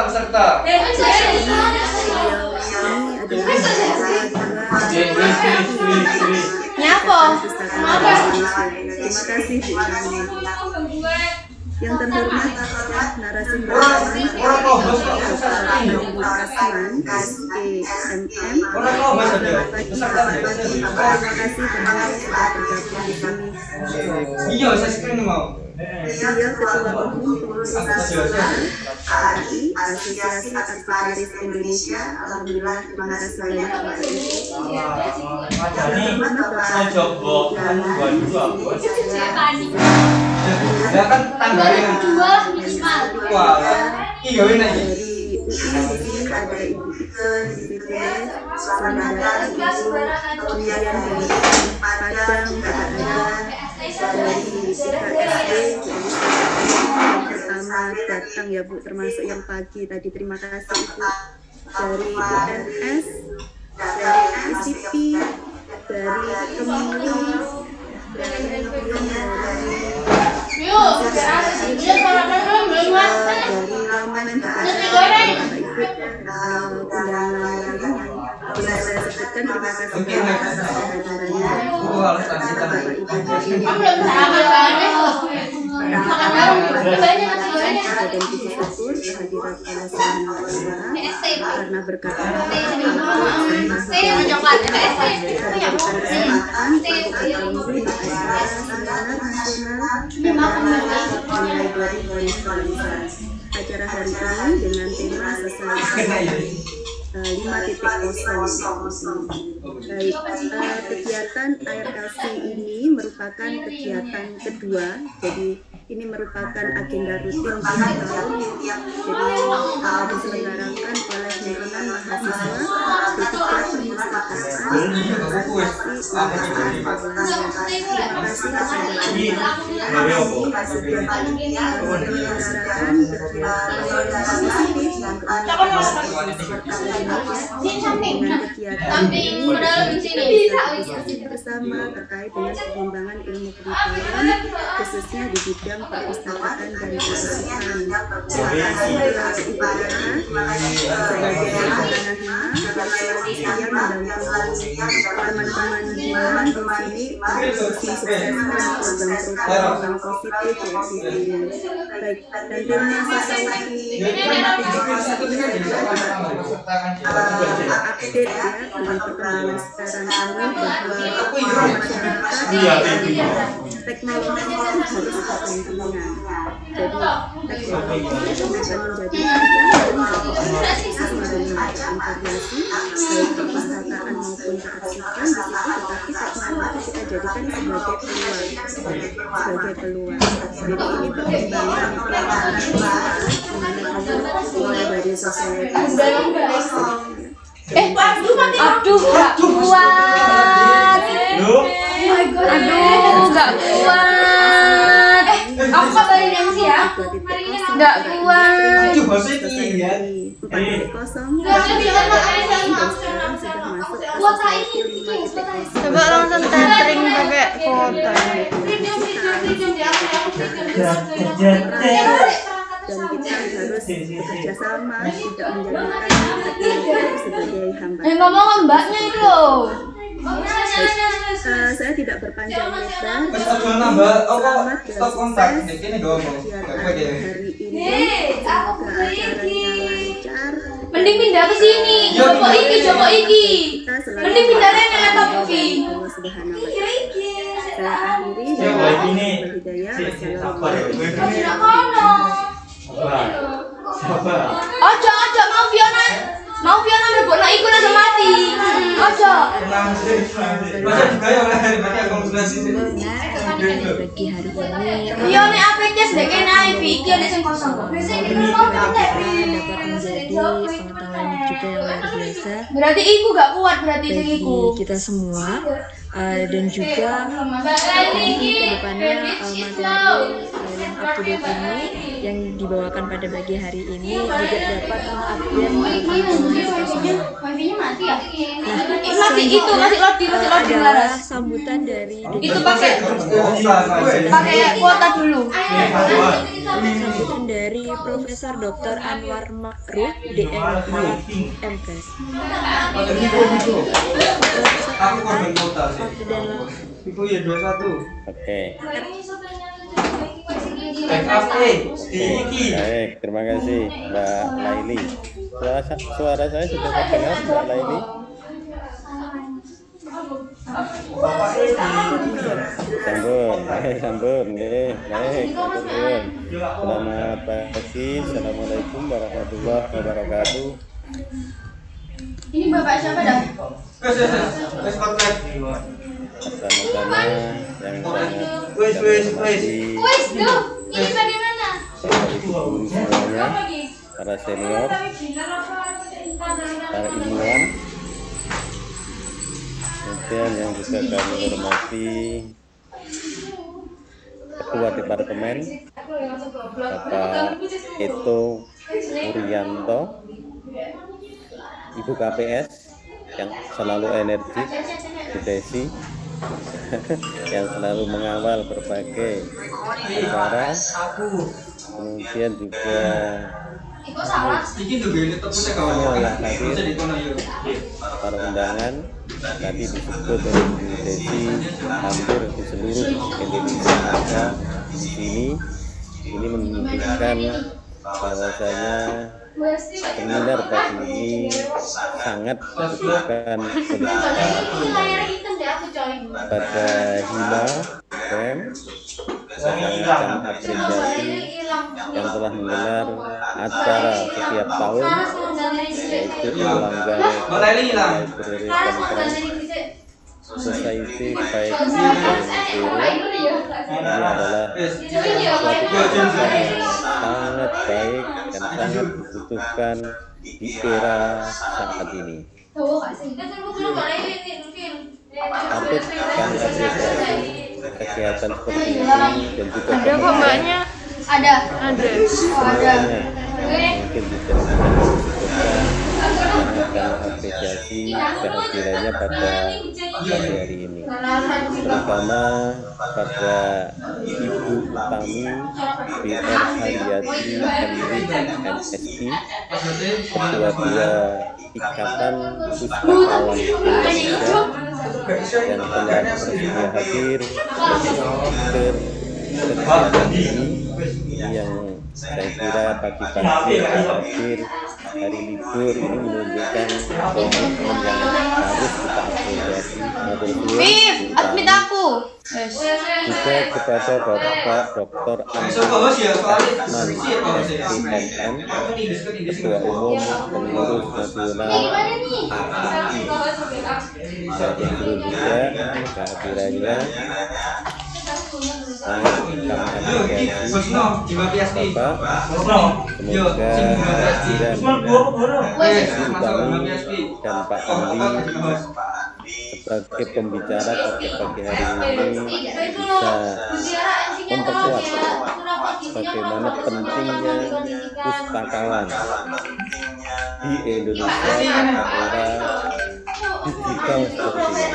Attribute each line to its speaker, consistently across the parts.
Speaker 1: peserta.
Speaker 2: Ini adalah
Speaker 3: Nyapa?
Speaker 2: Kenapa? Terima kasih Bu Irani. Yang terhormat narasumber kami Kasman, SEMM. Selamat pagi Bapak. Terima kasih teman-teman sudah bergabung di sini.
Speaker 1: Iya, saya screen mau.
Speaker 2: Beliau Ketua Umum Pengurus ARI, Asosiasi Arsiparis Indonesia. Alhamdulillah, terima kasih banyak Bapak Ibu.
Speaker 1: Ya kan tanggalnya wah, iya ini.
Speaker 2: Dari UI di sini ada Ibu Iken, DPP, Saudara Ibu, kemudian dari Padang juga ada, dari IKSD yang pertama datang ya Bu, termasuk yang pagi tadi, terima kasih Ibu, dari UNS, dari ICP, dari Kemuli, kemudian dari Ramalan juga ada undangan lain yang bisa saya sebutkan. Terima kasih atas kehadirannya Bapak Ibu dan puji syukur kehadiran Allah Subhanahu wa Ta'ala karena berkat diberikan kesempatan untuk bertemu di acara seminar nasional mulai 2019. Acara hari ini dengan tema sesuai 5.0. Baik, kegiatan ARLC ini merupakan kegiatan kedua, jadi ini merupakan agenda rutin tiap tahun, jadi diselenggarakan oleh himpunan mahasiswa D3 Perpustakaan Terima kasih kepada panitia yang sudah menyelenggarakan kegiatan positif untuk dengan kegiatan ini kita diskusi bersama terkait dengan pengembangan ilmu pengetahuan khususnya di bidang perpustakaan dan kearsipan. Terima kasih Ibu Yana sebagai pimpinan Hima yang selalu setia mendampingi teman-teman Hima di sini untuk mensukseskan program-program positif di FCC ini. Baik, dan tema Sasawati ini saya update ya dengan perkembangan sekarang ini bahwa masyarakat teknologi itu harus berdampingan. Jadi teknologi itu akan menjadi ancaman bagi informasi baik perpustakaan maupun kearsipan di situ, tetapi teknologi kita jadikan sebagai peluang. Jadi ini perkembangan mulai dari sosial
Speaker 3: Aduh, gak kuat. Aduh, gak kuat. Aku kabarin yang sih ya. Gak kuat.
Speaker 1: Coba sih ya.
Speaker 2: 4.0 dan sekarang sudah masuk ke 5.0.
Speaker 3: Coba langsung tethering pakai foto.
Speaker 2: Dan kita harus bekerja sama, tidak menjadikan teknologi sebagai hambatan.
Speaker 3: Ngomong mbaknya itu loh.
Speaker 2: Saya tidak berpanjang lebar.
Speaker 1: Selamat
Speaker 2: dan sukses kegiatan hari ini. Semoga acaranya lancar.
Speaker 3: Mending pindah ke sini. Joko iki. Mending pindah ke laptop iki.
Speaker 2: Saya akhiri dengan hidayah.
Speaker 3: Ojo mau Fiona berbona iku rasa mati. Ojo.
Speaker 2: Bagi hari ini
Speaker 3: Fiona APK sedek kena iki ada sing kosong kok.
Speaker 2: dapat menjadi pengetahuan juga yang luar biasa
Speaker 3: Berarti iku gak kuat berarti sing iku.
Speaker 2: bagi kita semua, dan juga nanti ke depannya materi yang
Speaker 4: up to date ini yang dibawakan pada pagi hari ini juga dapat mengupdate pengetahuan kita semua.
Speaker 3: Wifi-nya mati ya?
Speaker 4: Nah,
Speaker 3: Masih itu, masih loading
Speaker 4: adalah
Speaker 3: Laras.
Speaker 4: sambutan dari
Speaker 3: Itu pakai kuota dulu.
Speaker 4: sambutan dari Profesor Dr. Anwar Ma'ruf DM guys.
Speaker 1: Aku korban kota sih.
Speaker 4: Waktu dan
Speaker 1: Iku ya 21.
Speaker 5: Oke.
Speaker 1: Backup iki.
Speaker 5: Baik, terima kasih Mbak Laili. Suara saya sudah terdengar Mbak Laili? Sambung, sambung, baik, sambung. Selamat pagi, assalamualaikum warahmatullahi wabarakatuh.
Speaker 3: Ini bapak siapa dah?
Speaker 1: Wes podcast.
Speaker 5: Sama-sama yang sangat
Speaker 1: Wes.
Speaker 5: hormati
Speaker 3: Wes, duh. Ini bagaimana?
Speaker 5: Bapak Ibu guru semuanya, para senior, para ilmuwan, kemudian yang juga kami hormati Ketua Departemen Bapak Eto Urianto, Ibu KPS yang selalu energik, Bu Desi yang selalu mengawal berbagai acara, kemudian juga
Speaker 1: Iki lho gene tepuse kawan. Bisa dikono yo.
Speaker 5: para undangan tadi disebut oleh Bu Desi hampir di seluruh Indonesia ada di sini. Ini menunjukkan bahwasanya seminar pagi ini sangat dibutuhkan pada Hima BEM. Saya sangat apresiasi yang telah menggelar acara setiap tahun, yaitu Erlangga Library Conference Society Baik ini adalah suatu kegiatan yang sangat baik dan sangat dibutuhkan di era saat ini. Patut kami apresiasi kegiatan seperti ini dan juga
Speaker 3: Ada kok mbaknya? Ada.
Speaker 5: semuanya mungkin tidak bisa disebutkan. Sangat kami apresiasi kehadirannya pada pagi hari ini, terutama pada Ibu Utami BR Haryati MSI, Ketua Dua Ikatan Pustakawan Indonesia yang telah bersedia hadir sebagai speaker kegiatan ini yang saya kira pagi-pagi hadir hari libur ini menunjukkan komitmen yang harus kita apresiasi.
Speaker 3: Pip, admit aku.
Speaker 5: Juga kepada Bapak Dr. Anwar SPMM, Ketua Umum Pengurus Nasional API. Saya ingin juga kehadirannya sangat kami apresiasi Bapak. Semoga kehadiran kami dan Pak Andi sebagai pembicara pada pagi hari ini bisa memperkuat bagaimana pentingnya pustakawan di Indonesia pada era digital seperti ini.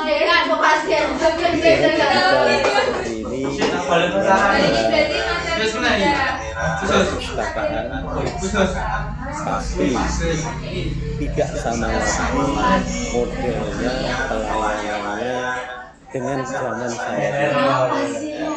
Speaker 5: Di era digital seperti ini, perpustakaan pasti tidak sama lagi modelnya, pelayanannya dengan zaman saya dulu.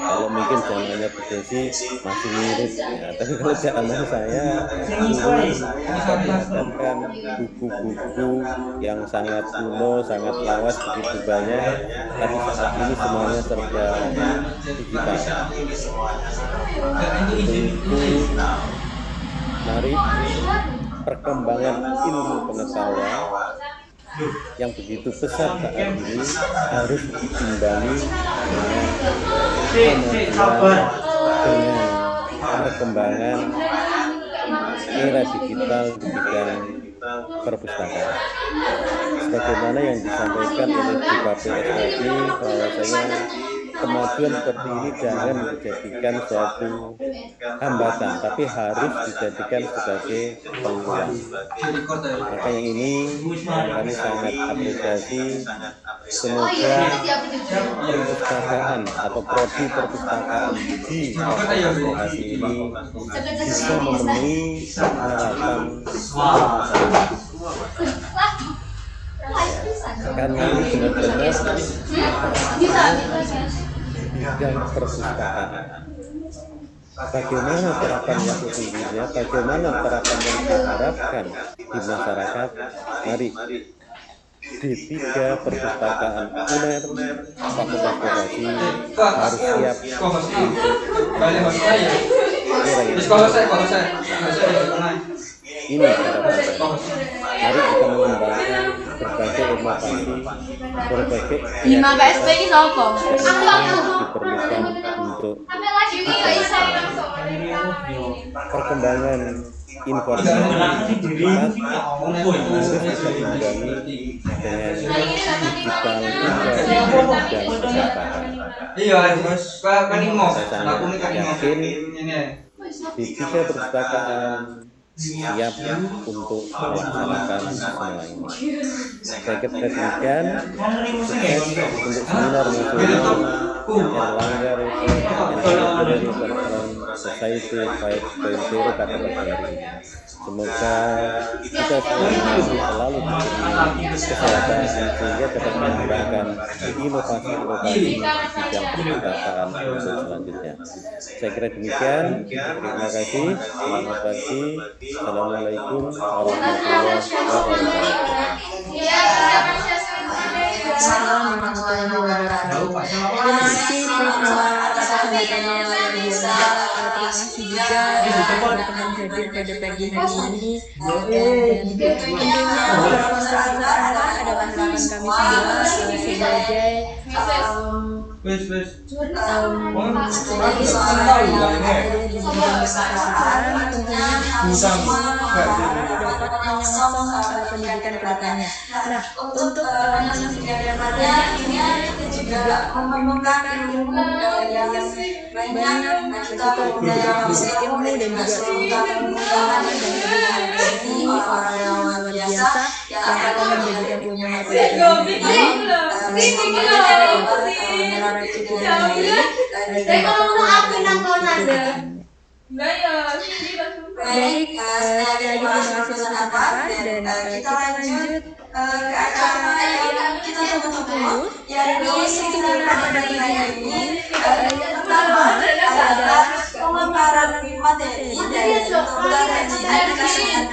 Speaker 5: Kalau mungkin zamannya Bu Desi masih mirip ya, tapi kalau zaman saya dulu kita dihadapkan buku-buku yang sangat kuno, sangat lawas begitu banyak, tapi saat ini semuanya serba digital. Itu mari perkembangan ilmu pengetahuan yang begitu besar saat ini harus diimbangi dengan perkembangan era digital di bidang perpustakaan. Sebagaimana yang disampaikan oleh BKPS tadi, bahwasanya kemajuan seperti ini jangan dijadikan suatu hambatan, tapi harus dijadikan sebagai peluang. Maka yang ini kami sangat apresiasi. Semoga perpustakaan atau prodi perpustakaan di lokasi ini bisa memenuhi harapan masyarakat. Karena ini benar-benar bidang perpustakaan. Bagaimana terapan yang sesungguhnya, bagaimana terapan yang kita harapkan di masyarakat. Mari D3 Perpustakaan UNER Fakultas Komunikasi harus siap ini mari kita mengembangkan berbagai inovasi, berbagai
Speaker 3: PSP ini apa?
Speaker 5: diperlukan untuk perkembangan informasi cepat harus kita imbangi dengan digital dan perpustakaan. Saya sangat yakin D3 Perpustakaan siap untuk melaksanakan semua ini. Saya kira demikian. Sukses untuk seminar nasional Erlangga Library Society 5.0 pada pagi hari ini. Semoga kita semua selalu diberi kesehatan sehingga dapat mengembangkan inovasi-inovasi di bidang perpustakaan untuk selanjutnya. Saya kira demikian. Terima kasih. Selamat pagi. Assalamualaikum warahmatullahi wabarakatuh.
Speaker 4: Assalamualaikum warahmatullahi wabarakatuh. Terima kasih atas sambutannya yang luar biasa. Terima kasih juga teman-teman hadir pada pagi hari ini. Dan tentunya berkonsentrasi adalah harapan kami semua sebagai seorang yang ada di bidang perpustakaan. Tentunya semua berharap dapat menyongsong pendidikan ke depannya. Nah, untuk pendidikan kedepannya ini juga memerlukan ilmu yang banyak, begitu menambah ilmu dan juga pengalaman dan edukasi orang yang luar biasa yang akan membagikan ilmunya pada kami ini. Semoga kita dapat melarang itu dengan baik dan dapat baik, sekali lagi terima kasih telah menonton dan kita lanjut ke acara yang kita tunggu-tunggu, yakni seminar pada pagi hari ini. Yang pertama adalah pemaparan materi dari metodologi edukasi dan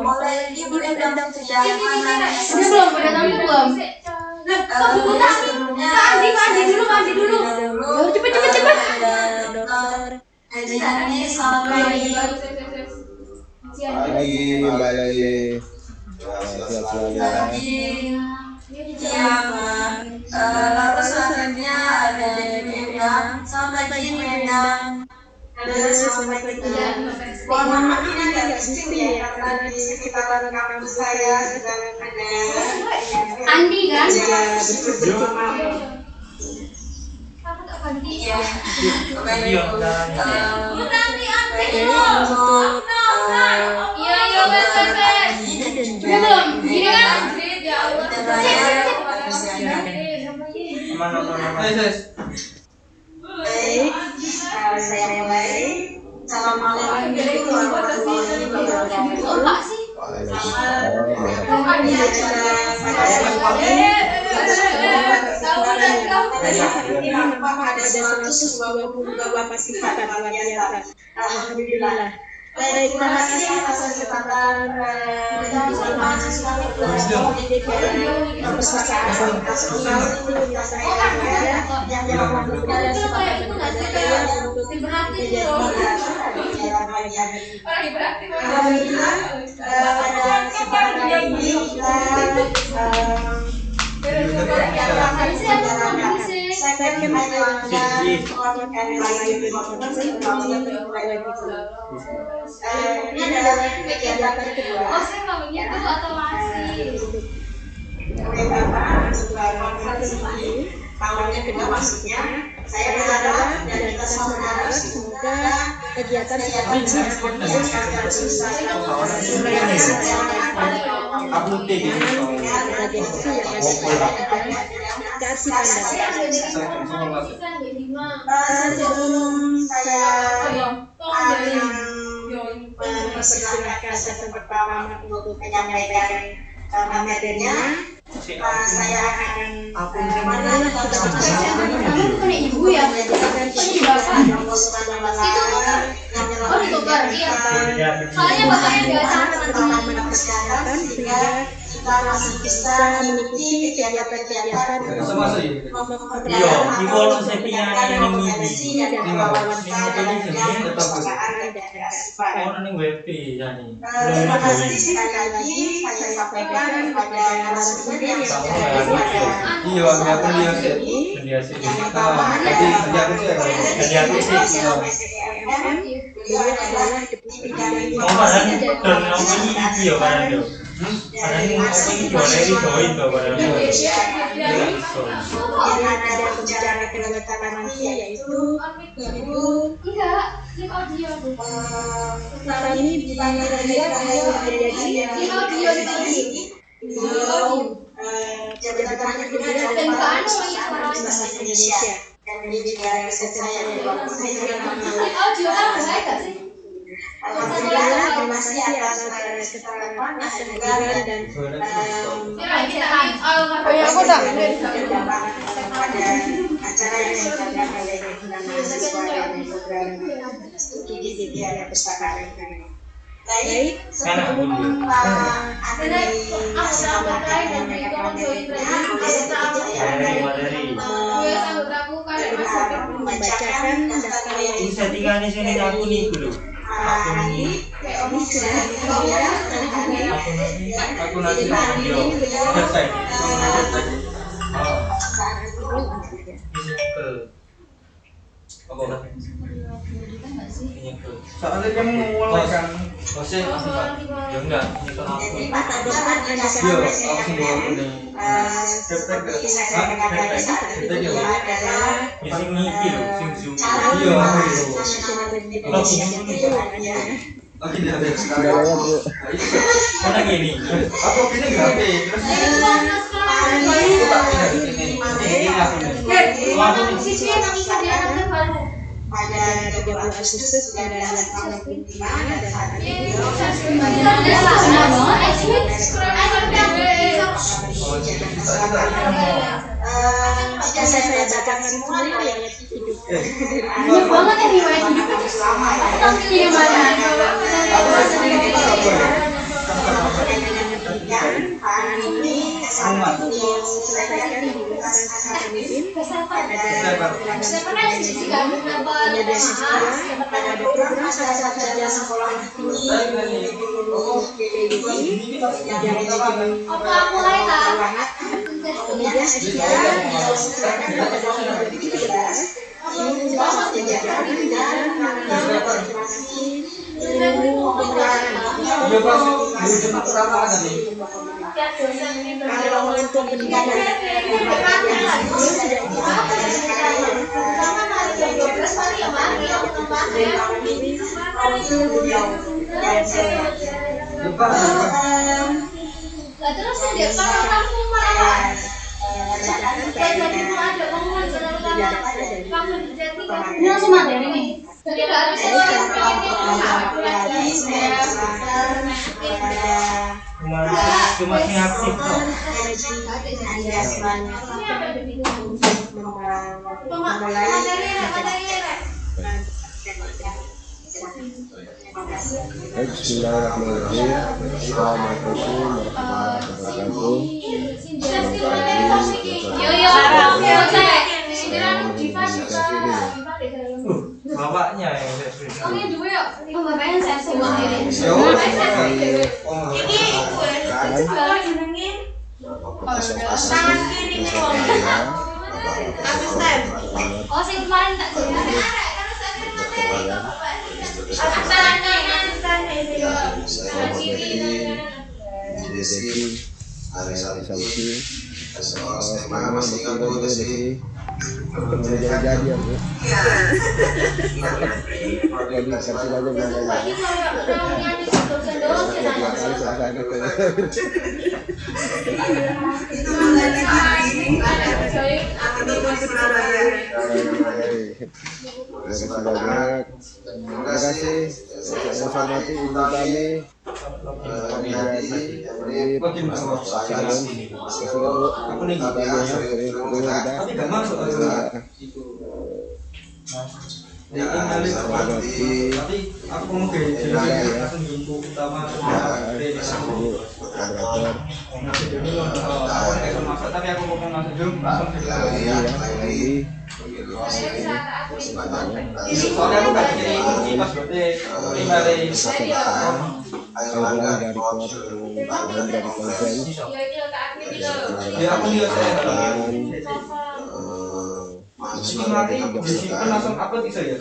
Speaker 4: oleh Ibu Endang Sujana. Mandi dulu. Cepet. Dokter Ejani, selamat pagi.
Speaker 5: Pagi Mbak Leli.
Speaker 2: Lalu selanjutnya ada Dewi Endang. Selamat pagi Endang. Selamat pagi. Mohon maaf ini agak bising ya karena di sekitaran kampus saya sedang ada
Speaker 3: Andi kan?
Speaker 2: Iya. Baik. Saya mulai. Assalamualaikum warahmatullahi wabarakatuh. Ada 122 partisipan luar biasa. Alhamdulillah. Baik, terima kasih atas kesempatan mahasiswa perpustakaan yang saya ada yang memberikan kesempatan kepada saya untuk menjadi alhamdulillah pada kesempatan ini kita menjalankan second adalah library concern ini adalah kegiatan kedua
Speaker 3: Oh, saya ngomongnya itu atau masih?
Speaker 2: tahunnya kedua maksudnya saya berharap dan kita semua berharap semoga kegiatan seperti ini akan terus sebagai bukti yang ada kearsipan sebelum saya mempersilahkan session pertama untuk menyampaikan materinya, saya akan marilah kita
Speaker 3: Bukan ibu ya? Ini bapak. Oh, ditukar dia. Soalnya bapaknya biasa
Speaker 2: kesehatan sehingga kita bisa mengikuti kegiatan-kegiatan
Speaker 1: Iya, ibu orang settingan yang ini.
Speaker 2: dan wawancara
Speaker 1: Orang yang WP jadi.
Speaker 2: terima kasih sekali lagi saya sampaikan kepada narasumber yang
Speaker 1: Iya, nggak perlu sih. Dia sih.
Speaker 2: beliau adalah deputi dari yang ada pembicara kedua kata nanti yaitu Ibu Tani beliau jabatan kedua adalah bahasa Indonesia dan juga saya Alhamdulillah, terima kasih atas kesempatan dan pada acara yang diadakan oleh mahasiswa dan program studi media perpustakaan kami. Baik, sebelum membacakan daftar yang
Speaker 1: settingan di sini aku nih dulu.
Speaker 2: ini sudah
Speaker 1: Aku nanti soalnya kamu mulai kan bosnya ya enggak ini kan aku sing ngipi lho sing zoom lagi dia ada sekarang mana gini aku gini enggak
Speaker 2: pada 30 Agustus 1995 dan hari ini jika saya bacakan semua ya hidup
Speaker 3: banyak banget ya riwayat hidup itu selama ya
Speaker 2: hari ini S1 beliau selesaikan di Universitas Hasanuddin ada kemudian S2 ada program sarjana sekolah tinggi kemudian S3 beliau selesaikan pada tahun 2013 di Universitas Penjajaran dan konsentrasi ilmu pemerintahan kalau untuk pendidikan
Speaker 3: langsung materi nih.
Speaker 1: cuma sing aktif kok
Speaker 5: Bismillahirrahmanirrahim. Assalamualaikum warahmatullahi wabarakatuh.
Speaker 1: bapaknya yang
Speaker 3: Oh, sing kemarin tak jadi.
Speaker 5: jadi aku. Jadi kasih aja belum Terima banyak. Terima kasih. Saya hormati ibu kami.
Speaker 1: Tapi aku mau ke langsung info utama tapi aku mau masuk dulu langsung soalnya aku gak kira itu pas berarti ya aku lihat saya disimpan langsung upload bisa ya?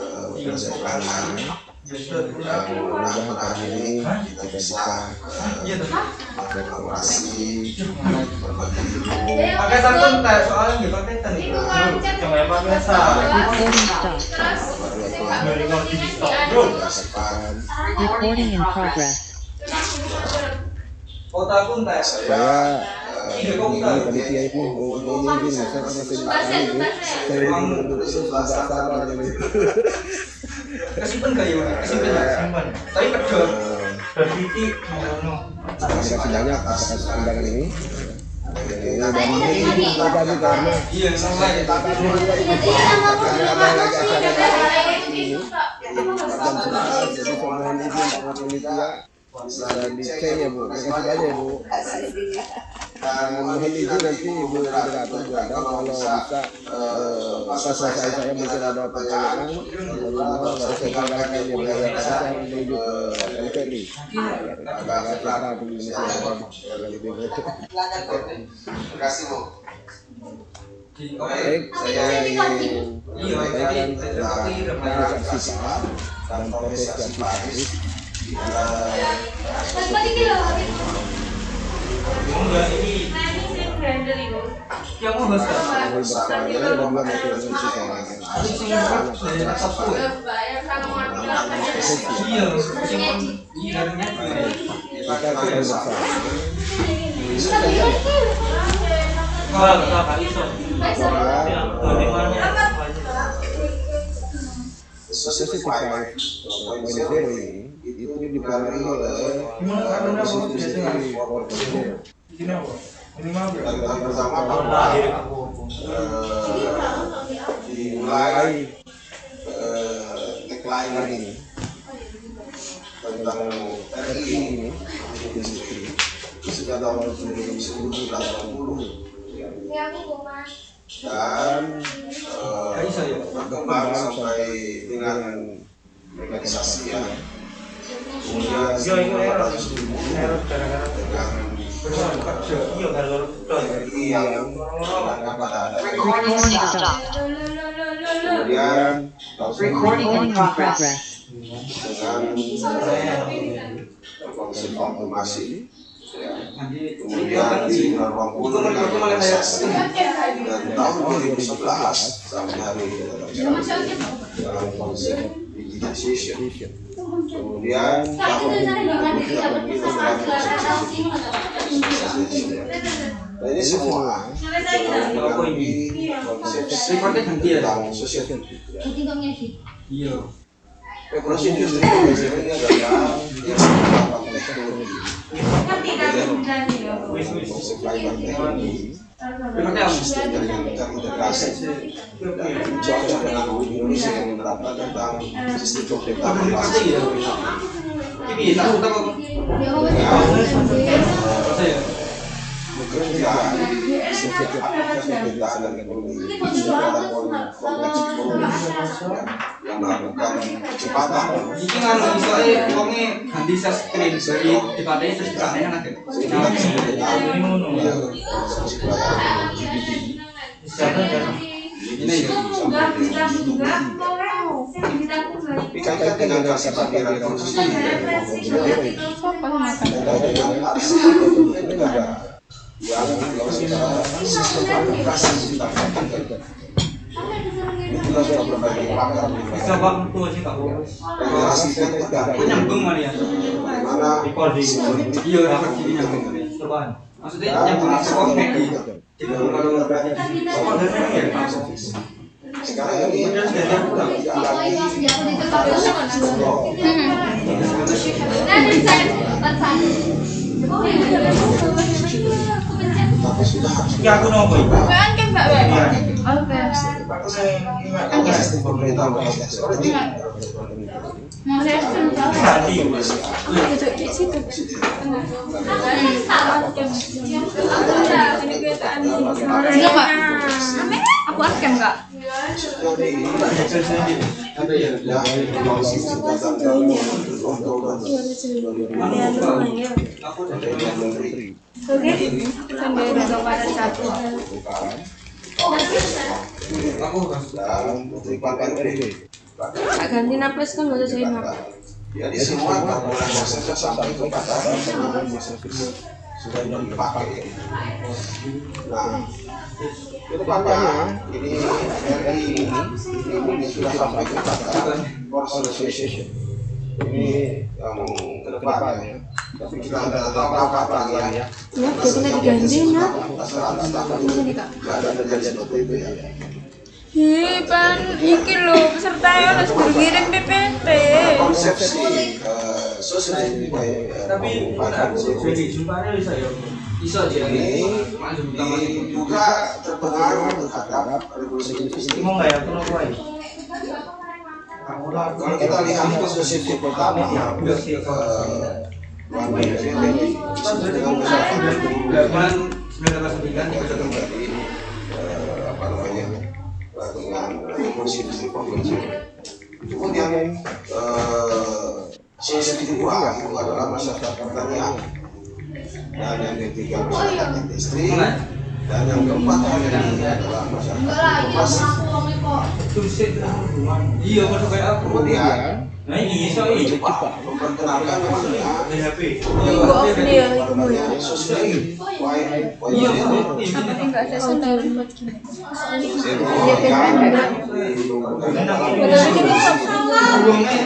Speaker 5: Mudah-mudahan hari ini kita bisa berkolaborasi.
Speaker 1: Pakai santun tak soalnya nggak pakai tadi. Jangan pakai
Speaker 6: Recording in progress.
Speaker 1: Otakku tak.
Speaker 5: Saya ini panitia itu mungkin saya sabar
Speaker 1: kesimpan kayak kesimpan tapi pedot bertitik
Speaker 5: terima kasih banyak atas undangan ini dan ini kami karena
Speaker 1: iya sampai
Speaker 5: ada lagi acara ini jam 11 jadi mohon izin Pak Panitia bisa dicek ya Bu, terima kasih banyak Bu. Mohon izin nanti Ibu moderator Bu Adam kalau bisa pas selesai saya mungkin ada pertanyaan baru saya kembali ke saya menuju ke LPRI. Terima
Speaker 7: kasih Bu.
Speaker 5: Baik, saya ingin menyampaikan tentang Persipsa dan proses Persipsa.
Speaker 1: yang mau bahas
Speaker 5: Bersama ada dua materi kita bersama. Sesi terkait poin zero ini itu dipengaruhi oleh dimulai tagline hari ini tentang RI ini industri sejak awal 2080 dan berkembang sampai dengan mekanisasi ya. Kemudian 400.000 RI yang menggunakan pada
Speaker 6: Recording stop.
Speaker 7: kemudian
Speaker 6: Recording in progress.
Speaker 7: dengan konsep informasi kemudian di ruang guru realisasi dan tahun 2011 sampai hari ini dalam konsep digitization kemudian tahun 2020 kita dalam konsep dan ini semua mengalami konsep tentang social
Speaker 1: iya
Speaker 7: revolusi industri ini adalah yang teknologi supply dan teknologi sistem yang terintegrasi dan cocok dengan Indonesia yang menerapkan tentang sistem pemerintahan pasti
Speaker 1: ini tahu
Speaker 7: bekerja setiap aplikasi dan teknologi kompleks yang melakukan kecepatan
Speaker 1: ini kan misalnya uangnya ganti screen dari dipakai terus dipakai kan ada
Speaker 7: Dikaitkan dengan kasih pikiran konsisten
Speaker 1: nyambung mana ya? Iya, dapat gini nyambung. Maksudnya nyambung sekolah
Speaker 7: sekarang ini tapi sudah
Speaker 1: ya aku nongol.
Speaker 3: Kan Mbak Oke.
Speaker 7: sistem pemerintah seperti
Speaker 3: Mau saya duduk di situ. Enggak, Mbak. Aku akan enggak. Oke. Sampai besok pada satu. Ganti napas kan nggak sesuai napas.
Speaker 7: Jadi semua tabungan masyarakat sampai kepada sudah dipakai. Nah, kedepannya ini RI ini sudah sampai kepada consolidation. Ini yang kedepannya. Tapi kita ada tahapan ya.
Speaker 3: Ya, biasanya diganti nak.
Speaker 7: Ada terjadi seperti itu ya.
Speaker 3: Pan, iki lho peserta harus berkirim PPT.
Speaker 7: Konsepsi sosial
Speaker 1: Tapi jadi jumpanya bisa ya. Bisa aja.
Speaker 7: Ini juga terpengaruh terhadap revolusi industri.
Speaker 1: Mau nggak ya? Perlu apa?
Speaker 7: Kalau kita lihat konsepsi pertama dengan revolusi industri 4.0. Kemudian sisi kedua itu adalah masyarakat pertanian, dan yang ketiga masyarakat industri, dan yang keempat ini adalah masyarakat koperasi.
Speaker 1: Iya, masuk kayak aku.
Speaker 7: Kemudian
Speaker 1: Nah ini bisa ini.
Speaker 7: memperkenalkan namanya sosial.
Speaker 1: Iya,
Speaker 3: Enggak ada sendal buat gini.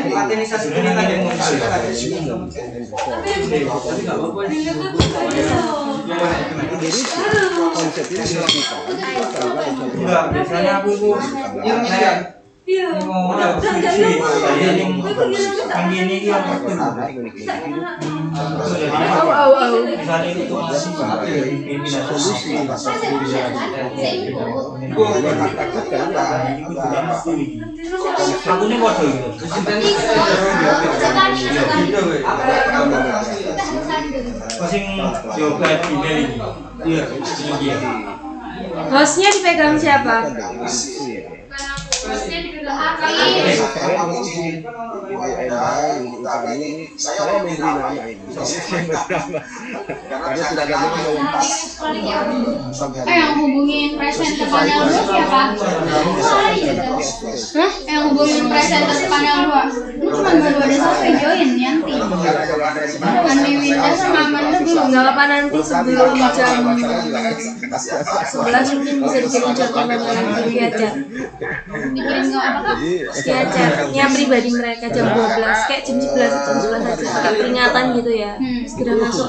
Speaker 1: Organisasi ini kan yang enggak, biasanya aku itu yang ini yang misalnya itu pimpinan solusi aku ini waduh masing yoga email iya iya.
Speaker 3: Hostnya dipegang siapa?
Speaker 5: Saya memberi nama ini. Karena tidak ada nama
Speaker 3: Yang hubungin presenter panel 2 siapa? Yang hubungin presenter panel 2. Ini cuma baru ada satu yang join, Yanti. Dengan Wiwinda sama Amanda belum. Nggak apa nanti sebelum jam 11 mungkin bisa dikirim catatan nanti aja. Dikirim nggak apa? Yang pribadi mereka jam 12 kayak jam 11 aja pakai peringatan gitu ya. Segera masuk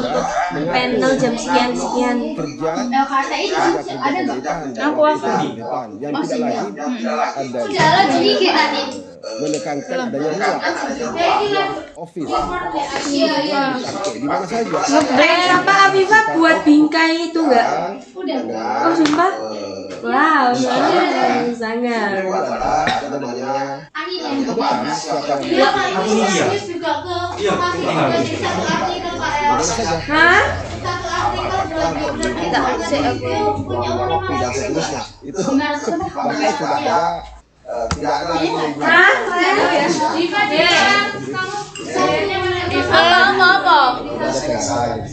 Speaker 3: panel jam sekian. LKTI ada nggak? Aku
Speaker 5: yang tidak lagi ada
Speaker 3: jalan jadi kayak tadi.
Speaker 5: menekankan adanya ruang office
Speaker 3: Iya.
Speaker 5: di mana saja.
Speaker 3: Apa Afifah buat bingkai itu enggak? Oh sumpah? Wow, sangat.
Speaker 5: Ada namanya siapa
Speaker 1: Iya,
Speaker 3: Hah?
Speaker 5: tidak seterusnya itu bahkan sudah ada tidak ada lagi
Speaker 3: Hah? Apa?
Speaker 5: Udah selesai.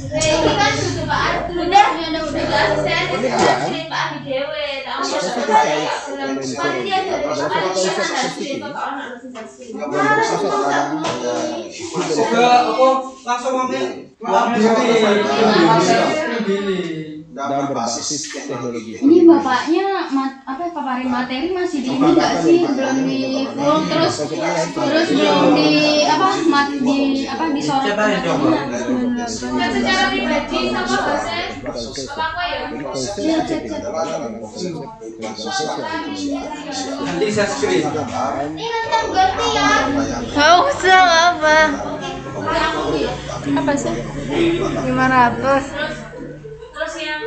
Speaker 5: Dan berbasis teknologi.
Speaker 8: Ini bapaknya paparin materi masih di ini nggak sih, belum di full, terus belum di disorot secara pribadi sama dosen apa ya?
Speaker 1: Nanti saya screen.
Speaker 8: Ini kan ganti ya.
Speaker 3: Nggak usah apa? Apa sih? 500.
Speaker 8: Terus yang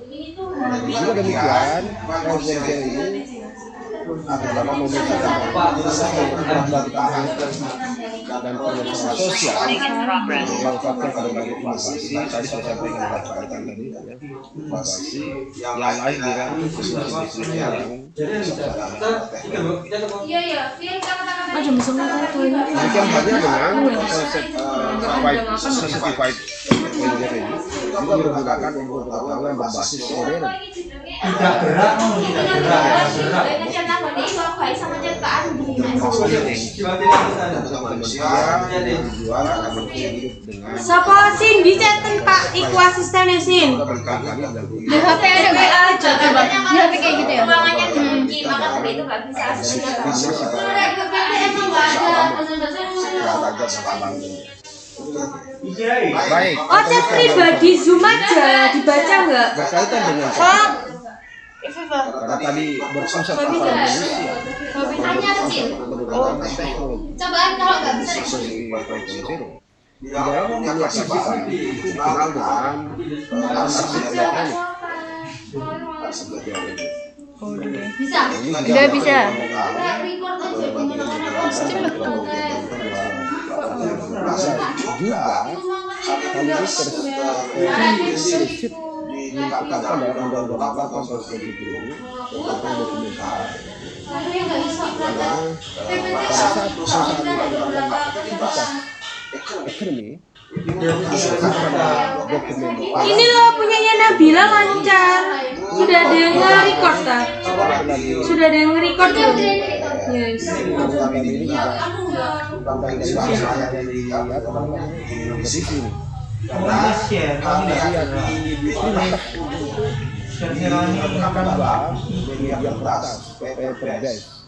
Speaker 8: ini tuh
Speaker 5: Juga demikian, kajian ini adalah memerlukan dan pengembangan sosial memanfaatkan berbagai inovasi. Tadi saya sampaikan tadi inovasi yang lain dengan bisnis yang
Speaker 8: iya kata-kata
Speaker 3: Jam 9 itu ini.
Speaker 5: demikian halnya dengan konsep certified manager ini juga menggunakan ilmu pengetahuan berbasis modern.
Speaker 1: Tidak gerak.
Speaker 3: Siapa Sin bisa Pak iku asistennya Sin.
Speaker 8: di HP ada WA aja coba di HP kayak gitu ya ruangannya dikunci maka tadi itu nggak bisa
Speaker 5: Baik.
Speaker 3: Oh, chat pribadi Zoom aja dibaca nggak?
Speaker 5: Berkaitan dengan karena tadi berpusat pada manusia.
Speaker 8: hanya kecil
Speaker 5: Menggunakan teknologi.
Speaker 8: cobaan kalau nggak bisa
Speaker 5: Seperti 5.0. Di dalam aplikasi itu dikenal dengan arsip elektronik.
Speaker 8: bisa
Speaker 3: Nggak bisa.
Speaker 8: kayak record aja
Speaker 5: Juga hal itu tersirat ditetapkan dalam Undang-Undang 8 tahun 2020 tentang dokumentasi. Pada saat perusahaan melakukan aktivitas ekonomi, dokumen
Speaker 3: Ini loh punyanya Nabila lancar. Sudah ada yang nge-record tak? Sudah ada yang nge-record belum? Yes.
Speaker 5: program ini juga tentang dari saya lihat di sini.
Speaker 1: Share.
Speaker 5: Lihat di perintah akan bahas media kertas, paper-based.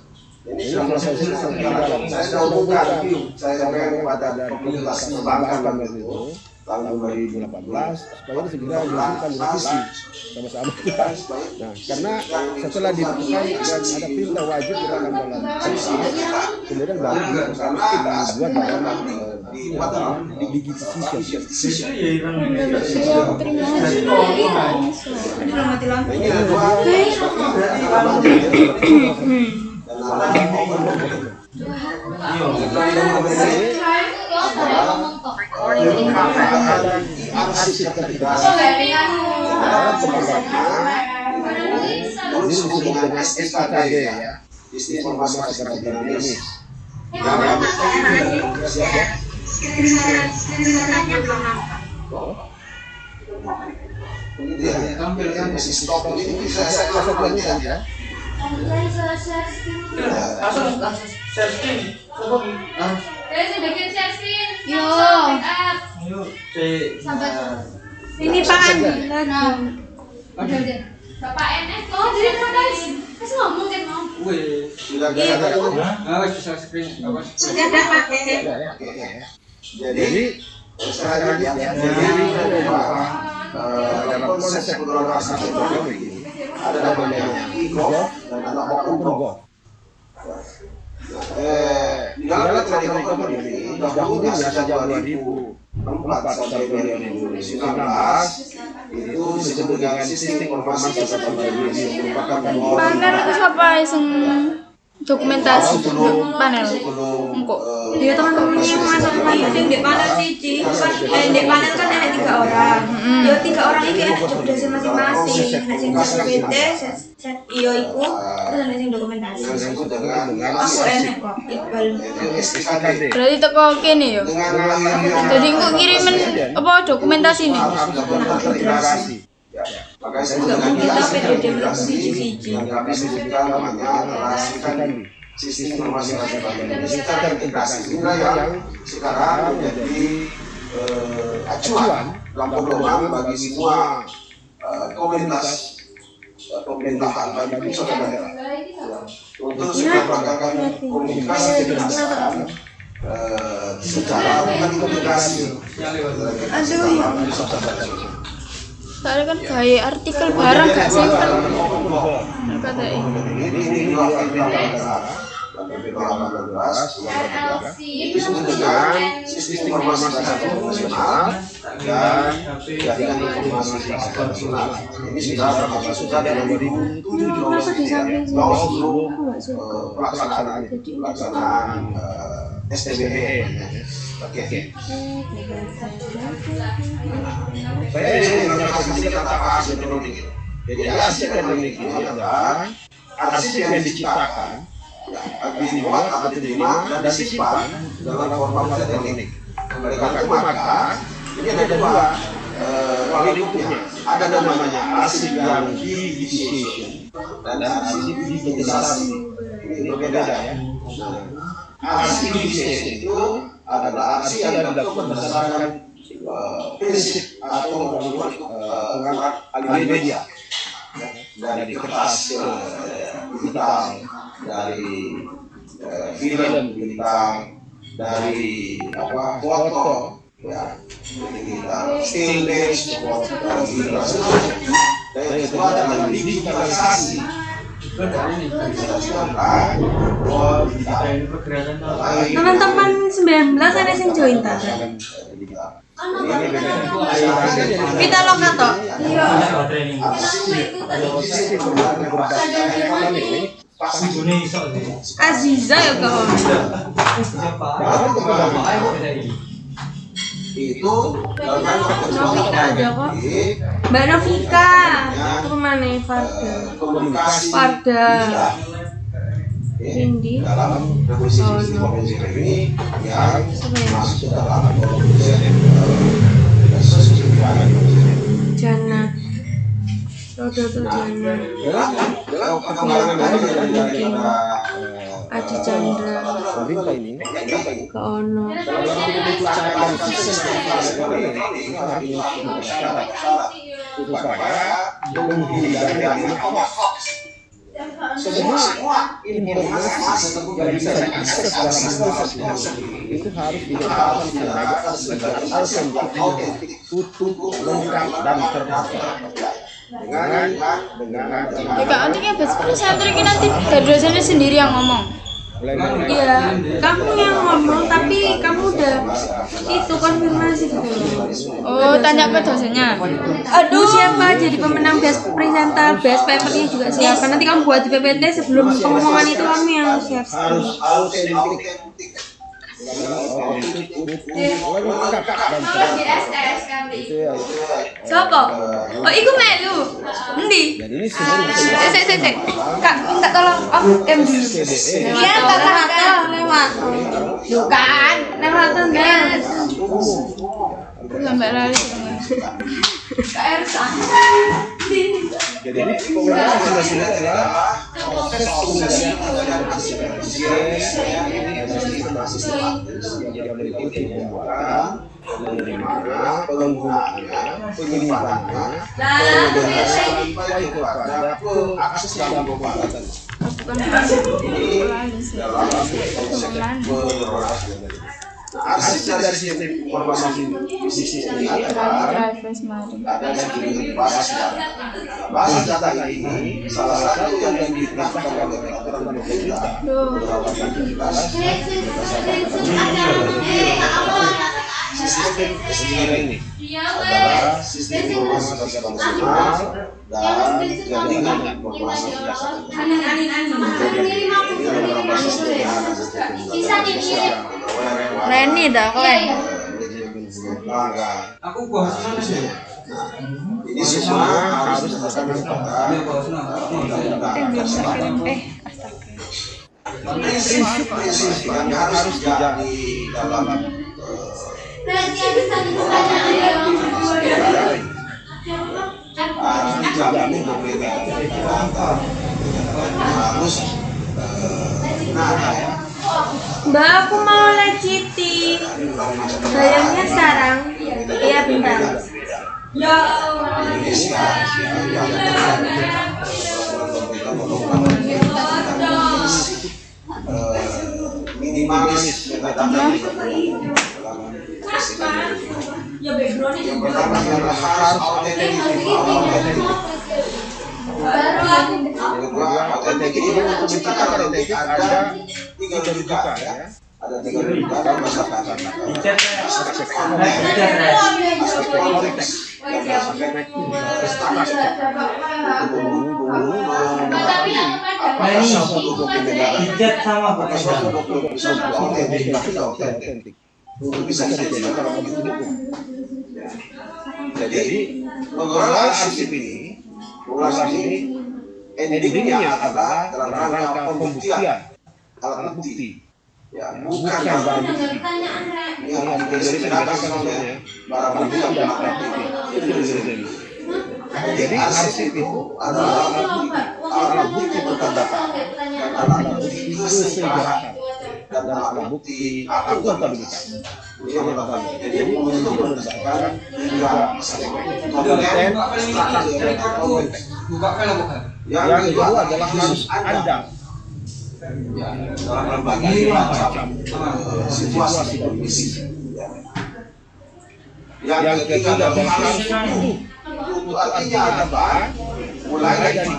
Speaker 5: Ini salah satu dalam saya sampaikan kepada dari komunitas perbankan itu tahun 2018 supaya segera dilakukan revisi sama-sama. Nah, karena setelah ditentukan dan ada perintah wajib dilakukan dalam kemudian baru dibuat dalam digitalisasi. Ini disebut dengan SKD ya, informasi strategis ini.
Speaker 7: Tampilkan di stop ini saya
Speaker 5: ya.
Speaker 1: Langsung share screen.
Speaker 8: yo
Speaker 1: Ayo,
Speaker 8: sahabat
Speaker 3: Ini Pak Andi lagi.
Speaker 8: udah Bapak NS jadi guys kasih ngomong kan mau
Speaker 1: weh.
Speaker 7: sudah ada.
Speaker 1: Wes bisa screen apa?
Speaker 3: Sudah ada Pak.
Speaker 5: Jadi sekarang ya, dalam konsep kolaborasi ekonomi ini ada namanya e-golf dan ada open golf. Di dalam elektronik ekonomi ini dahulunya sejak 2004 sampai 2019 itu disebut dengan sistem informasi ketersediaan ini merupakan
Speaker 3: Pamer itu siapa yang dokumentasi panel. Engkok.
Speaker 4: Dia teman-temannya yang masuk panel yang di panel siji kan di panel kan ada 3 orang. Yo 3 orang iki ada tugasnya masing-masing. Nek sing PPT iyo iku terus ada sing dokumentasi. Aku enak kok Iqbal.
Speaker 3: Berarti teko kene yo. Jadi engko kirimen apa dokumentasi nih?
Speaker 4: Enggak mungkin tapi dia siji-siji.
Speaker 7: Sistem informasi nasional Indonesia terintegrasi inilah yang sekarang menjadi acuan dalam pedoman bagi semua komunitas pemerintahan bagi pusat daerah untuk melakukan komunikasi dengan secara integrasi.
Speaker 3: Soalnya kan kayak artikel barang gak sih kan kata ini.
Speaker 7: Sistem informasi nasional dan jaringan informasi nasional ini sudah dari 2007 pelaksanaan STBE. Oke. Saya ini mengatakan tentang arsip elektronik. Jadi arsip elektronik ini adalah arsip yang diciptakan, dibuat atau diterima dan disimpan dalam format elektronik. Maka ini ada dua lingkupnya. Ada namanya arsip yang digitization dan arsip digitalisasi. Ini berbeda ya. Arsip digitization itu adalah arsip yang dilakukan berdasarkan prinsip atau penggunaan alih media dari kertas ke digital, dari film ke digital, dari foto ya digital, stillness digital, dan itu adalah digitalisasi.
Speaker 4: Teman-teman 19 ada yang join tadi. Kita lo kato. Iya. Aziza ya kau.
Speaker 7: Itu
Speaker 4: Novika aja kok. Mbak Novika. Itu kemana Farda. Indi.
Speaker 7: dalam revolusi ini yang masuk dalam
Speaker 4: Jana. Rodo Jana. Adi Chandra. Ke Ono.
Speaker 5: Semua informasi yang bisa diakses dalam itu harus diletakkan sebagai autentik, utuh, lengkap dan terpercaya. Dengan
Speaker 3: Kak, nanti kan presenter ini nanti dari dosennya sendiri yang ngomong.
Speaker 4: Iya, kamu yang ngomong tapi kamu udah itu konfirmasi gitu.
Speaker 3: Oh, tanya ke dosennya.
Speaker 4: Aduh, siapa jadi pemenang best presenter, best papernya juga siapa. Nanti kamu buat di PPT sebelum pengumuman itu kamu yang siap.
Speaker 7: harus autentik.
Speaker 5: lengkap dan terpercaya. Itu ya.
Speaker 4: Siapa? Oh, iku melu. Endi?
Speaker 5: Dan ini semua bisa
Speaker 4: Sik. Kak, minta tolong off cam dulu. Iya, tak lewat. Bukan, lewat enggak.
Speaker 3: Sampai lari.
Speaker 5: Jadi ini penggunaan sudah adalah proses penggunaan yang meliputi pembuatan, penerimaan, penggunaannya, penyimpanan, sampai kepada akses dalam pembuatan. Arsip dari sistem informasi di sistem ini adalah ada yang basis data ini salah satu yang diperintahkan oleh ketentuan pemerintah berdasarkan sistem ini adalah sistem informasi nasional dan jaringan informasi nasional.
Speaker 4: Reni dah kalian.
Speaker 1: Aku bosnya sih.
Speaker 7: Ini semua harus dilaksanakan. Prinsip-prinsip yang harus dijalani dalam dijamin harus
Speaker 3: Mbak, aku mau lihat Citi. Bayarnya sekarang. Iya, bentar. Ya
Speaker 7: minimalis yang pertama adalah harus autentik. Yang kedua, autentik ini untuk menciptakan autentik ada 3 rujukan ya. Ada 3 rujukan masyarakat. Aspek konteks, aspek prestasi, apakah suatu dokumen negara, apakah suatu dokumen bisa autentik untuk bisa dijadikan alat bukti hukum. Jadi mengelola arsip ini endingnya adalah dalam rangka pembuktian alat bukti, ya, bukan barang bukti. Yang dibedakan sebenarnya barang bukti dan alat bukti. Jadi arsip itu adalah alat bukti terdapat, alat bukti kesejahteraan dan alat bukti akuntabilitas. Ini yang pertama. Jadi untuk mendapatkan juga konten, konteks. Yang kedua adalah harus andal. Dalam berbagai macam situasi dan kondisi. Yang ketiga adalah harus utuh. Utuh artinya apa? Mulai dari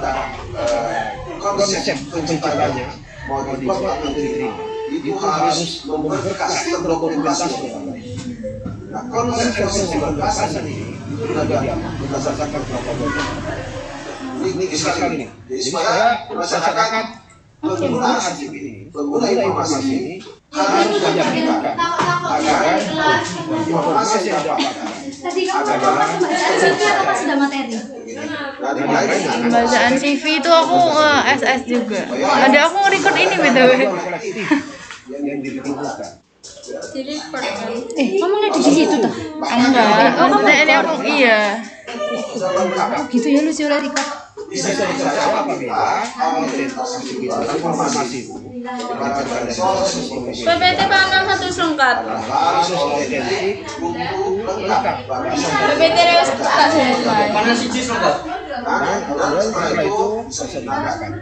Speaker 7: konsep penciptanya mau dibuat atau diterima. Itu harus memberkas dokumentasi. Nah, konsep pemberkasan ini berdasarkan protokol. Ini sekali ini. Jadi supaya masyarakat pengguna arsip ini, pengguna informasi ini harus meyakinkan agar informasi yang didapatkan adalah
Speaker 8: sudah materi.
Speaker 4: Bacaan CV itu aku SS juga. Ada aku nge-record ini btw.
Speaker 5: Yang ditentukan.
Speaker 8: Kamu nggak di situ tuh?
Speaker 4: Enggak. Ini aku iya.
Speaker 8: Gitu ya lu sih udah record.
Speaker 7: bisa dipercaya apabila informasi itu
Speaker 3: PPT Pangkal 1 lengkap. PPT Rewas tak selesai.
Speaker 1: Mana sih Cis lengkap?
Speaker 7: Dan setelah itu bisa digunakan.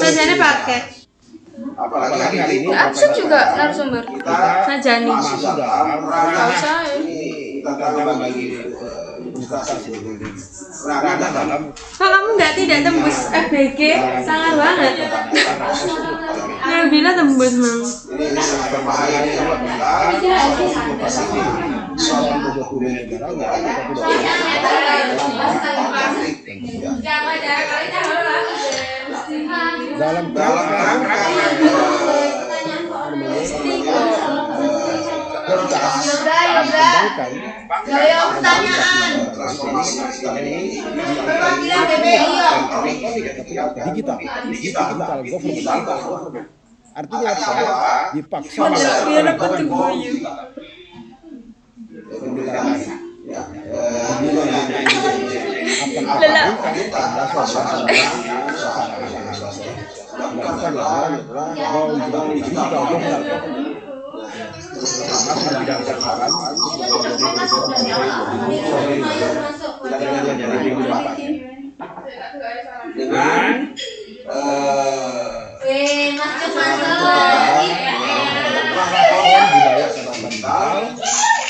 Speaker 3: Sajane paket.
Speaker 7: Apalagi hari ini
Speaker 3: Absen juga narasumber. Sajani.
Speaker 7: masuk dalam
Speaker 3: Usah.
Speaker 7: tantangan bagi investasi dalam
Speaker 3: Kok kamu tidak tembus FBG? Salah banget. Yang bilang tembus mang.
Speaker 5: dalam digital government. Artinya apa? Dipaksa
Speaker 7: dengan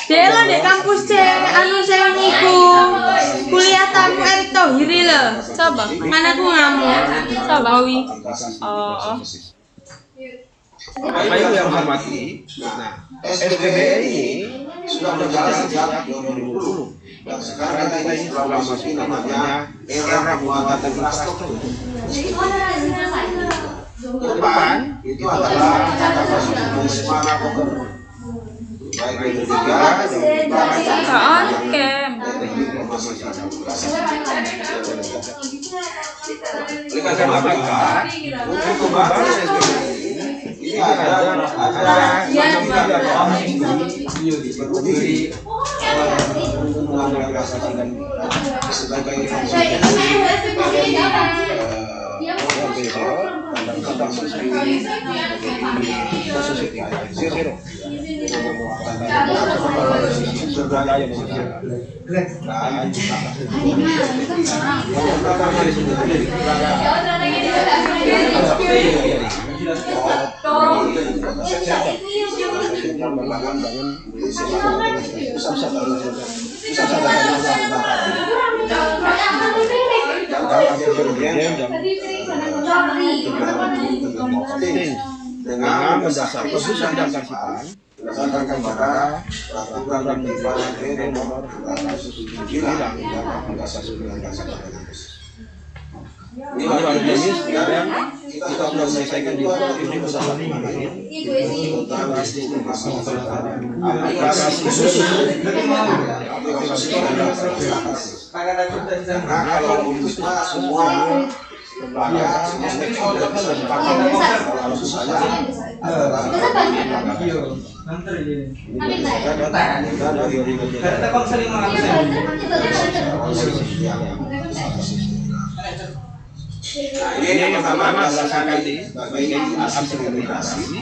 Speaker 3: Dela di kampus C anu sewa niku kuliah tamu Erick Thohir lho. Coba, mana aku ngamuk. Coba wi. Oh.
Speaker 5: Bapak Ibu yang hormati, nah SPBE ini
Speaker 7: sudah berjalan sejak 2010 dan sekarang kita ini telah memasuki namanya era penguatan infrastruktur. Ke depan itu adalah semangat gubernur baik dari tiga dan oleh karena maka untuk membangun ini ada sebagai dengan mendasar pusat dan karsipan berdasarkan pada peraturan Menteri nomor 409 ini baru jenis yang kita sudah menyelesaikan di ini berdasarkan kemarin aplikasi khusus karena kalau semua ini yang pertama adalah tadi sebagai arsipasi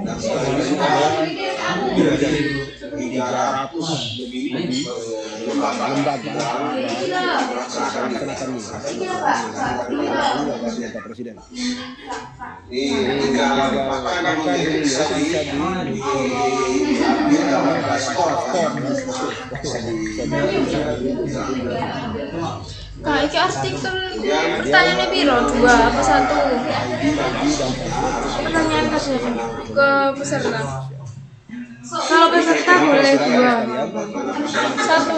Speaker 7: dan selanjutnya menjadi 300 lebih lembaga melaksanakan presiden. Ini maka bisa
Speaker 3: Kak, ini artikel pertanyaannya biro 2 apa 1? Pertanyaan ke peserta. Kalau peserta boleh 2. 1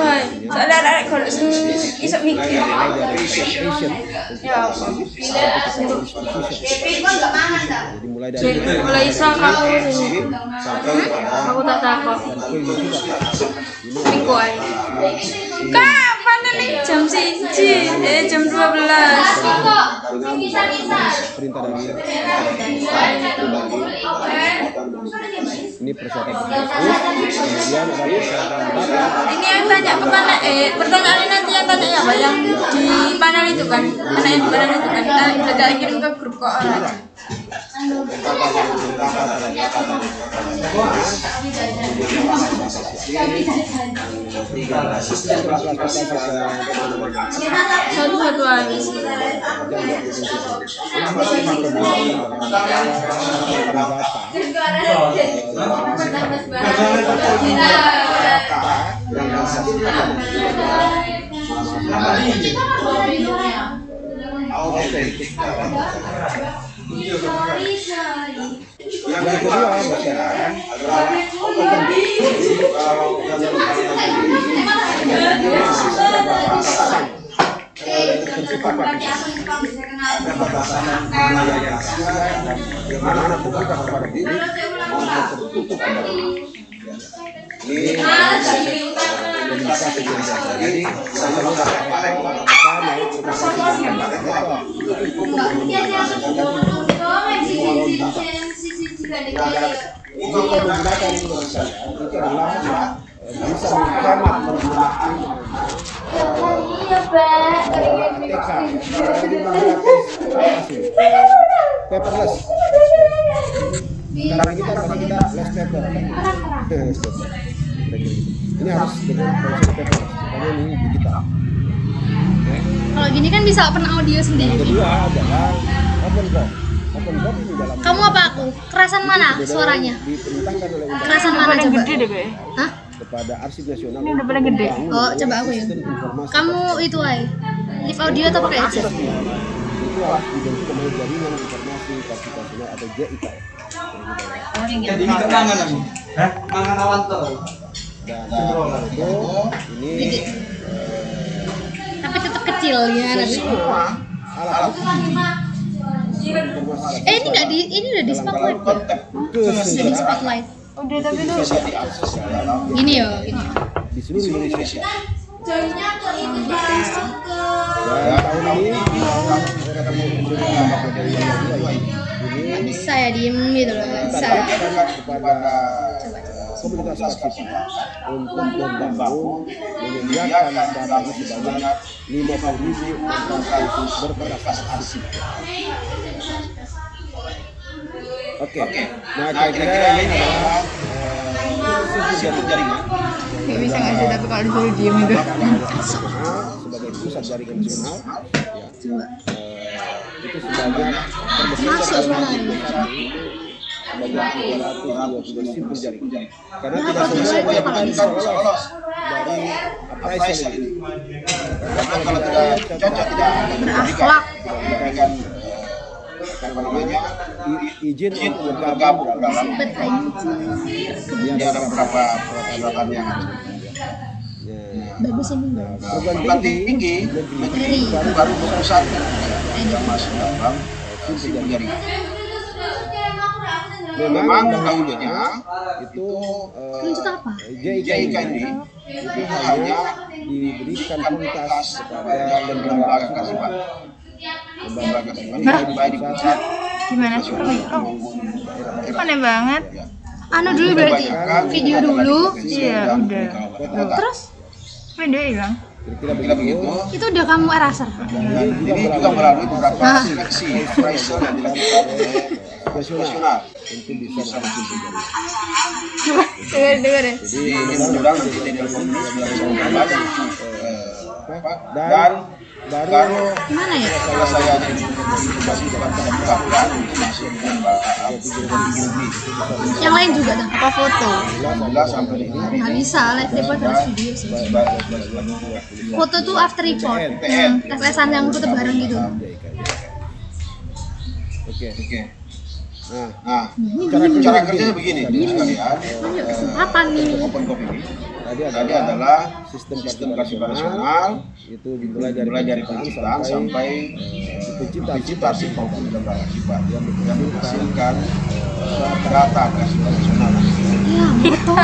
Speaker 3: aja. Soalnya ada kalau isok mikir. Ya. Mulai isok aku sini. Aku tak takut. Minggu aja. Kak, mana nih jam 1? Jam 12.
Speaker 7: Ini persyaratan kemudian ada persyaratan
Speaker 3: Ini yang tanya ke panel, pertanyaannya nanti yang tanya ya, Pak, yang di panel itu kan, anak yang di panel itu kan, kita kirim ke grup kok aja. Satu-satu aja.
Speaker 7: yang kedua sekarang bisa menghemat paperless. Sekarang kita less paper. Ini harus dengan konsep paperless, karena ini digital.
Speaker 8: Kalau gini kan bisa open audio sendiri.
Speaker 7: Yang kedua adalah open box. Open box ini dalam
Speaker 8: Kamu apa aku? Kerasan mana suaranya?
Speaker 7: diperintahkan oleh undang-undang
Speaker 8: Kerasan mana coba? Hah?
Speaker 7: kepada Arsip Nasional.
Speaker 3: Ini udah pada gede.
Speaker 8: Oh, coba aku ya. Kamu itu ay live audio atau pakai headset?
Speaker 7: Itu harus dibentuk oleh jaringan informasi
Speaker 5: informasi kapitasional atau JIK.
Speaker 1: Jadi ini kenangan aku. Kenangan awan tuh.
Speaker 5: Dan itu ini
Speaker 8: Tapi tetap kecil ya.
Speaker 5: semua alat bukti
Speaker 8: Ini udah di spotlight ya? Udah di spotlight.
Speaker 4: Udah tapi itu
Speaker 8: Gini ya, gini.
Speaker 5: di seluruh Indonesia.
Speaker 3: Joinnya ke itu
Speaker 5: Dan tahun ini
Speaker 8: Bisa ya diem gitu loh, bisa.
Speaker 5: kepada komunitas kita untuk membangun menyediakan data ini sebanyak 50.000 angka berprestasi. Oke. Nah kira-kira ini adalah siapa jaringan
Speaker 4: nggak bisa nggak sih, tapi kalau disuruh diem itu.
Speaker 5: sebagai pusat jaringan nasional, ya. Itu sebanyak
Speaker 8: Masuk sebenarnya.
Speaker 5: sebanyak 322 simpul jaringan. Karena tidak semua yang bisa lolos dari appraisal ini. Karena kalau tidak cocok tidak
Speaker 8: Berakhlak.
Speaker 5: diberikan izin untuk bergabung dalam ada beberapa persyaratan yang harus
Speaker 8: Bagus ini.
Speaker 5: perguruan tinggi negeri baru 21 yang masuk dalam simpul jaringan. Memang dahulunya itu JIK ini itu hanya diberikan prioritas kepada lembaga kasibah. Lembaga kasibah baik di pusat
Speaker 4: Gimana sih? Aneh banget.
Speaker 8: Anu dulu berarti video dulu.
Speaker 4: Iya udah.
Speaker 8: Terus
Speaker 4: Video hilang.
Speaker 5: kira-kira begitu.
Speaker 8: itu udah kamu eraser.
Speaker 5: Ini juga melalui beberapa seleksi appraisal yang dilakukan oleh profesional untuk bisa masuk simpul jaringan.
Speaker 4: Dengar ya.
Speaker 5: Jadi mudah-mudahan nanti jadi dan baru
Speaker 8: Gimana ya?
Speaker 5: saya masih dapat pendapat masih
Speaker 8: Yang lain juga dah.
Speaker 4: Apa foto?
Speaker 5: 11 sampai ini
Speaker 8: Nggak bisa, live report harus video sih. Foto tuh after report. Tes-tesan yang foto bareng gitu.
Speaker 5: Oke. Nah, cara kerjanya begini, sekalian.
Speaker 8: Kesempatan nih.
Speaker 5: Open Cop ini tadi adalah sistem kasibah nasional itu dimulai dari penciptaan sampai implementasi maupun lembaga kasibah yang menghasilkan data kasibah nasional.
Speaker 8: Ya, betul.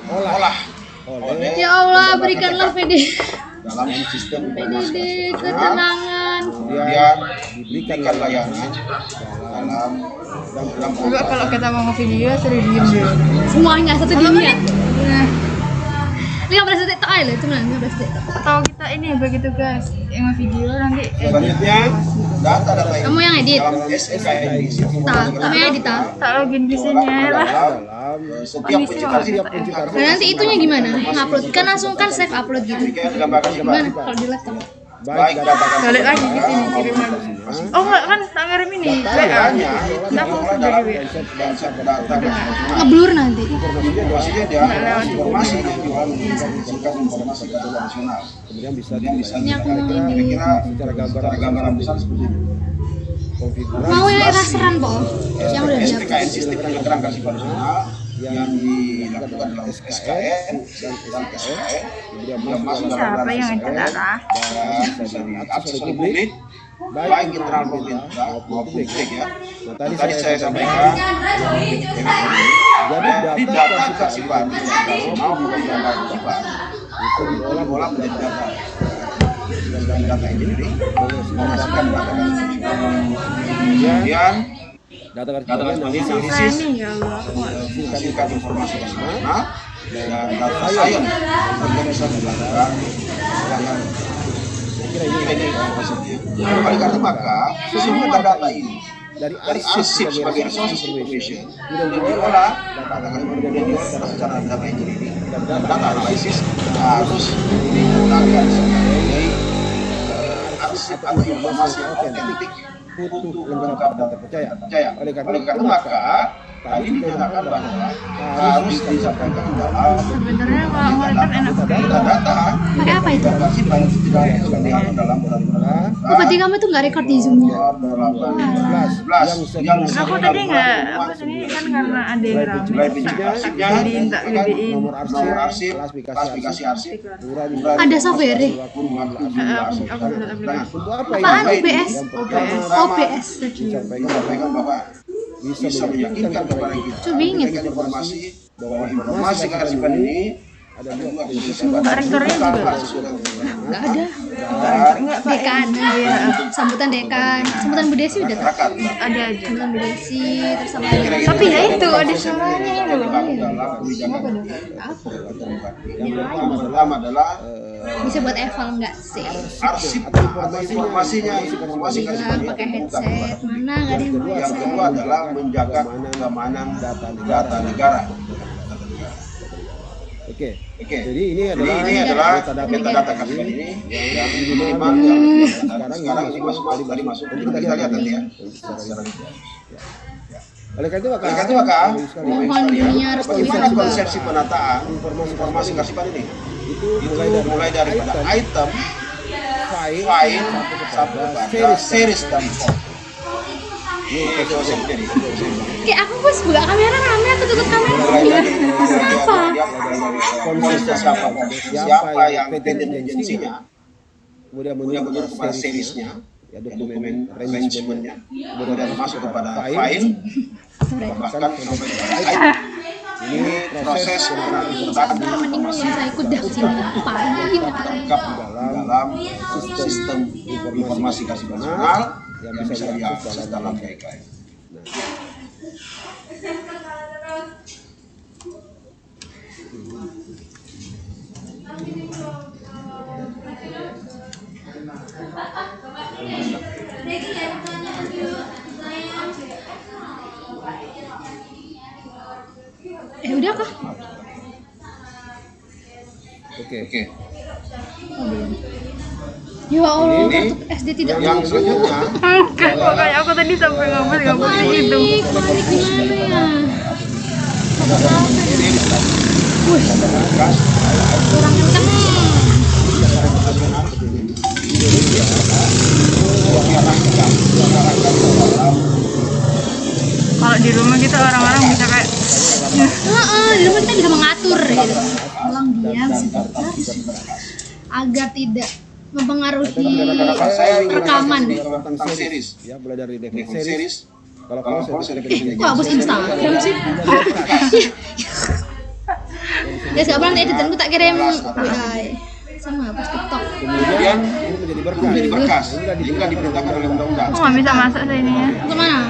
Speaker 5: Olah oleh
Speaker 8: Ya Allah, berikanlah PD.
Speaker 5: dalam sistem informasi
Speaker 8: PDD
Speaker 5: nasional,
Speaker 8: ketenangan.
Speaker 5: kemudian diberikan layanan dalam
Speaker 4: Juga kalau kita mau nge-video suruh diem dulu.
Speaker 8: Semuanya satu dunia. 15 detik tak aja, cuma 15 detik.
Speaker 4: Atau kita ini begitu guys, yang nge-video nanti
Speaker 5: selanjutnya data ini
Speaker 8: Kamu yang edit.
Speaker 5: dalam SKN
Speaker 8: Kamu yang edit tak?
Speaker 4: tak login di sini lah.
Speaker 5: dalam setiap penciptaan
Speaker 8: Nah, nanti itunya gimana? Ngupload kan langsung kan save upload gitu. Gimana kalau di laptop?
Speaker 5: baik data
Speaker 4: Balik lagi ke sini kirim lagi. Oh enggak kan tak ngirim ini. WA. Aku dari WA.
Speaker 8: Ngeblur nanti.
Speaker 5: informasinya dia informasi yang dihasilkan informasi nasional kemudian bisa
Speaker 8: Ini aku mau ini.
Speaker 5: kira-kira secara gambaran besar seperti itu konfigurasi
Speaker 8: Mau yang eraseran po? Yang udah dihapus.
Speaker 5: SPKN sistem penyelenggara kasibah nasional yang dilakukan dalam SKN dan SKN kemudian masuk dalam
Speaker 4: Siapa yang ngechat Ara?
Speaker 5: dan bisa diakses oleh publik baik internal pemerintah maupun publik ya. Nah tadi saya sampaikan jadi data kasibah maupun lembaga kasibah itu diolah menjadi data dan data ini menghasilkan data kemudian data analisis
Speaker 4: Ini ya Allah.
Speaker 5: menghasilkan informasi nasional dan data sains organisasi dilakukan kira-kira ini oleh karena maka sesungguhnya data ini dari arsip sebagai resource information kemudian diolah data secara data engineering dan data analisis harus digunakan sebagai arsip atau informasi autentik untuk lengkap dan terpercaya. Oleh karena maka
Speaker 7: tadi dikatakan bahwa harus disampaikan dalam
Speaker 4: Sebenarnya kalau monitor enak
Speaker 7: data
Speaker 8: Pakai apa itu?
Speaker 7: versi paling tidak dalam
Speaker 8: Oh, berarti kamu tuh nggak record di Zoom-nya?
Speaker 7: 11 yang
Speaker 4: aku tadi nggak apa tadi kan karena ada yang rame jadi tak gedein
Speaker 7: nomor arsip, klasifikasi arsip,
Speaker 8: Ada software deh.
Speaker 4: aku buat aplikasi
Speaker 7: untuk apa
Speaker 8: Apaan
Speaker 7: ini?
Speaker 8: OBS? OBS.
Speaker 7: Disampaikan bahwa bisa meyakinkan kepada kita
Speaker 8: Coba inget.
Speaker 7: informasi bahwa informasi kearsipan ini ada dua
Speaker 4: rektornya juga
Speaker 8: Nggak ada. Dekan. Sambutan dekan. Sambutan Bu Desi udah tak?
Speaker 4: ada aja
Speaker 8: Sambutan Bu Desi terus sama
Speaker 4: tapi ya itu ada suaranya itu
Speaker 7: yang pertama adalah
Speaker 8: bisa buat eval nggak sih?
Speaker 7: arsip atau informasi kearsipan
Speaker 8: Pakai headset mana nggak ada yang
Speaker 7: yang
Speaker 8: headset?
Speaker 7: kedua adalah menjaga keamanan data negara.
Speaker 5: Oke.
Speaker 7: Jadi
Speaker 5: ini
Speaker 7: adalah metadata kearsipan ini yang minimal yang sekarang ini masuk. Nanti kita lihat nanti ya.
Speaker 5: Oleh karena itu
Speaker 7: Maka
Speaker 8: Mohon dunia harus
Speaker 7: bagaimana
Speaker 8: juga.
Speaker 7: konsepsi penataan informasi kearsipan ini?
Speaker 5: itu
Speaker 7: Mulai dari item, file, sampai pada series dan form. Ini konsepnya nih.
Speaker 8: Kayak aku bos buka kamera rame aku tutup kamera. Apa?
Speaker 7: Konsepnya siapa yang tendensinya, kemudian menuju kepada seriesnya, ya dokumen arrangementnya, kemudian masuk kepada file, bahkan sampai kepada item. Ini proses penatakan informasi
Speaker 8: Yang saya ikut dah sini. Paling
Speaker 7: lengkap dalam sistem informasi kearsipan nasional yang bisa diakses dalam KIKI.
Speaker 8: udah kah?
Speaker 5: Oke.
Speaker 8: Ya Allah, kartu SD tidak
Speaker 7: Yang selanjutnya
Speaker 4: enggak kok kayak aku tadi sampai ngomong nggak boleh gitu
Speaker 8: Balik gimana ya? Kurang kenceng.
Speaker 4: kalau di rumah kita orang-orang bisa kayak
Speaker 8: Di rumah kita bisa mengatur gitu. Tolong diam sebentar agar tidak mempengaruhi rekaman.
Speaker 7: tentang series,
Speaker 5: Ya, mulai dari
Speaker 7: Netflix
Speaker 5: series.
Speaker 7: series.
Speaker 5: Kalau
Speaker 7: Kalau saya
Speaker 8: Kok hapus Instagram sih? Ya siapa nanti editanku tak kirim sama hapus TikTok.
Speaker 7: kemudian
Speaker 5: ini menjadi berkah.
Speaker 7: menjadi berkas hingga diperintahkan oleh undang-undang.
Speaker 4: aku nggak bisa masuk saya ini ya
Speaker 8: Kemana?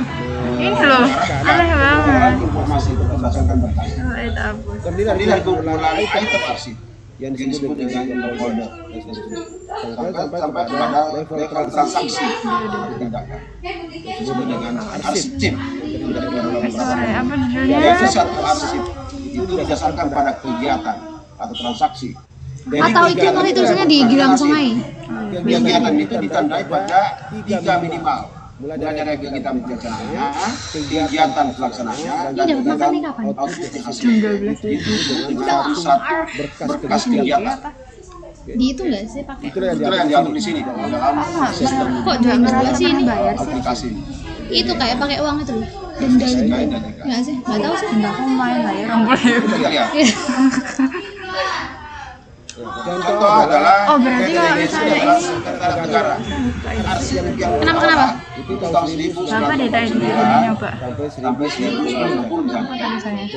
Speaker 4: ini loh aneh banget
Speaker 7: Informasi itu berdasarkan berkas.
Speaker 4: oh, itu hapus
Speaker 5: Terdiri
Speaker 7: Tadi dari kumpulan item arsip
Speaker 5: yang
Speaker 7: yang disebut dengan folder
Speaker 5: sampai
Speaker 7: sampai kepada level transaksi dikatakan disebut dengan arsip.
Speaker 4: sorry apa
Speaker 7: Jadi
Speaker 4: judulnya
Speaker 7: satu arsip itu didasarkan pada kegiatan atau transaksi.
Speaker 8: Atau itu nanti tulisannya di Gilang Sungai.
Speaker 7: Kegiatan itu ditandai pada 3 minimal. Mulai dari kegiatan perencanaannya, kegiatan pelaksanaannya, dan
Speaker 8: Ini dapat makan nih kapan?
Speaker 7: berkas kegiatan.
Speaker 8: Di itu nggak sih pakai?
Speaker 5: itulah yang
Speaker 7: Itulah yang diatur di sini dalam sistem
Speaker 8: Kok jual berdua sih ini?
Speaker 7: aplikasi.
Speaker 8: Itu kayak pakai uang itu loh. Denda gitu. Nggak sih? Nggak tahu sih.
Speaker 4: aku main lah ya boleh
Speaker 7: Kita lihat.
Speaker 8: Iya.
Speaker 7: Contoh adalah
Speaker 4: oh berarti kalau misalnya ini
Speaker 7: sekretariat negara. Arsip yang
Speaker 8: Kenapa?
Speaker 7: itu tahun 1999
Speaker 4: apa deh tadi nyoba
Speaker 7: sampai 1990 misalnya.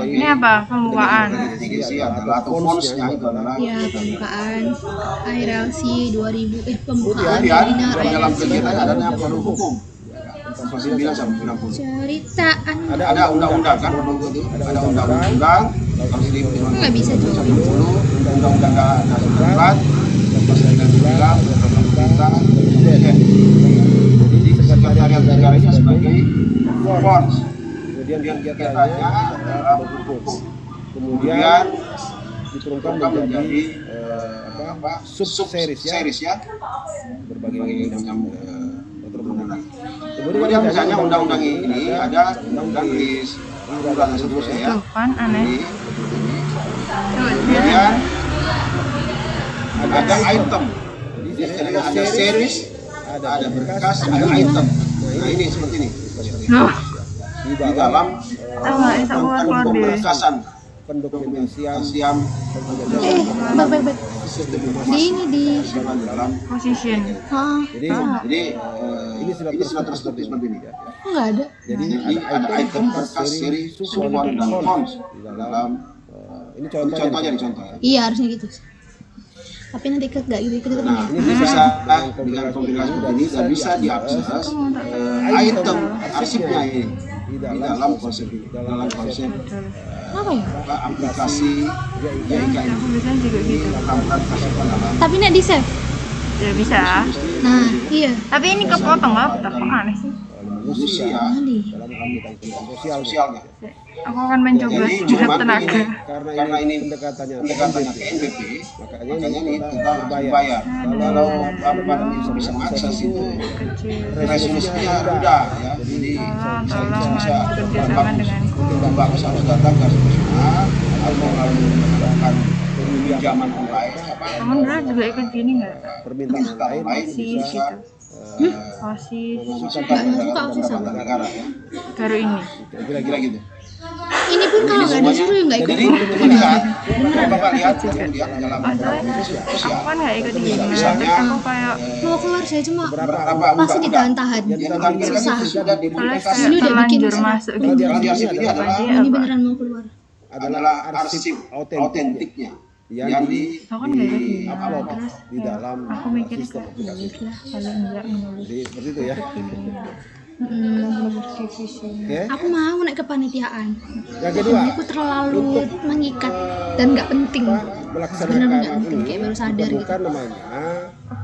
Speaker 4: ini apa pembukaan
Speaker 7: Isi adalah atau fontsnya itu adalah
Speaker 8: Ya pembukaan ARLC 2000 pembukaan
Speaker 7: kemudian
Speaker 8: webinar
Speaker 7: dalam
Speaker 8: ARLC
Speaker 7: kegiatan ada yang perlu hukum 19 sampai 90.
Speaker 8: ceritaan.
Speaker 7: Ada undang-undang kan ada undang-undang tahun 1990
Speaker 8: Nggak bisa juga.
Speaker 7: undang-undang darurat pasal 9 undang-undang presiden. Jadi sekretariat negara ini sebagai fonts.
Speaker 5: kemudian
Speaker 7: Kegiatannya adalah hukum.
Speaker 5: kemudian
Speaker 7: Diturunkan
Speaker 5: diturunkan
Speaker 7: menjadi
Speaker 5: sub series ya
Speaker 7: series ya
Speaker 5: berbagai macam
Speaker 7: Kemudian misalnya undang-undang ini ada undang-undang di undang seterusnya ya.
Speaker 4: Kan aneh.
Speaker 7: Kemudian ada item. Jadi ada series, ada berkas, ada item. Nah ini seperti ini. Di dalam pemberkasan pendokumentasian
Speaker 8: Baik. Di ini di
Speaker 7: dalam
Speaker 4: Position.
Speaker 7: jadi ini sudah terstruktur seperti ini.
Speaker 8: enggak ada.
Speaker 7: Jadi ada item berkas seri support dan fonts di dalam ini contohnya nih contoh.
Speaker 8: Iya, harusnya gitu. Tapi nanti enggak gitu
Speaker 7: Nah,
Speaker 8: ya.
Speaker 7: ini bisa dengan komunikasi ini dan bisa diakses item arsipnya ini di dalam konsep
Speaker 8: Apa ya?
Speaker 7: aplikasi GIK ini.
Speaker 4: Biasanya juga gitu.
Speaker 8: Tapi nek di save.
Speaker 4: Ya bisa.
Speaker 8: Nah, iya.
Speaker 4: Tapi ini kepotong lah, kok aneh sih.
Speaker 7: Manusia
Speaker 8: Tadi.
Speaker 7: dalam kehidupan sosialnya.
Speaker 4: Aku akan mencoba
Speaker 7: Jadi
Speaker 4: sejenak
Speaker 7: cuma
Speaker 4: tenaga.
Speaker 7: karena ini pendekatannya ke NPP, makanya ini kita berbayar. Kalau apa bisa mengakses itu resolusinya rendah ya, jadi bisa bagus harus datang ke profesional atau lalu mendapatkan pinjaman online.
Speaker 4: Kamu dulu juga ikut gini nggak?
Speaker 7: Permintaan lain bisa
Speaker 4: OSIS
Speaker 7: memasukkan negara ya.
Speaker 4: baru ini.
Speaker 7: Kira-kira gitu.
Speaker 8: Ini pun kalau nggak disuruh ya nggak ikut.
Speaker 7: Jadi lihat, Bapak lihat dalam
Speaker 4: Aku kan nggak ikut gini. Aku kayak
Speaker 8: Mau keluar saya cuma
Speaker 7: beberapa
Speaker 8: pasti ditahan-tahan. Susah.
Speaker 4: kalau
Speaker 8: Ini udah bikin
Speaker 4: terlanjur masuk gitu.
Speaker 7: Kalau di arsip ini adalah
Speaker 8: Ini beneran mau keluar.
Speaker 7: arsip autentiknya yang di
Speaker 4: Aku kan nggak ikut gini.
Speaker 7: upload
Speaker 4: Terus
Speaker 7: di dalam
Speaker 4: aku mikir
Speaker 7: sistem
Speaker 4: kayak
Speaker 7: aplikasi.
Speaker 4: gitu lah paling nggak menulis
Speaker 7: Jadi seperti itu ya.
Speaker 4: divisi.
Speaker 7: Oke.
Speaker 8: Aku mau naik kepanitiaan.
Speaker 7: Yang kedua,
Speaker 8: Aku terlalu mengikat dan nggak penting.
Speaker 7: melaksanakan
Speaker 8: nggak penting,
Speaker 7: ini
Speaker 8: kayak baru sadar gitu.
Speaker 7: bukan namanya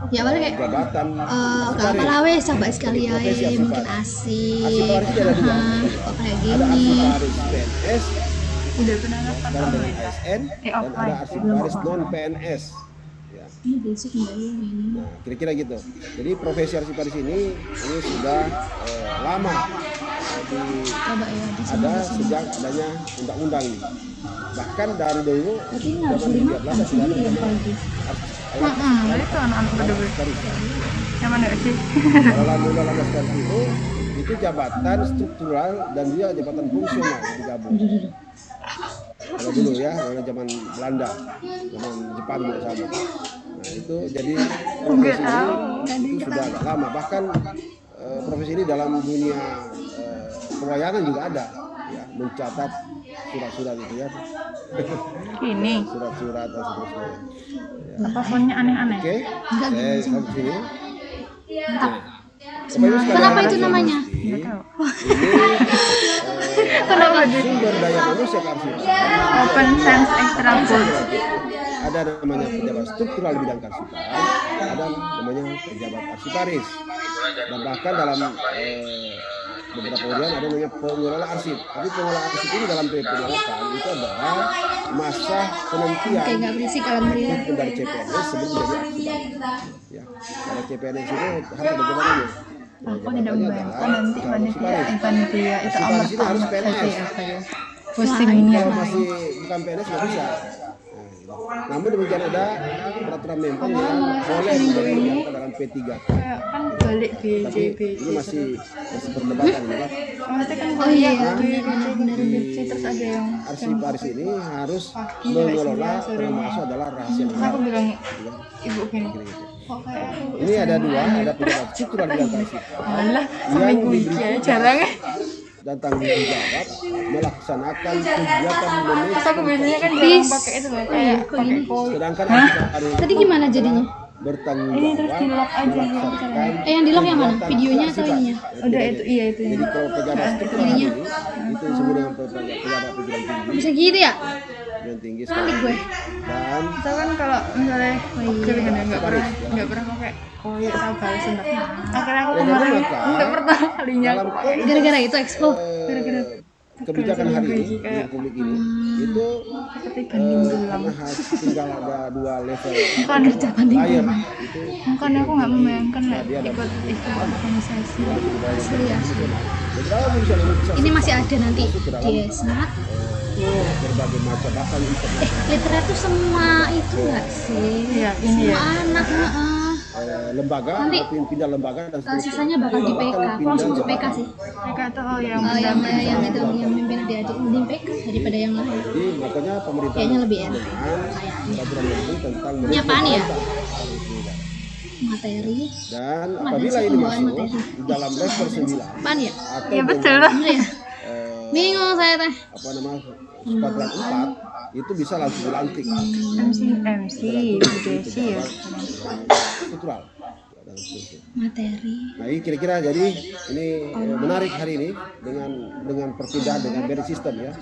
Speaker 8: Ya awalnya kayak
Speaker 7: jabatan
Speaker 8: gak apa lah wes sahabat sekalian mungkin asik kok kayak
Speaker 7: ada
Speaker 8: gini
Speaker 7: arsiparis PNS
Speaker 4: Udah pernah dapat
Speaker 7: dan dengan ASN dan ada
Speaker 4: offline.
Speaker 7: arsiparis non PNS. Ya.
Speaker 8: ini basic enggak ya ini
Speaker 7: Nah, kira-kira gitu. Jadi profesi arsiparis ini sudah lama
Speaker 8: coba ya di sini
Speaker 7: ada sejak adanya undang-undang ini. Bahkan dari dulu
Speaker 8: tapi ini harus
Speaker 7: zaman
Speaker 8: dimakan
Speaker 7: 13 sudah
Speaker 8: sendiri
Speaker 7: ada
Speaker 8: yang pagi
Speaker 4: Itu anak-anak berdua. Yang mana sih?
Speaker 7: Kalau dalam itu jabatan struktural dan juga jabatan fungsional yang digabung. Kalau dulu ya, kalau zaman Belanda, zaman Jepang juga sama. Nah itu jadi profesi ini itu sudah agak lama. Bahkan profesi ini dalam dunia pewayangan juga ada, ya, mencatat surat-surat itu ya,
Speaker 4: Ini
Speaker 7: surat-surat dan seterusnya.
Speaker 4: apa fontnya aneh-aneh?
Speaker 7: Oke, saya sampai sini.
Speaker 8: kenapa itu namanya
Speaker 7: Ini
Speaker 4: Kenapa
Speaker 7: sumber daya manusia kearsipan.
Speaker 4: Open Sense Extra Good?
Speaker 7: Ada namanya pejabat struktural di bidang kearsipan, ada namanya pejabat arsiparis, dan bahkan dalam beberapa urian ada namanya pengelola arsip. Tapi pengelola arsip ini dalam PP 8 itu adalah masa penantian
Speaker 8: kayak nggak berisik alhamdulillah
Speaker 7: dari CPNS sebelum menjadi arsiparis. Ya, kalau CPNS itu harus ada jabatannya.
Speaker 4: Aku tidak membayangkan nanti panitia itu
Speaker 7: Arsiparis ini harus
Speaker 4: amat
Speaker 7: PNS.
Speaker 4: pusing ini
Speaker 7: Kalau
Speaker 4: apa
Speaker 7: masih bukan PNS nggak bisa. Namun demikian ada peraturan Menpan yang boleh dijalankan dalam P3.
Speaker 4: kayak kan balik
Speaker 7: Tapi
Speaker 4: BJB
Speaker 7: ini masih perdebatan ini kan.
Speaker 4: maksudnya kan
Speaker 8: oh iya
Speaker 4: BJB terus ada yang
Speaker 7: Arsiparis ini harus mengelola termasuk adalah rahasia
Speaker 4: aku
Speaker 7: negara.
Speaker 4: bilang ibu gini
Speaker 7: Gitu-gitu.
Speaker 4: kok kayak aku
Speaker 7: Ini ada dua, ada pejabat struktural di bidang kearsipan
Speaker 4: malah sampai
Speaker 7: yang
Speaker 4: gue
Speaker 7: diberi
Speaker 4: ya jarang
Speaker 7: dan tanggung jawab melaksanakan kegiatan
Speaker 4: terus aku
Speaker 7: manajemen.
Speaker 4: biasanya kan jarang pakai itu loh kayak
Speaker 8: kok
Speaker 4: pakai
Speaker 8: gini?
Speaker 4: kode
Speaker 7: Sedangkan arsiparis
Speaker 8: tadi gimana jadinya
Speaker 7: bertanggung
Speaker 4: Ini terus
Speaker 7: jawab
Speaker 4: di-lock aja gitu
Speaker 7: melaksanakan
Speaker 8: yang di lock yang mana
Speaker 7: kegiatan
Speaker 8: videonya atau
Speaker 7: kearsipan.
Speaker 8: ininya
Speaker 4: udah itu iya itu
Speaker 7: Jadi kalau pejabat struktural ini itu disebut dengan pejabat pimpinan tinggi,
Speaker 8: bisa gitu ya
Speaker 7: pimpinan tinggi sekali.
Speaker 8: gue
Speaker 7: Dan
Speaker 4: kita kan kalau misalnya kalian nggak pernah pakai koyok atau balas akhirnya aku kemarin untuk pertama kalinya
Speaker 7: dalam
Speaker 8: gara-gara itu expo
Speaker 7: eh, kebijakan hari ini di Republik ini itu karena tinggal ada 2 level
Speaker 4: Bukan kerja banding.
Speaker 7: layer itu
Speaker 4: Makanya aku nggak membayangkan lah ikut organisasi.
Speaker 3: Asli ya.
Speaker 7: beberapa perusahaan Indonesia
Speaker 3: Ini masih ada nanti
Speaker 7: masuk ke dalam
Speaker 3: di Esmat.
Speaker 7: berbagai macam bahkan internet
Speaker 3: Literat tuh semua itu nggak sih?
Speaker 4: Iya, ini ya.
Speaker 3: Semua anak,
Speaker 7: lembaga
Speaker 3: Nanti,
Speaker 7: pindah lembaga dan
Speaker 3: sisanya bakal di PK. Aku langsung ke PK sih.
Speaker 4: Mereka tuh yang
Speaker 3: Yang itu yang mimpin adik-adik mending PK daripada yang lain.
Speaker 7: jadi makanya pemerintah
Speaker 3: Kayaknya lebih enak.
Speaker 7: dengan peraturan menteri tentang
Speaker 3: Ini apaan ya?
Speaker 7: manajemen
Speaker 3: Materi.
Speaker 7: dan
Speaker 3: Mana
Speaker 7: apabila
Speaker 3: sih
Speaker 7: ini
Speaker 3: pembukaan
Speaker 7: masuk
Speaker 3: materi?
Speaker 7: di dalam level 9
Speaker 3: Apaan ya?
Speaker 7: atau
Speaker 4: Iya betul.
Speaker 3: Bener ya?
Speaker 7: eh,
Speaker 3: Bingung saya teh.
Speaker 7: apa namanya kuadran 4 itu bisa langsung dilantik
Speaker 4: MC Desi ya.
Speaker 7: struktural.
Speaker 3: Materi.
Speaker 7: Nah ini kira-kira jadi ini menarik hari ini dengan perpindahan dengan better sistem ya.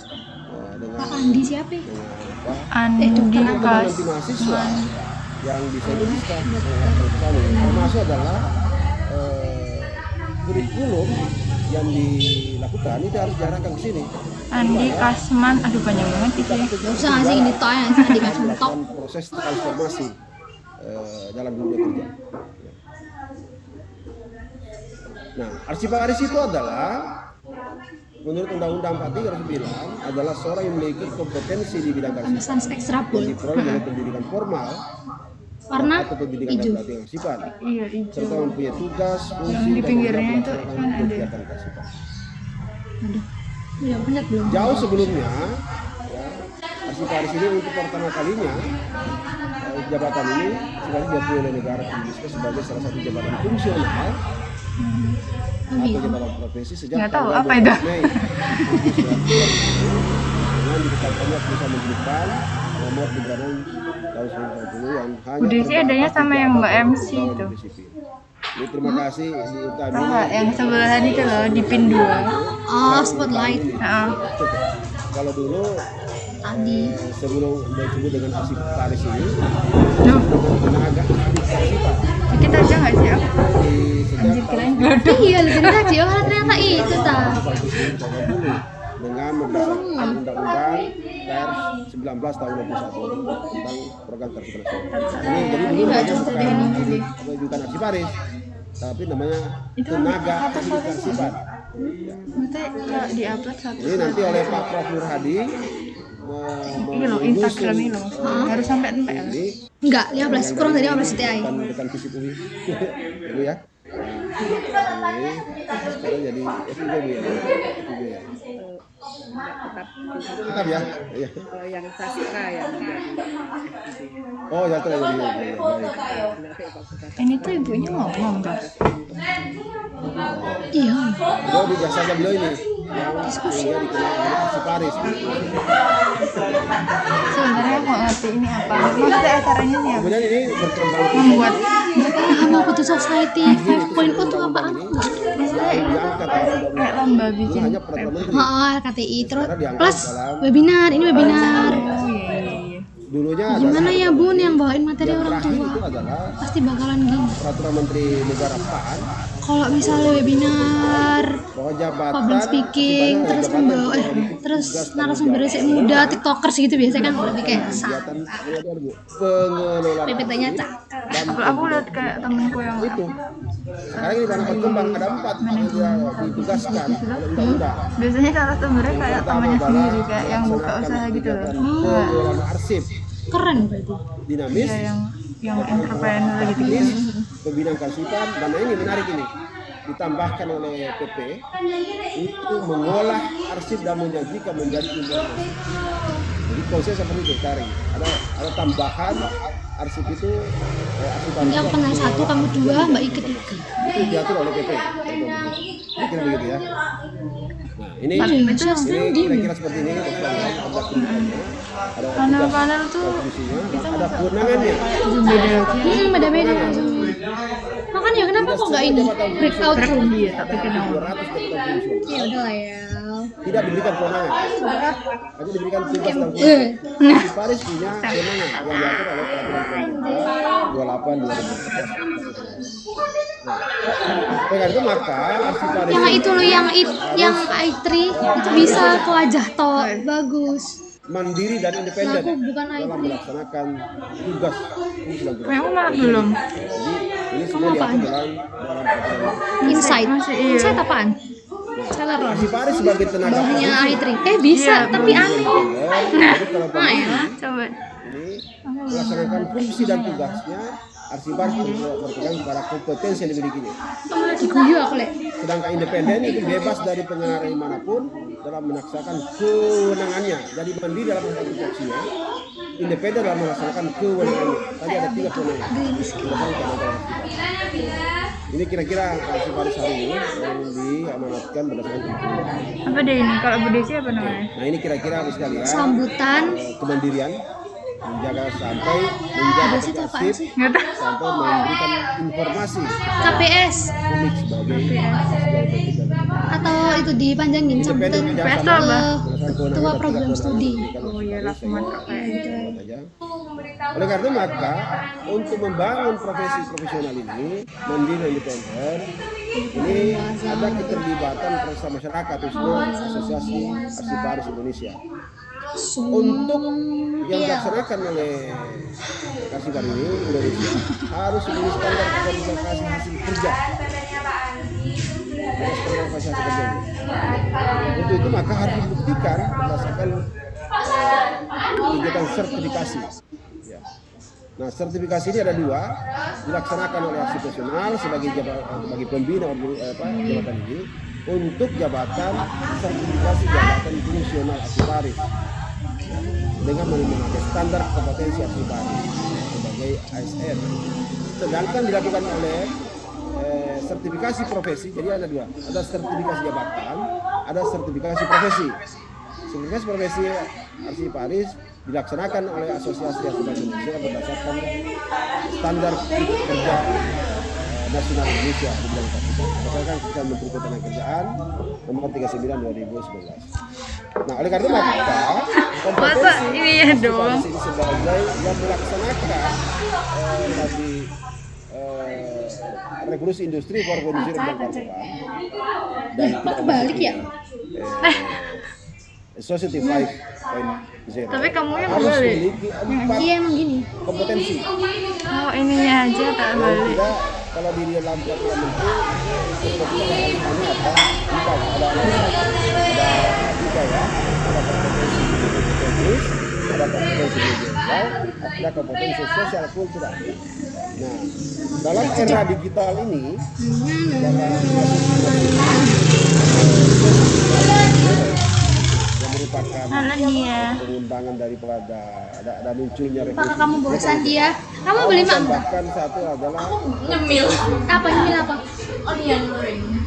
Speaker 7: Dengan
Speaker 3: Pak Andi siapa? ya?
Speaker 7: apa
Speaker 4: Andi
Speaker 7: nanti
Speaker 4: Kas.
Speaker 7: mahasiswa yang bisa bisa termasuk adalah kurikulum yang dilakukan itu harus diarahkan ke sini.
Speaker 4: Andi Kasman, aduh banyak banget itu ya.
Speaker 3: Gak usah ngasih ini toh yang saya dikasih mentok.
Speaker 7: Melakukan proses transformasi dalam dunia kerja. Nah, arsiparis itu adalah menurut Undang-Undang 43 harus bilang adalah seorang yang memiliki kompetensi di bidang arsipan
Speaker 3: Pesan ekstra
Speaker 7: yang
Speaker 3: bol.
Speaker 7: diperoleh dari pendidikan formal
Speaker 3: Warna
Speaker 7: atau pendidikan
Speaker 3: hijau.
Speaker 7: dan pelatihan arsipan
Speaker 4: Iya,
Speaker 7: serta
Speaker 4: hijau.
Speaker 7: mempunyai tugas, fungsi,
Speaker 4: Yang di
Speaker 7: dan
Speaker 4: pinggirnya
Speaker 7: tanggung
Speaker 4: itu
Speaker 7: jawab
Speaker 4: mana
Speaker 7: melaksanakan
Speaker 4: deh?
Speaker 7: kegiatan kearsipan.
Speaker 3: Aduh. Udah banyak belum?
Speaker 7: Jauh sebelumnya, ya, arsiparis ini untuk pertama kalinya jabatan ini sebenarnya diakui oleh negara Indonesia sebagai salah satu jabatan fungsional atau jabatan profesi sejak
Speaker 4: Nggak tahu,
Speaker 7: tanggal
Speaker 4: apa itu?
Speaker 7: 12 Mei 1990 dengan ditetapkannya perusahaan menjadikan nomor 36 tahun 1990 yang hanya
Speaker 4: Bu Desi
Speaker 7: terbatas
Speaker 4: adanya
Speaker 7: di
Speaker 4: sama yang Mbak
Speaker 7: jabatan
Speaker 4: MC
Speaker 7: pegawai
Speaker 4: itu.
Speaker 7: negeri sipil. Ini terima kasih di Utami.
Speaker 4: Tahu nggak yang sebelahan itu loh di PIN 2.
Speaker 3: Oh, spotlight.
Speaker 4: Heeh.
Speaker 7: Kalau dulu
Speaker 3: Tadi.
Speaker 7: sebelum disebut dengan arsiparis ini
Speaker 4: Duh,
Speaker 7: tenaga ahli kearsipan
Speaker 4: dikit aja nggak sih?
Speaker 7: di sejak tahun
Speaker 3: Iya, lebih tadi. Oh, ternyata itu ta.
Speaker 7: 1990 dengan berdasarkan Undang-Undang Pers 19 tahun 2021 tentang program kearsipan nasional. Ini jadi dulu namanya bukan arsiparis, tapi namanya tenaga ahli kearsipan.
Speaker 4: Nanti kalau di-upload satu.
Speaker 7: Ini nanti oleh Pak Prof Nur Hadi
Speaker 4: Ini loh Instagram ini loh. Harus sampai tempel.
Speaker 7: ini
Speaker 3: Enggak, 15 kurang dari 15 DTI.
Speaker 7: dekan fisik UI dulu ya. Nah, ini sekarang jadi FIB ya. FIB ya. Tetap ya. Iya.
Speaker 2: Yang sastra yang
Speaker 7: Oh, ya terus jadi.
Speaker 4: Ini tuh ibunya ngomong tuh.
Speaker 3: Iya.
Speaker 7: Beliau di jasanya beliau ini yang sehingga dikenal dengan arsiparis.
Speaker 4: Sebenarnya aku nggak ngerti ini apa. Maksudnya acaranya nih apa?
Speaker 7: Kemudian ini berkembang
Speaker 4: Membuat
Speaker 3: Hama Putih Society 5.0 tuh apaan?
Speaker 7: yang diangkat dalam
Speaker 4: kayak
Speaker 7: undang-undang
Speaker 4: lomba
Speaker 7: dulu
Speaker 4: bikin.
Speaker 7: hanya peraturan menteri.
Speaker 3: Oh, LKTI terus plus webinar, ini webinar.
Speaker 4: Oh iya.
Speaker 7: Dulunya
Speaker 3: Gimana
Speaker 7: adalah
Speaker 3: ya Bun yang bawain materi
Speaker 7: yang
Speaker 3: orang
Speaker 7: terakhir
Speaker 3: tua?
Speaker 7: itu adalah
Speaker 3: Pasti bakalan gini.
Speaker 7: peraturan menteri negara PAN
Speaker 3: Kalau misalnya webinar,
Speaker 7: bahwa jabatan
Speaker 3: public speaking, terus membawa terus narasumber sih muda, tiktokers gitu biasanya kan lebih kayak
Speaker 7: kegiatan pengelolaan
Speaker 3: PPT-nya cak.
Speaker 4: Aku lihat kayak temenku yang
Speaker 7: itu sekarang ini karena berkembang ada 4 yang dia ditugaskan oleh undang-undang.
Speaker 4: biasanya narasumbernya kayak temannya
Speaker 7: Adalah
Speaker 4: sendiri kayak yang buka
Speaker 7: melaksanakan
Speaker 4: usaha gitu loh.
Speaker 7: kegiatan pengelolaan arsip
Speaker 3: Keren berarti.
Speaker 7: dinamis,
Speaker 4: Iya yang entrepreneur gitu.
Speaker 7: teknis, pembinaan kearsipan, dan ini menarik ini ditambahkan oleh PP itu mengolah arsip dan menyajikan menjadi informasi. Jadi konsep seperti itu tarik. Ada tambahan arsip itu arsipan
Speaker 3: Ini aku kenal satu, kamu dua, Mbak Ikit.
Speaker 7: itu diatur oleh PP. Kira begitu ya. Nah ini
Speaker 3: Indonesia
Speaker 7: ini
Speaker 3: sendiri.
Speaker 7: kira-kira seperti ini. Ada pendidikannya, ada
Speaker 4: Panel-panel tuh
Speaker 7: fungsinya, ada kewenangannya.
Speaker 3: Beda-beda. Makanya kenapa kok nggak ini breakout room?
Speaker 7: Tapi kenal 200 jabatan fungsional.
Speaker 3: Ya udah lah ya.
Speaker 7: Tidak diberikan kewenangan, hanya diberikan tugas dan fungsi.
Speaker 3: Eh,
Speaker 7: Arsiparis punya kewenangan yang diatur oleh peraturan pemerintah 28 2014. Dengan itu maka arsiparis
Speaker 8: Yang itu loh, yang i3 itu bisa ke wajah toh, bagus.
Speaker 7: mandiri dan independen
Speaker 8: Aku bukan
Speaker 7: dalam
Speaker 8: i3.
Speaker 7: melaksanakan tugas fungsi dan tugas.
Speaker 4: Memang malah belum.
Speaker 7: Jadi ini semua diatur dalam aturan.
Speaker 8: Insight.
Speaker 4: Iya.
Speaker 8: Insight apaan? Celeron.
Speaker 7: Arsiparis sebagai tenaga
Speaker 8: Bawahnya
Speaker 7: fungsi
Speaker 8: i3. Bisa,
Speaker 4: Iya,
Speaker 8: tapi aneh.
Speaker 7: Jadi kalau
Speaker 8: ya.
Speaker 4: Coba.
Speaker 7: ini melaksanakan fungsi dan tugasnya, arsiparis berpegang pada kompetensi yang dimilikinya.
Speaker 8: Malah diguyu aku, Lek.
Speaker 7: Sedangkan independen itu bebas dari pengaruh manapun dalam melaksanakan kewenangannya. Jadi mandiri dalam melaksanakan tupoksinya, independen dalam melaksanakan kewenangannya. Tadi ada 3 kewenangan. Ini kira-kira arsiparis hari ini yang diamanatkan berdasarkan kewenangan.
Speaker 4: Apa deh ini? Kalau Bu Desi apa namanya?
Speaker 7: Nah ini kira-kira sekalian
Speaker 8: Sambutan.
Speaker 7: kemandirian, menjaga sampai menjaga
Speaker 8: Itu apaan
Speaker 7: arsip
Speaker 8: sih?
Speaker 4: Nggak tahu.
Speaker 7: sampai memberikan informasi
Speaker 8: KPS
Speaker 7: publik sebagai
Speaker 8: atau itu dipanjangin sambutan
Speaker 4: PS
Speaker 8: ke
Speaker 4: apa?
Speaker 8: ketua program studi.
Speaker 4: Oh iya, langsung masuk kayak gitu.
Speaker 7: Oleh karena itu maka untuk membangun profesi profesional ini mandiri dan independen ini ada keterlibatan peserta masyarakat khususnya Asosiasi Arsiparis Indonesia. Untuk yang dilaksanakan oleh Arsiparis ini Indonesia harus memenuhi standar kualifikasi hasil kerja. Untuk itu maka harus dibuktikan berdasarkan kegiatan sertifikasi. Ya. Nah, sertifikasi ini ada 2, dilaksanakan oleh arsip nasional sebagai pembina jabatan ini untuk jabatan sertifikasi jabatan fungsional arsiparis dengan memakai standar kompetensi arsiparis sebagai ASN. Sedangkan dilakukan oleh sertifikasi profesi, jadi ada 2, ada sertifikasi jabatan, ada sertifikasi profesi. Sertifikasi profesi arsiparis dilaksanakan oleh Asosiasi Arsiparis Indonesia berdasarkan standar kerja nasional Indonesia berdasarkan keputusan Menteri Ketenagakerjaan nomor 39/2011. Nah, oleh karena maka kompetensi
Speaker 4: ini ya dong.
Speaker 7: arsiparis ini sebagai yang melaksanakan tadi revolusi industri 4.0 dan dan
Speaker 8: Kebalik ya?
Speaker 7: Society 5.0
Speaker 4: Tapi kamunya
Speaker 7: harus
Speaker 4: kebalik.
Speaker 7: memiliki 4
Speaker 8: Iya emang gini.
Speaker 7: kompetensi.
Speaker 4: Oh ininya aja tak
Speaker 7: Yang
Speaker 4: balik.
Speaker 7: tidak kalau di dalam peraturan menteri kompetensinya apa? 4 ada 3 ya. Ada kompetensi teknis, ada kompetensi digital, ada kompetensi sosial kultural. Nah, dalam era digital ini, dalam yang merupakan pengembangan daripada ada munculnya
Speaker 8: Apakah
Speaker 7: revolusi.
Speaker 8: kamu bosan dia? Kamu beli mak?
Speaker 7: Bahkan satu adalah
Speaker 8: Apa nyemil apa?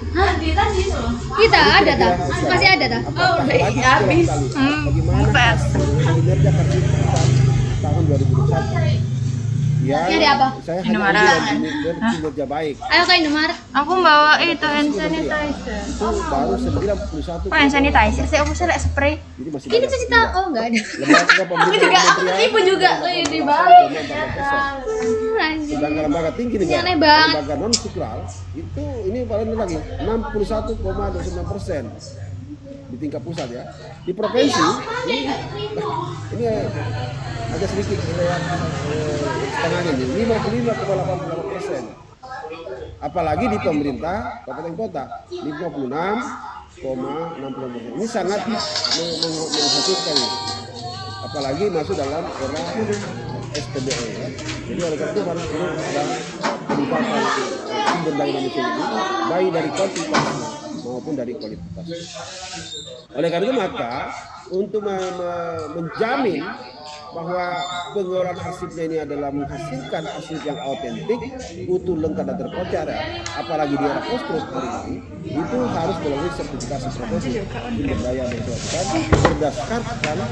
Speaker 8: Hah? Kita ada tak? Masih ada tak?
Speaker 7: habis. Bagaimana kinerja Persib tahun 2021? Ya,
Speaker 8: Ini ada apa?
Speaker 7: Saya
Speaker 4: Indomaret.
Speaker 7: hanya kinerja baik.
Speaker 8: Ayo ke Indomaret.
Speaker 4: Aku bawa itu hand sanitizer.
Speaker 7: Itu baru 91.
Speaker 4: Oh hand sanitizer sih, aku sih spray.
Speaker 7: Jadi masih
Speaker 8: Ini
Speaker 7: banyak.
Speaker 8: tuh kita, oh enggak ada.
Speaker 7: Lembaga pemerintah kementerian,
Speaker 8: Ibu juga di
Speaker 7: Bali.
Speaker 8: Anjir.
Speaker 7: Sedangkan lembaga tinggi
Speaker 8: Ini
Speaker 7: negara,
Speaker 8: aneh banget.
Speaker 7: lembaga non struktural itu ini paling lagi 61,29% di tingkat pusat ya. Di provinsi ini agak sedikit setengahnya nih 55,88%. Apalagi di pemerintah kabupaten kota 56,60%. Ini sangat mengkhawatirkan. Apalagi masuk dalam era SPBE ya. Jadi oleh karena itu harus perlu ada peningkatan sumber daya manusia ini baik dari kuantitas maupun dari kualitas. Oleh karena itu maka untuk menjamin bahwa pengelolaan arsipnya ini adalah menghasilkan arsip yang autentik, utuh, lengkap dan terpercaya, apalagi di era post-truth hari ini, itu harus melalui sertifikasi profesi sumber daya manusia berdasarkan standar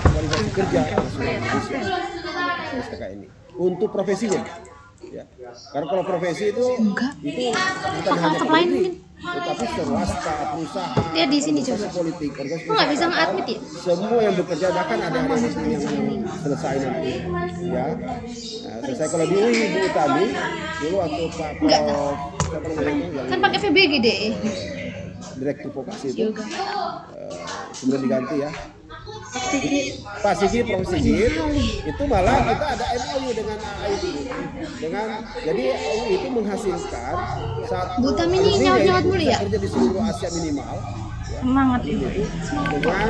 Speaker 7: kualifikasi kerja nasional Indonesia (SKK) ini untuk profesinya. Ya. Karena kalau profesi itu bukan hanya politik, tetapi swasta, perusahaan,
Speaker 3: Dia di sini coba.
Speaker 7: politik, organisasi
Speaker 3: Kok nggak bisa
Speaker 7: masyarakat,
Speaker 3: nge-admit ya?
Speaker 7: semua yang bekerja bahkan ada yang selesai nanti, ya. Nah, selesai kalau di UI Bu Utami dulu waktu Pak Prof siapa namanya itu yang
Speaker 3: Kan pakai VBG deh.
Speaker 7: direktur vokasi itu sebelum diganti ya. Pak Sigit, Prof Sigit itu malah kita ada MOU dengan AIT dengan jadi MOU itu menghasilkan satu
Speaker 3: Bu Utami ini nyawat-nyawat mulu ya?
Speaker 7: kerja di seluruh Asia minimal
Speaker 4: Semangat
Speaker 7: itu dengan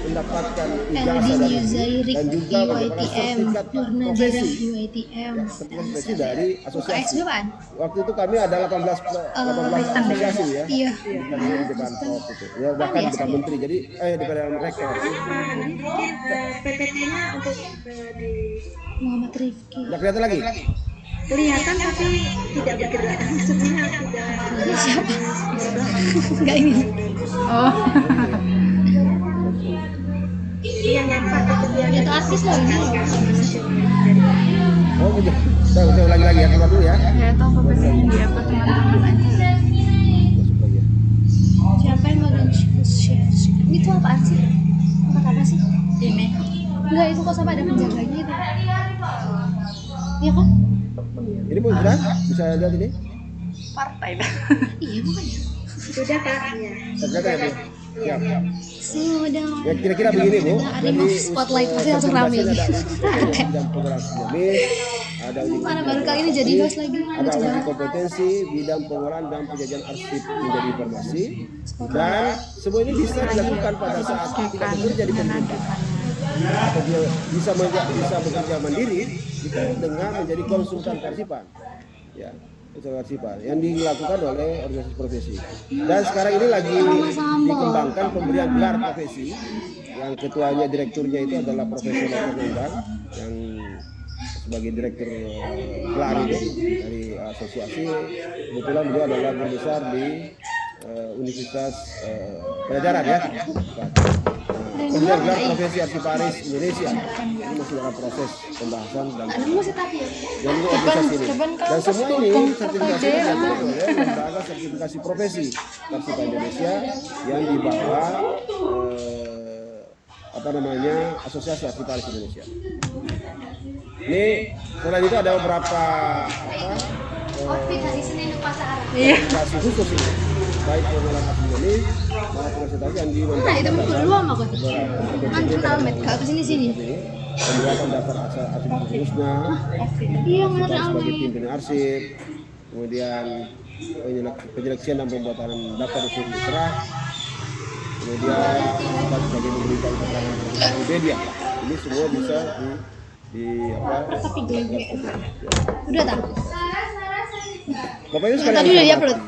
Speaker 7: mendapatkan ijazah
Speaker 3: Eldin
Speaker 7: dari
Speaker 3: Yuzairik
Speaker 7: dan juga mendapatkan
Speaker 3: UITM,
Speaker 7: sertifikat
Speaker 3: Nurna
Speaker 7: profesi
Speaker 3: Jarah UITM.
Speaker 7: profesi dari asosiasi.
Speaker 3: UKSW apaan?
Speaker 7: Waktu itu kami ada 18 asosiasi ya.
Speaker 3: Iya.
Speaker 7: Bukan di depan Prof itu. Ya bahkan di depan menteri. Jadi di depan rektor.
Speaker 2: Mungkin PPT-nya untuk di
Speaker 3: Muhammad Rifki.
Speaker 7: Udah kelihatan lagi?
Speaker 2: kelihatan tapi tidak bergerak. Maksudnya tidak.
Speaker 3: Siapa? Enggak ini.
Speaker 4: Oh.
Speaker 2: Yang nampak pekerjaan
Speaker 3: Itu artis loh ini.
Speaker 7: Oh gitu. Saya ulangi lagi ya, keluar dulu ya.
Speaker 4: Ya tahu profesinya dia apa teman-teman aja.
Speaker 7: Masuk lagi ya.
Speaker 3: Siapa yang bagian ini tuh apaan sih? Tempat apa sih?
Speaker 4: Ini.
Speaker 3: Enggak, itu kok sama ada penjaganya itu. Iya kan?
Speaker 7: Ini Bu sudah bisa lihat ini?
Speaker 4: Partai dah.
Speaker 3: Iya makanya.
Speaker 2: sudah Pak ya.
Speaker 7: Ternyata ya Bu. Siap.
Speaker 3: Sudah.
Speaker 7: Ya kira-kira begini Bu.
Speaker 3: Ada yang mau spotlight pasti langsung rame.
Speaker 7: Ada uji bidang program dinamis, ada uji
Speaker 3: Mana baru kali ini jadi host lagi.
Speaker 7: ada uji kompetensi bidang pengolahan dan penjajahan arsip menjadi informasi, dan semua ini bisa dilakukan pada saat tidak bekerja di pemerintah atau dia bisa bekerja mandiri itu dengan menjadi konsultan kearsipan, ya kearsipan yang dilakukan oleh organisasi profesi. Dan sekarang ini lagi dikembangkan pemberian gelar profesi yang ketuanya direkturnya itu adalah Profesor Nendang yang sebagai direktur gelar itu dari asosiasi. Kebetulan beliau adalah guru besar di Universitas Pajajaran ya. Pemberian gelar profesi arsiparis Indonesia ini masih dalam proses pembahasan dan ini organisasi ini. Dan semua ini sertifikasi ini dilakukan oleh lembaga sertifikasi profesi Arsipa Indonesia yang di bawah Asosiasi Arsiparis Indonesia. Ini selain itu ada beberapa sertifikasi khusus ini, baik pengolahan asli Indonesia maupun sertifikasi yang
Speaker 3: Nah, itu
Speaker 7: dilakukan
Speaker 3: dulu sama kok. Mantan Almet, Kak kesini sini.
Speaker 7: pembuatan daftar arsip khususnya,
Speaker 3: Iya, mantan
Speaker 7: sebagai
Speaker 3: Almet.
Speaker 7: pimpinan arsip, kemudian penyeleksian dan pembuatan daftar usul serah, kemudian sebagai memberikan keterangan media. Ini semua bisa
Speaker 3: Tapi gue udah tak?
Speaker 7: Bapak Ibu sekalian
Speaker 3: Tadi udah di-upload.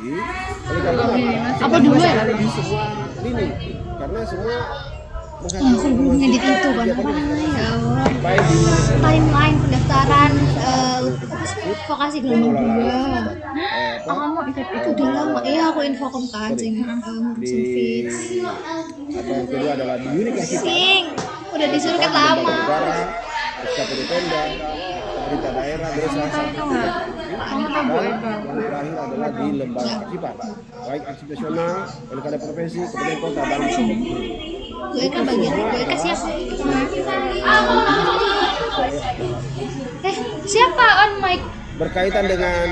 Speaker 7: oleh karena
Speaker 3: Apa dulu ya?
Speaker 7: di semua lini, karena semua
Speaker 3: Aku belum ngedit itu kan. Ya Allah.
Speaker 7: baik di
Speaker 3: Timeline pendaftaran vokasi gelombang 2.
Speaker 4: Kamu ikut
Speaker 3: Itu udah lama. Iya, aku infokom kan sing ngurusin
Speaker 7: di
Speaker 3: feeds.
Speaker 7: yang kedua adalah di unit kearsipan.
Speaker 3: Sing udah disuruh kan lama.
Speaker 7: Negara, SKPD Pemda, pemerintah daerah, desa, dan yang terakhir adalah di lembaga arsipan, baik arsip nasional, pilkada profesi, kabupaten kota, dan
Speaker 3: Gue kan bagian gue kan siapa? Siapa on mic?
Speaker 7: berkaitan dengan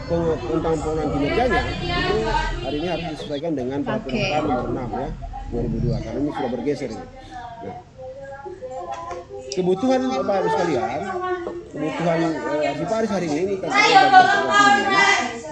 Speaker 7: tentang pengelolaan kinerjanya itu hari ini harus disesuaikan dengan peraturan nomor 6 ya 2002 karena ini sudah bergeser ini. Nah, kebutuhan Bapak Ibu sekalian, kebutuhan arsiparis hari ini tentunya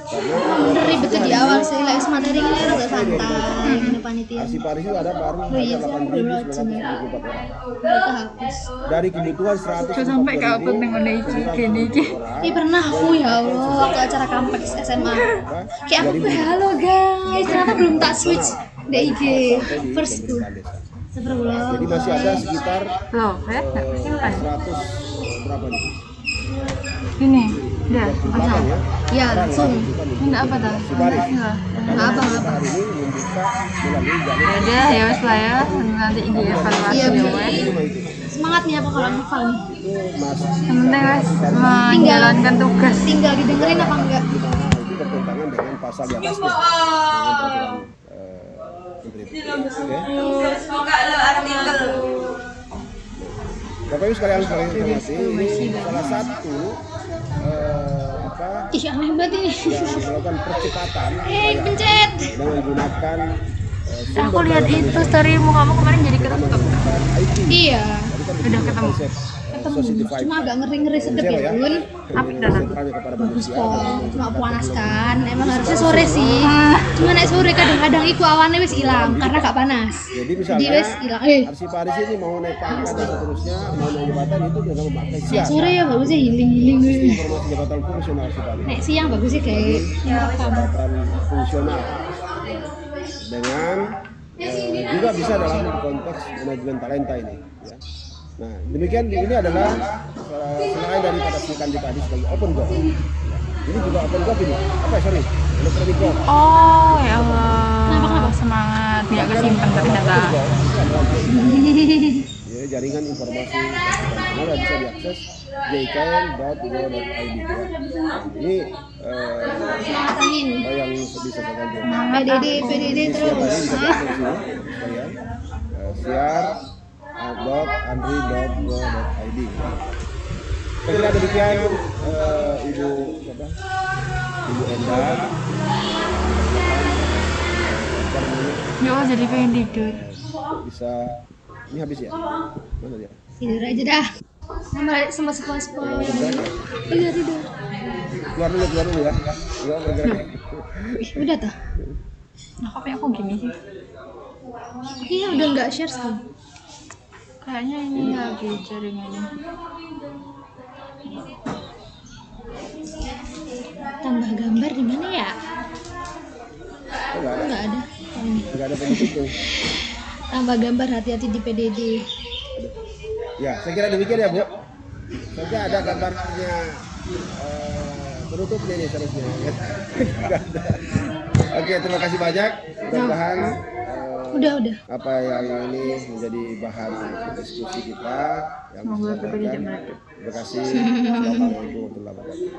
Speaker 7: karena
Speaker 3: Ribet tuh di awal sih, les materi ini rada santai, ini panitia.
Speaker 7: arsiparis itu ada baru ada 8.974 orang.
Speaker 3: Mereka hapus.
Speaker 7: Dari kebutuhan 100
Speaker 4: sampai ke upload nang ngene iki gini iki.
Speaker 3: Ih pernah aku ya Allah waktu acara kampus SMA. Kayak aku halo guys, ternyata belum tak switch DIG first tuh. Astagfirullah.
Speaker 7: Jadi masih ada sekitar
Speaker 4: Loh, ya enggak simpan.
Speaker 7: 100 berapa nih?
Speaker 4: Ini, udah,
Speaker 7: Apa ya?
Speaker 8: Iya, langsung.
Speaker 4: enggak apa dah?
Speaker 7: Siparis.
Speaker 4: Enggak.
Speaker 8: Nggak apa.
Speaker 7: Kita hari ini membuka melalui jalur
Speaker 4: Udah, ya wes lah ya. Nanti dievaluasi
Speaker 8: Iya,
Speaker 4: ya
Speaker 8: Bu.
Speaker 4: wes.
Speaker 7: cuma itu.
Speaker 8: Semangat nih apa kalau hafal nih?
Speaker 7: Itu masuk
Speaker 4: Yang penting wes menjalankan tugas.
Speaker 8: Tinggal didengerin apa enggak?
Speaker 7: itu bertentangan dengan pasal di atasnya dengan peraturan menteri. Oke. Bapak Ibu sekalian hormati, ini salah satu
Speaker 8: Ih, aneh banget ini.
Speaker 7: yang melakukan percepatan
Speaker 8: Pencet.
Speaker 7: dengan menggunakan
Speaker 4: Aku lihat itu storymu kamu kemarin jadi kerekam.
Speaker 7: IT.
Speaker 8: Iya.
Speaker 7: Udah ketemu.
Speaker 8: Cuma agak ngeri-ngeri sedep ya, Bun. Bagus kok. Cuma panas kan. Emang harusnya sore sih. Cuma naik sore kadang-kadang iku awannya wis hilang karena gak panas.
Speaker 7: Jadi
Speaker 8: Jadi
Speaker 7: misalnya
Speaker 8: wis hilang.
Speaker 7: Arsiparis ini mau naik pangkat dan seterusnya, mau naik jabatan itu dengan memakai
Speaker 8: Naik
Speaker 7: siar.
Speaker 8: sore ya bagusnya healing-healing.
Speaker 7: Informasi jabatan fungsional Arsiparis.
Speaker 8: Naik siang bagusnya kayak ngerekam.
Speaker 7: Jabatan fungsional dengan juga bisa dalam konteks manajemen talenta ini. Ya. Nah demikian ini adalah selain daripada sikan tadi sebagai open goal. Ini juga open goal ini. Apa sorry? Electronic goal.
Speaker 4: Oh ya Allah. Kenapa? Semangat. Tidak kesimpan ternyata.
Speaker 7: Ya, jaringan informasi internasional yang bisa diakses jkn.go.id. Ini
Speaker 8: Angin.
Speaker 7: yang bisa saya ganti.
Speaker 8: PDD terus.
Speaker 7: Sekalian siar.andri.go.id. Saya kira demikian Ibu siapa? Ibu Endang.
Speaker 4: Ya Allah, jadi pengen tidur.
Speaker 7: Bisa ini habis ya? Mana dia?
Speaker 8: Tidur aja dah. Sama sepuas-puas. Tidur.
Speaker 7: Keluar dulu ya. Keluar bergerak.
Speaker 8: Udah tuh.
Speaker 4: Nah, kok kayak aku gini sih?
Speaker 8: Iya udah nggak share sekarang.
Speaker 4: Kayaknya ini lagi jaringannya.
Speaker 8: Tambah gambar di mana ya?
Speaker 7: Enggak ada.
Speaker 8: Nggak ada. Oh, ini.
Speaker 7: Enggak ada penutupnya.
Speaker 8: Tambah gambar hati-hati di PDD.
Speaker 7: Ya, saya kira demikian ya, Bu. Saja ada gambarnya penutupnya nih seharusnya. Enggak ada. Oke, terima kasih banyak. Mudah-mudahan
Speaker 8: Udah.
Speaker 7: apa yang ini menjadi bahan diskusi kita yang disampaikan. Terima kasih. Assalamualaikum warahmatullahi wabarakatuh.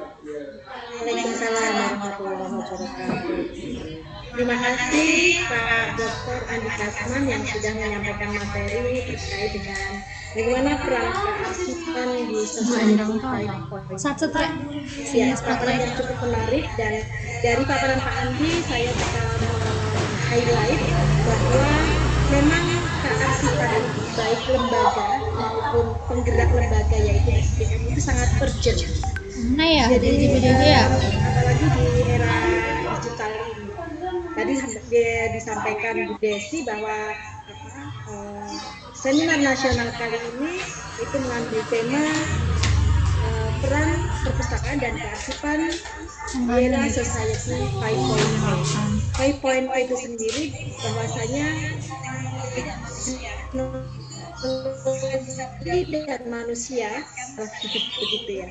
Speaker 2: Waalaikumsalam warahmatullahi wabarakatuh. Terima kasih Pak Dr. Andi Kasman yang sudah menyampaikan materi terkait dengan bagaimana peran kearsipan di Society 5.0.
Speaker 8: Sat-setrek.
Speaker 2: Ya, paparan yang cukup menarik dan dari paparan Pak Andi saya bisa highlight bahwa memang kearsipan baik lembaga maupun penggerak lembaga yaitu SDM itu sangat urgent.
Speaker 8: Nah ya, jadi di PDD ya.
Speaker 2: Apalagi di era digital ini. Tadi disampaikan Bu Desi bahwa seminar nasional kali ini itu mengambil tema peran perpustakaan dan kearsipan di era Society 5.0. 5.0 itu sendiri bahwasanya dan manusia hidup begitu ya.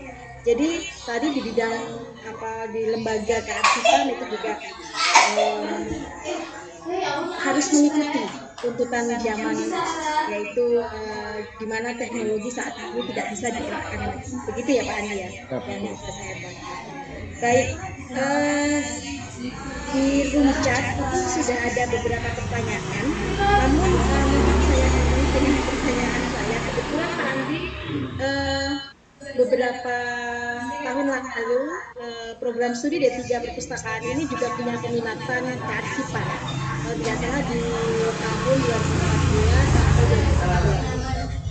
Speaker 2: Jadi tadi di bidang di lembaga kearsipan itu juga harus mengikuti tuntutan zaman, yaitu di mana teknologi saat ini tidak bisa dielakkan lagi. Begitu ya Pak Andi ya, yang bisa saya baca. Baik, di room chat itu sudah ada beberapa pertanyaan, namun mungkin saya mulai dengan pertanyaan saya. Kebetulan Pak Andi beberapa tahun lalu program studi D3 perpustakaan ini juga punya peminatan kearsipan. Tidak salah di tahun 2014 sampai 2014.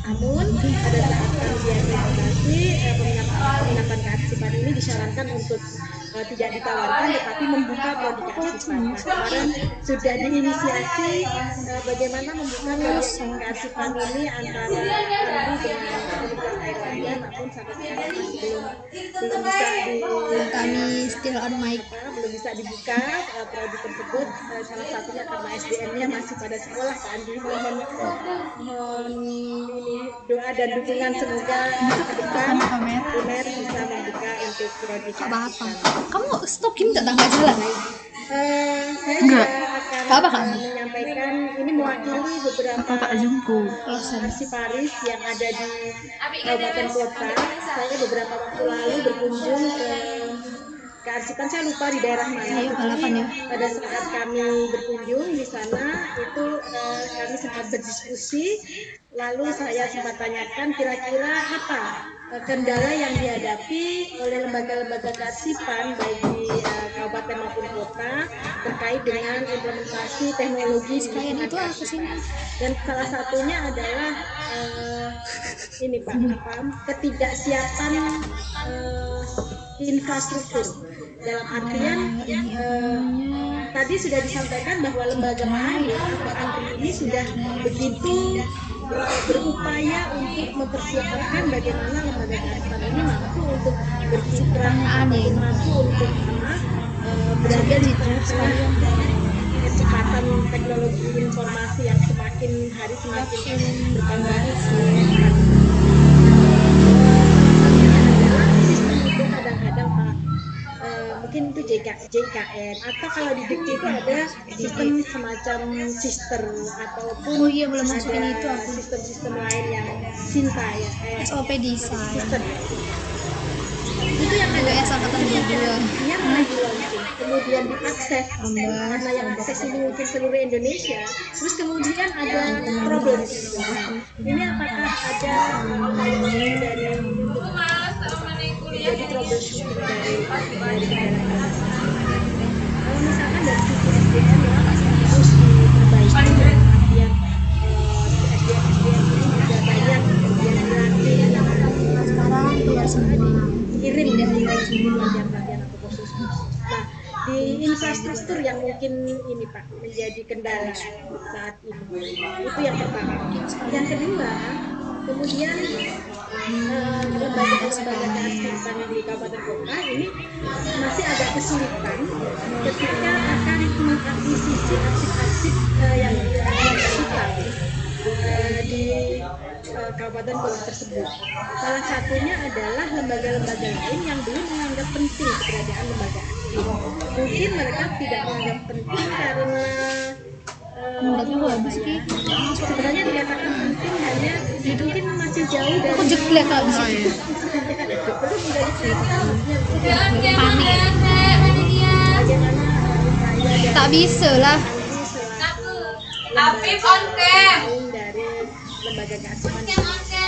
Speaker 2: Namun pada saat kajian implementasi peminatan kearsipan ini disarankan untuk tidak ditawarkan tetapi membuka prodi kearsipan. Nah, kemarin sudah diinisiasi bagaimana membuka prodi kearsipan ini antara Andi dengan Universitas Airlangga, namun sampai sekarang masih belum bisa
Speaker 8: Kami still on mic.
Speaker 2: belum bisa dibuka prodi tersebut, salah satunya karena SDM-nya masih pada sekolah. Pak Andi mohon ini doa dan dukungan semoga ke depan UNER bisa membuka mereka untuk prodi
Speaker 8: apa-apa.
Speaker 2: kearsipan.
Speaker 8: Kamu stalking tetangga jalan?
Speaker 2: Saya
Speaker 8: Enggak.
Speaker 2: juga
Speaker 8: Apa, Kak?
Speaker 2: akan menyampaikan ini mewakili beberapa arsiparis yang ada di kabupaten kota. Saya beberapa waktu lalu berkunjung ke kearsipan, saya lupa di daerah mana.
Speaker 8: Ayo, balapan ya.
Speaker 2: Pada saat kami berkunjung di sana itu kami sempat berdiskusi, lalu saya sempat tanyakan kira-kira apa kendala yang dihadapi oleh lembaga-lembaga kearsipan baik di kabupaten maupun kota terkait dengan implementasi teknologi
Speaker 8: Sekalian itu
Speaker 2: lingkungan
Speaker 8: aku sini.
Speaker 2: dan salah satunya adalah ini Pak, ketidaksiapan infrastruktur. Dalam artian tadi sudah disampaikan bahwa lembaga PANRI atau ANRI ini sudah begitu berupaya untuk mempersiapkan bagaimana lembaga kearsipan ini mampu untuk berkiprah, mampu untuk berada di tengah-tengah kecepatan teknologi informasi yang semakin hari semakin berkembang. Adalah sistem itu kadang-kadang Pak, mungkin itu JKN atau kalau di Dikti itu ada sistem semacam sister ataupun
Speaker 8: Oh iya, belum masukin
Speaker 2: ada
Speaker 8: itu aku.
Speaker 2: sistem-sistem lain yang Sinta ya,
Speaker 8: SOP desain.
Speaker 2: sistem itu yang ada
Speaker 8: UTS angkatan 22.
Speaker 2: yang lagi launching, kemudian diakses karena yang akses ini mungkin seluruh Indonesia, terus kemudian ada problem di situ. Ini apakah ada upaya dari jadi troubleshooting dari kendala. Kalau misalkan dari sisi SDM ya harus diperbaiki dalam artian SDM ini juga banyak yang dilatih
Speaker 8: Sekarang keluar semua.
Speaker 2: kirim dari pelatihan atau kursus. Nah, di infrastruktur yang mungkin ini Pak menjadi kendala saat ini. Itu yang pertama. Yang kedua, kemudian lembaga kearsipan di kabupaten kota ini masih agak kesulitan ketika akan mengakuisisi arsip-arsip yang digital di kabupaten kota tersebut. Salah satunya adalah lembaga-lembaga lain yang belum menganggap penting keberadaan lembaga arsip. Mungkin mereka tidak menganggap penting karena sebenarnya dikatakan penting hanya mungkin masih jauh dari
Speaker 8: Aku jeglek kalau di situ.
Speaker 2: belum menjadi critical, maksudnya
Speaker 8: Panik.
Speaker 2: bagaimana upaya
Speaker 8: Tak bisa lah.
Speaker 2: Apip on cam dari lembaga kearsipan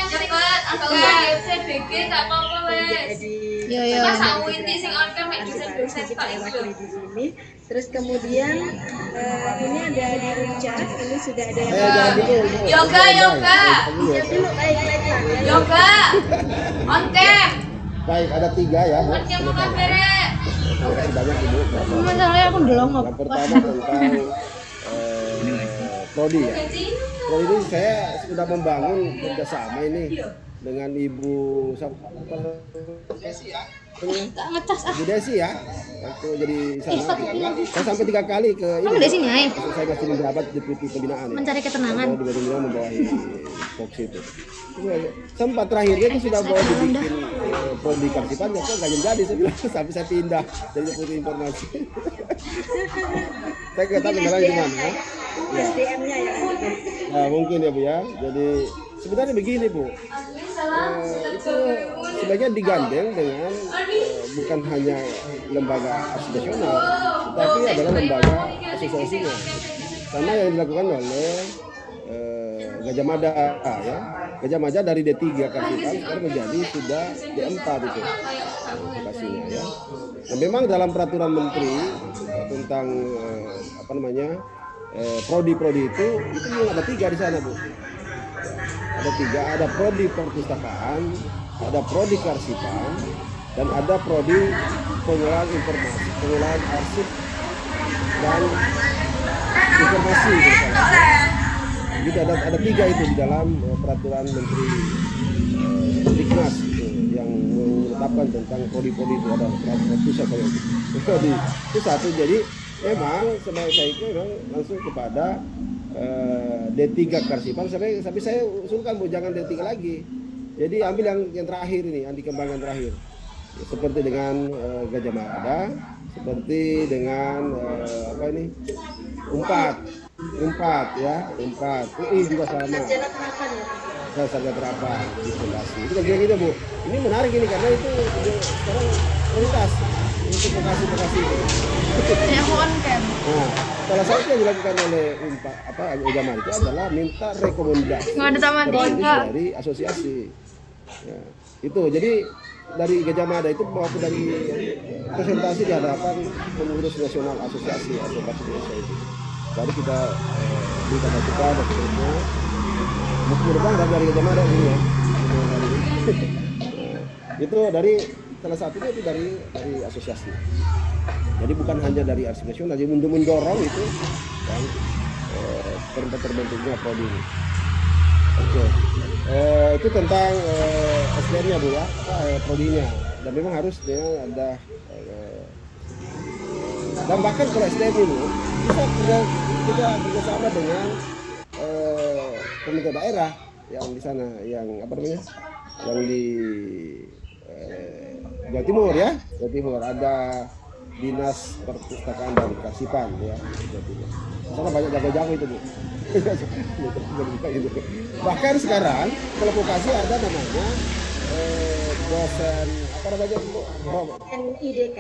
Speaker 9: Cepet, atau enggak BG gak apa-apa wes.
Speaker 8: Yo yo.
Speaker 9: Pas aku inti sing on cam mek dosen-dosen
Speaker 2: kita
Speaker 9: Pak itu.
Speaker 2: wakili di sini. Terus kemudian ini ada di Richard, ini sudah ada
Speaker 7: Jangan dulu.
Speaker 9: Yoga, yoga.
Speaker 2: ya dulu baik-baik lah ya.
Speaker 9: Yoga. On cam.
Speaker 7: Baik, ada 3 ya, Bu.
Speaker 9: On cam mau kamera.
Speaker 7: Terima kasih banyak Ibu.
Speaker 8: Masalahnya aku ndelong
Speaker 7: Yang pertama tentang prodi ya. Prodi ini saya sudah membangun kerjasama ini dengan Ibu
Speaker 8: tak ngecas ah.
Speaker 7: Bu Desi ya, waktu jadi sana gitu. Saya sampai 3 kali ke ini.
Speaker 8: Kamu dari sini ay.
Speaker 7: Saya masih menjabat deputi pembinaan ya.
Speaker 8: Mencari ketenangan.
Speaker 7: Saya juga membawahi Fox itu. Sempat terakhirnya itu sudah mau dibikin prodi kearsipan ya kok nggak jadi saya bilang sampai saya pindah dari deputi informasi. Saya nggak tahu kendalanya gimana. Ya.
Speaker 2: SDM-nya ya.
Speaker 7: Nah, mungkin ya Bu ya. Jadi sebenarnya begini Bu. Itu sebagian digandeng dengan bukan hanya lembaga asosiasional, tetapi adalah lembaga asosiasinya. Sama yang dilakukan oleh Gajah Mada ya. Gajah Mada dari D3 kearsipan sekarang menjadi sudah D4 itu lokasinya ya. Nah, memang dalam peraturan menteri tentang apa namanya prodi-prodi itu memang ada 3 di sana Bu. Ada 3, ada prodi perpustakaan, ada prodi kearsipan, dan ada prodi pengelolaan informasi, pengelolaan arsip dan informasi. Jadi ada 3 itu di dalam peraturan menteri Diknas yang menetapkan tentang prodi-prodi itu ada pusat prodi itu satu. Jadi memang sebagai saya itu memang langsung kepada D3 kearsipan sampai saya usulkan Bu jangan D3 lagi. Jadi ambil yang terakhir ini, yang dikembangkan terakhir. seperti dengan Gajah Mada, seperti dengan Unpad ya, Unpad, UI juga sama. Sarjana terapan di Bekasi. Itu kajian kita, Bu. Ini menarik ini karena itu sekarang prioritas untuk Bekasi itu. Nah, salah satu yang dilakukan oleh Gajah Mada itu adalah minta rekomendasi dari asosiasi. Ya, itu jadi dari Gajah Mada itu waktu dari presentasi di hadapan pengurus nasional asosiasi Indonesia itu. Baru kita minta masukan dan seterusnya. Mudah-mudahan dari Gajah Mada ini ya. Itu dari salah satunya itu dari asosiasi. Jadi bukan hanya dari Arsip Nasional, jadi mendorong itu dan terbentuknya prodi ini. Oke. Itu tentang SDM-nya, Bu ya, prodinya. Dan memang harus ada dan bahkan kalau SDM ini bisa kita bekerjasama dengan pemerintah daerah yang di sana, yang yang di Jawa Timur ya, Jawa Timur ada Dinas Perpustakaan dan Kearsipan ya, Jawa Timur. Sana banyak jago-jago itu, Bu. Bahkan sekarang kalau vokasi ada namanya dosen
Speaker 2: NIDK.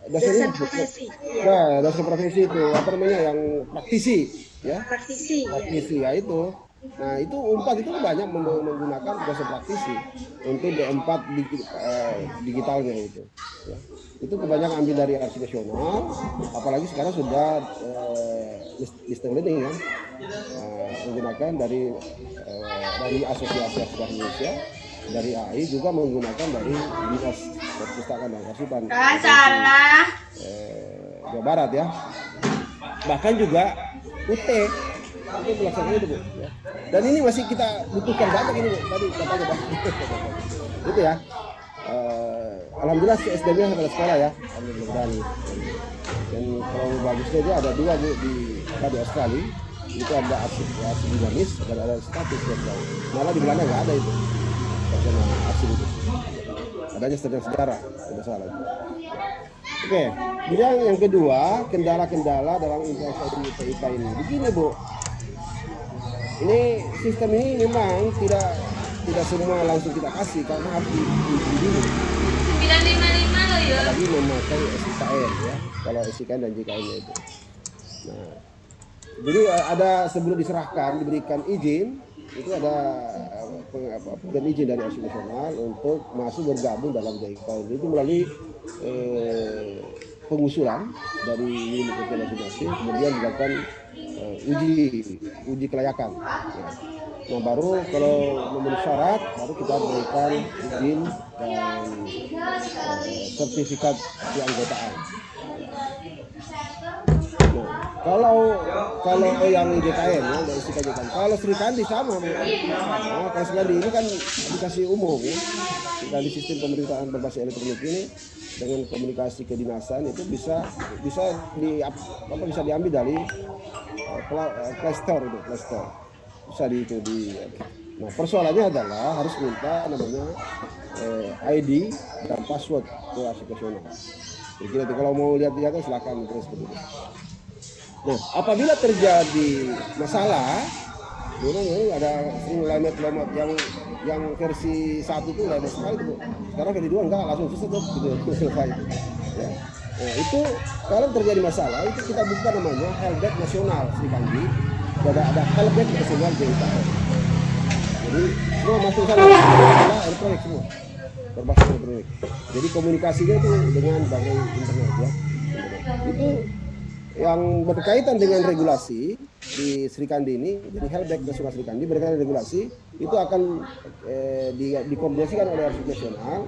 Speaker 7: Dosen profesi. Nah, dosen profesi itu yang praktisi ya. Praktisi ya itu. Nah, itu Unpad itu banyak menggunakan dosen praktisi untuk D4 digitalnya itu. Ya. Itu kebanyakan ambil dari Arsip Nasional, apalagi sekarang sudah distance learning ya. Menggunakan dari Asosiasi Arsip Indonesia, dari AI juga menggunakan dari Dinas Perpustakaan dan Kearsipan Jawa Barat ya. Bahkan juga UT itu melaksanakan itu, Bu. Ya. Dan ini masih kita butuhkan banget ini, Bu. Tadi katanya Pak. Itu ya. Alhamdulillah SDM-nya pada sekolah ya. Alhamdulillah. Dan kalau bagusnya dia ada dua, Bu, di Australia. Itu ada arsip dinamis dan ada statis dan lain. Malah di Belanda nggak ada itu. Sarjana arsip itu. Adanya sarjana sejarah, tidak salah itu. Oke, kemudian yang kedua, kendala-kendala dalam implementasi PIK ini. Begini, Bu. Ini sistem ini memang tidak semua langsung kita kasih karena harus diuji dulu.
Speaker 9: 955 loh ya.
Speaker 7: Lagi memakai SIKN ya. Kalau SIKN dan JKN-nya itu. Nah, jadi ada sebelum diberikan izin, itu ada pemberian izin dari Arsip Nasional untuk masuk bergabung dalam JKN. Itu melalui pengusulan dari unit masing-masing, kemudian dilakukan uji kelayakan. Ya. Nah, baru kalau memenuhi syarat, baru kita berikan izin dan sertifikat keanggotaan. Nah, kalau yang JKN ya, dari JKN. Kalau Srikandi sama. Nah, kalau Srikandi ini kan aplikasi umum ya. Srikandi sistem pemerintahan berbasis elektronik ini dengan komunikasi kedinasan itu bisa diambil dari Play Store itu, Play Store. Bisa Nah, persoalannya adalah harus minta namanya ID dan password ke Arsip Nasional. Jadi kalau mau lihat-lihat silakan terus begitu. Nah, apabila terjadi masalah, memang ada lemot yang versi 1 itu lemot sekali itu, Bu. Sekarang versi 2 enggak, langsung selesai itu. Ya. Nah, itu kalau terjadi masalah itu kita buka namanya helpdesk nasional Srikandi. Ada helpdesk nasional JKN. Jadi semua masuk sana elektronik semua, berbasis elektronik. Jadi komunikasinya itu dengan bagai internet ya. Itu yang berkaitan dengan regulasi di Srikandi ini. Jadi helpdesk nasional Srikandi berkaitan dengan regulasi itu akan dikoordinasikan oleh Arsip Nasional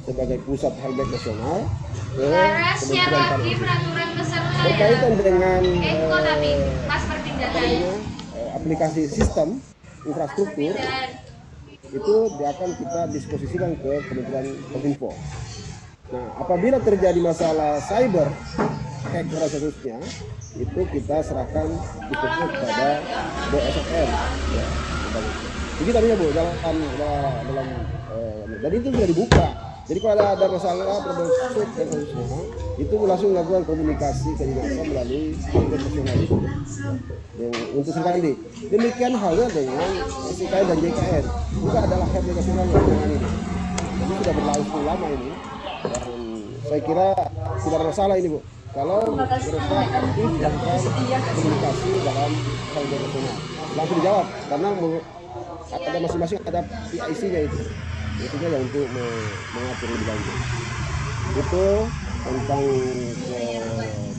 Speaker 7: sebagai pusat helpdesk nasional ke Kementerian Pariwisata. Berkaitan dengan aplikasi sistem infrastruktur itu akan kita disposisikan ke Kementerian Kominfo. Nah, apabila terjadi masalah cyber, hack dan seterusnya, itu kita serahkan disposisinya kepada BSSN. Ya, jadi tadinya, Bu, dalam dan itu sudah dibuka Jadi kalau ada masalah, troubleshoot dan seterusnya, itu langsung lakukan komunikasi ke dinasan melalui profesional itu. Yang untuk sekali. Demikian halnya dengan SIKN dan JKN juga adalah hak nasional yang menangani ini. Ini sudah berlangsung lama ini, dan saya kira tidak ada masalah ini Bu. Kalau mereka aktif melakukan komunikasi dalam hal nasional, langsung dijawab karena ada masing-masing ada PIC-nya itu yang untuk mengatur lebih lanjut. Itu tentang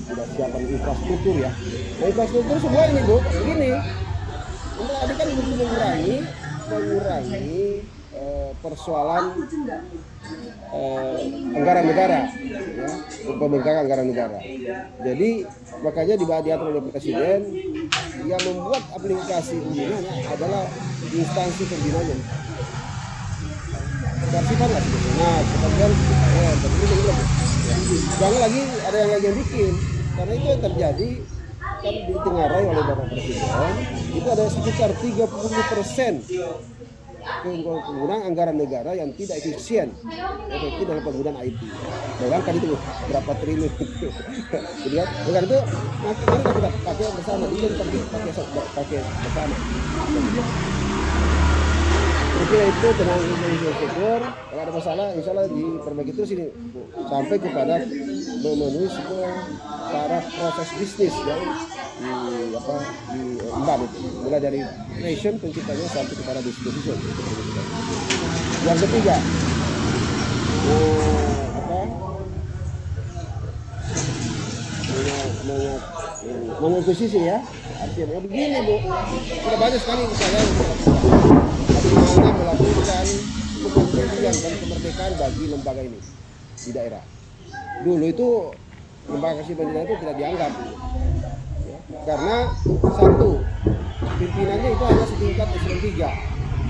Speaker 7: tidak siapan infrastruktur ya. Nah, infrastruktur semua ini Bu, begini. Untuk tadi kan untuk mengurangi persoalan anggaran negara, ya, pembengkakan anggaran negara. Jadi makanya diatur oleh Presiden yang membuat aplikasi ini adalah instansi pembinanya. Karsipan lah nah kemudian jangan lagi ada yang bikin, karena itu yang terjadi kan ditengarai oleh Bapak Presiden itu ada sekitar 30% penggunaan anggaran negara yang tidak efisien efektif dalam penggunaan IT. Bayangkan itu berapa triliun itu. Jadi kan dengan itu mari kita pakai bersama, ini pakai bersama. Kira itu tentang infrastruktur. Kalau ada masalah, insya Allah diperbaiki terus ini sampai kepada memenuhi semua taraf proses bisnis yang diemban itu, mulai dari creation penciptanya sampai kepada disposition. Yang ketiga, mengakuisisi ya. Artinya begini Bu, sudah banyak sekali misalnya bagaimana melakukan kemandirian dan kemerdekaan bagi lembaga ini di daerah. Dulu itu lembaga kepresidenan itu tidak dianggap, ya, karena satu pimpinannya itu hanya setingkat eselon 3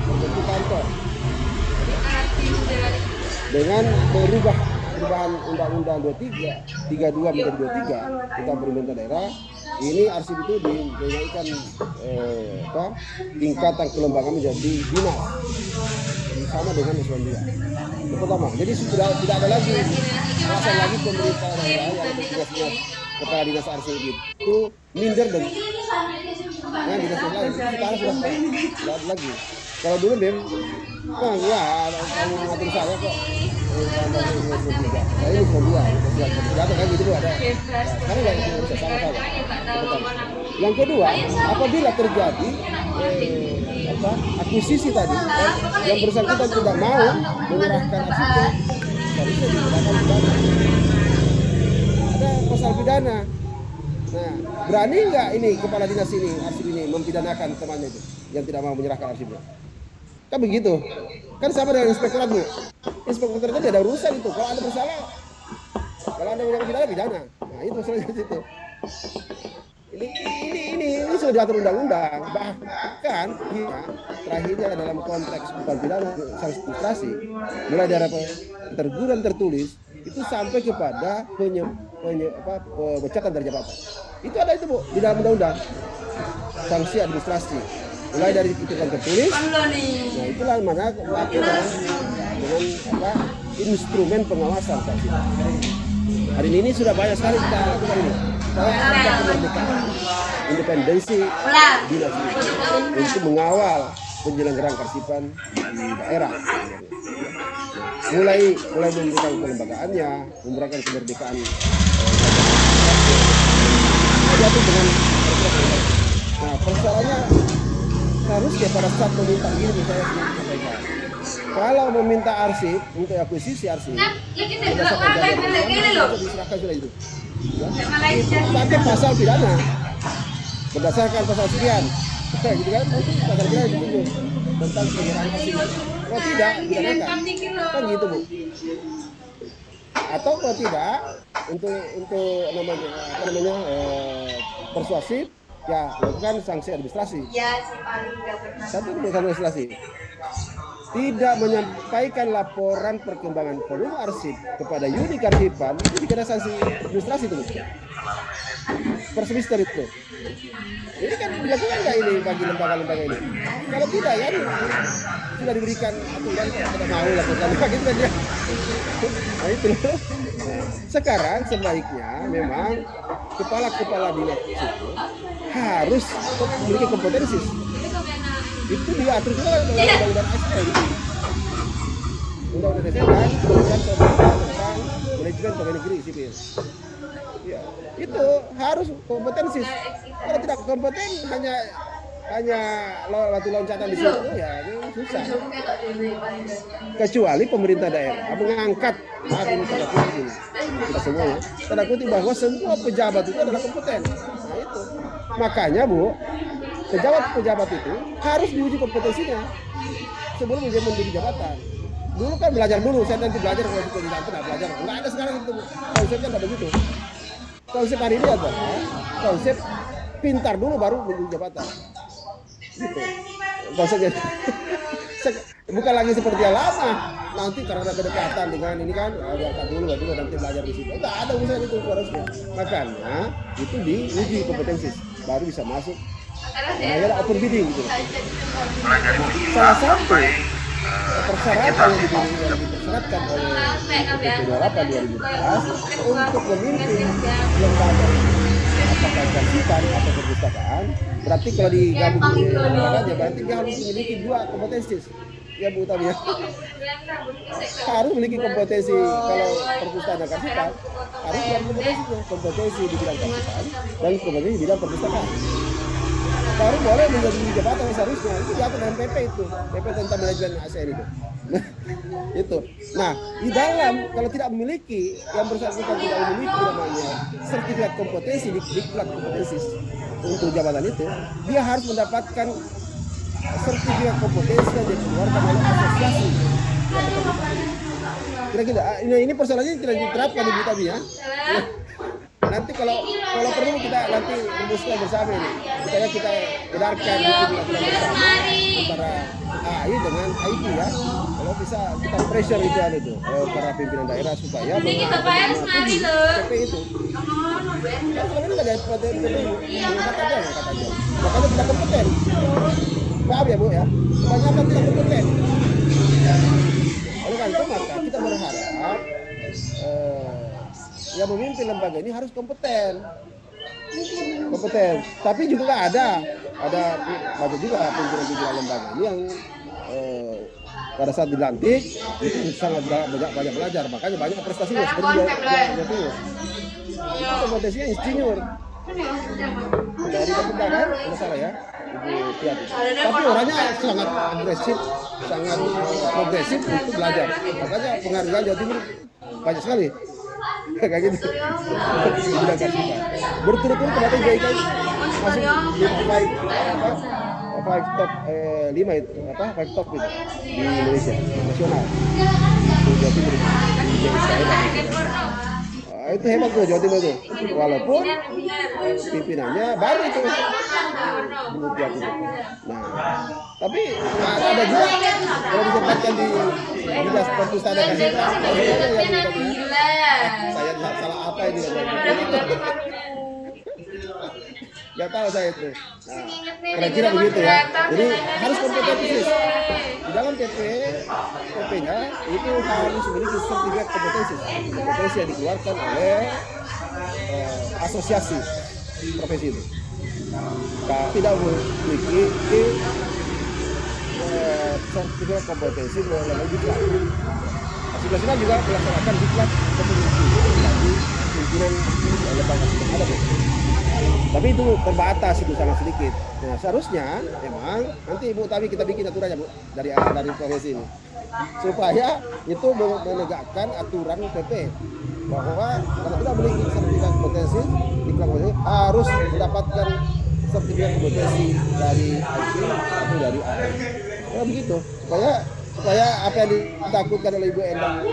Speaker 7: berbentuk kantor. Dengan perubahan Undang-Undang 32 menjadi 23 tentang pemerintah daerah, ini arsip itu dinaikkan tingkatan kelembagaan menjadi dinas sama dengan eselon 2. Yang pertama, jadi sudah tidak ada lagi alasan lagi pemerintah daerah yang tugasnya kepala dinas arsip itu minder dan dinas lain sekarang sudah tidak ada lagi. Kalau dulu kamu ngatur saya kok. Saya ini kedua, kan gitu ada. Sekarang nggak bisa sama-sama. Yang kedua, apabila terjadi akuisisi tadi, yang bersangkutan tidak mau menyerahkan arsipnya, harusnya dikenakan pidana. Ada pasal pidana. Nah, berani nggak ini kepala dinas ini, arsip ini mempidanakan temannya itu yang tidak mau menyerahkan arsipnya? Kan begitu. Kan sama dengan inspektorat Bu. Inspektorat itu ada urusan itu. Kalau ada bersalah, kalau ada yang pidana. Nah itu masalahnya di situ. Ini sudah diatur undang-undang. Bahkan terakhirnya dalam konteks bukan pidana, sanksi administrasi, mulai dari teguran tertulis itu sampai kepada pemecatan dari jabatan. Itu ada itu Bu di dalam undang-undang. Sanksi administrasi. Mulai dari hitungan tertulis, nah itulah mana dengan instrumen pengawasan. Hari ini sudah banyak sekali kita lakukan ini. Kita angkat kemerdekaan, independensi dinas untuk mengawal penyelenggaraan karsipan di daerah. Mulai memberikan kelembagaannya, memberikan kemerdekaan. Jatuh dengan nah persoalannya harusnya pada saat meminta ini saya sampaikan. Kalau meminta arsip untuk akuisisi arsip, diserahkan sudah itu. Pakai pasal pidana berdasarkan pasal sekian, gitu kan? Pasal pidana ditunjuk tentang penyerahan arsip. Kalau tidak, pidanakan. Kan gitu Bu. Atau kalau tidak untuk namanya persuasif. Ya, lakukan sanksi administrasi. Satu sanksi administrasi. Tidak menyampaikan laporan perkembangan volume arsip kepada unit karsipan, itu dikena sanksi administrasi itu. per semester itu. Ini kan dilakukan nggak ini bagi lembaga-lembaga ini? Kalau tidak ya sudah diberikan aturan tidak mau lakukan gitu kan ya. Nah itu. Sekarang sebaiknya memang kepala-kepala dinas itu harus memiliki kompetensi. Itu diatur juga dalam undang-undang ASN. Undang-undang ASN dan kemudian tentang manajemen pegawai negeri sipil. Ya, itu harus kompetensi. Kalau tidak kompeten hanya loncatan di situ ya ini susah. Kecuali pemerintah daerah mengangkat ini tanda kutip ini kita semuanya tanda kutip bahwa semua pejabat itu adalah kompeten. Nah itu makanya Bu, pejabat itu harus diuji kompetensinya sebelum menjadi jabatan. Dulu kan belajar dulu, saya nanti belajar kalau itu tidak belajar. Nggak ada sekarang itu konsepnya nggak begitu. Konsep hari ini adalah konsep pintar dulu baru menjadi jabatan. Gitu. Konsepnya bukan lagi seperti yang lama. Nanti karena ada kedekatan dengan ini kan, diangkat dulu nanti belajar di situ. Nggak ada urusan itu harusnya. Makanya itu diuji kompetensi baru bisa masuk. Nah, ada open bidding gitu. Nah, salah satu persyaratan yang dipersyaratkan oleh PP 28 2012 untuk memimpin lembaga apakah kewajiban atau perpustakaan, berarti kalau digabung di lembaganya berarti dia harus memiliki 2 kompetensi. Ya Bu Utami ya. Harus memiliki kompetensi kalau perpustakaan dan kearsipan, harus memiliki kompetensi di bidang kearsipan dan kompetensi di bidang perpustakaan. Baru boleh menjadi jabatan seharusnya itu diatur dalam PP itu, PP tentang manajemen ASN itu. Itu. Nah, di dalam kalau tidak memiliki yang bersangkutan tidak memiliki namanya sertifikat kompetensi diklat kompetensi untuk jabatan itu, dia harus mendapatkan sertifikat kompetensi yang dikeluarkan oleh asosiasi. Kira-kira ini persoalannya tidak diterapkan di Butabi ya. Nanti kalau perlu kita nanti rumuskan bersama ini supaya kita edarkan bersama antara AI dengan IT ya. Kalau bisa kita pressure itu para pimpinan daerah supaya mematuhi PP itu. Kan selama ini nggak ada PP itu, mengangkat aja. Makanya tidak kompeten. Maaf ya Bu ya, kebanyakan tidak kompeten. Oleh karena itu maka kita berharap yang memimpin lembaga ini harus kompeten. Tapi juga ada banyak juga pimpinan lembaga ini yang pada saat dilantik itu sangat banyak belajar, makanya banyak prestasinya seperti itu. Kompetensinya insinyur dari kependakan, kalau salah ya, Ibu Tiati. Tapi orangnya sangat agresif, sangat progresif untuk belajar. Makanya penghargaan Jawa Timur banyak sekali. Kayak gitu. Berturut-turut kemarin JIK masuk di 5 top 5 itu apa 5 top itu di Indonesia nasional. Jawa Timur di JIK. Itu hebat tuh Jawa Timur tuh. Walaupun pimpinannya baru itu. Nah, tapi ada juga kalau ditempatkan di dinas perpustakaan saya salah apa ini nggak tahu saya itu. Nah, kira-kira begitu ya. Jadi harus kompetensi di dalam PP-nya itu harus memiliki sertifikat kompetensi yang dikeluarkan oleh asosiasi profesi itu. Tidak memiliki sertifikat kompetensi melalui diklat. Asosiasi juga melaksanakan diklat kompetensi bagi pimpinan lembaga yang ada. Tapi itu terbatas, itu sangat sedikit. Nah, seharusnya memang nanti Ibu Tawi kita bikin aturannya Bu dari profesi ini supaya itu menegakkan aturan PP bahwa kalau tidak memiliki sertifikat kompetensi harus mendapatkan sertifikat kompetensi dari IT atau dari AI. Kalau begitu supaya apa yang ditakutkan oleh Ibu Endang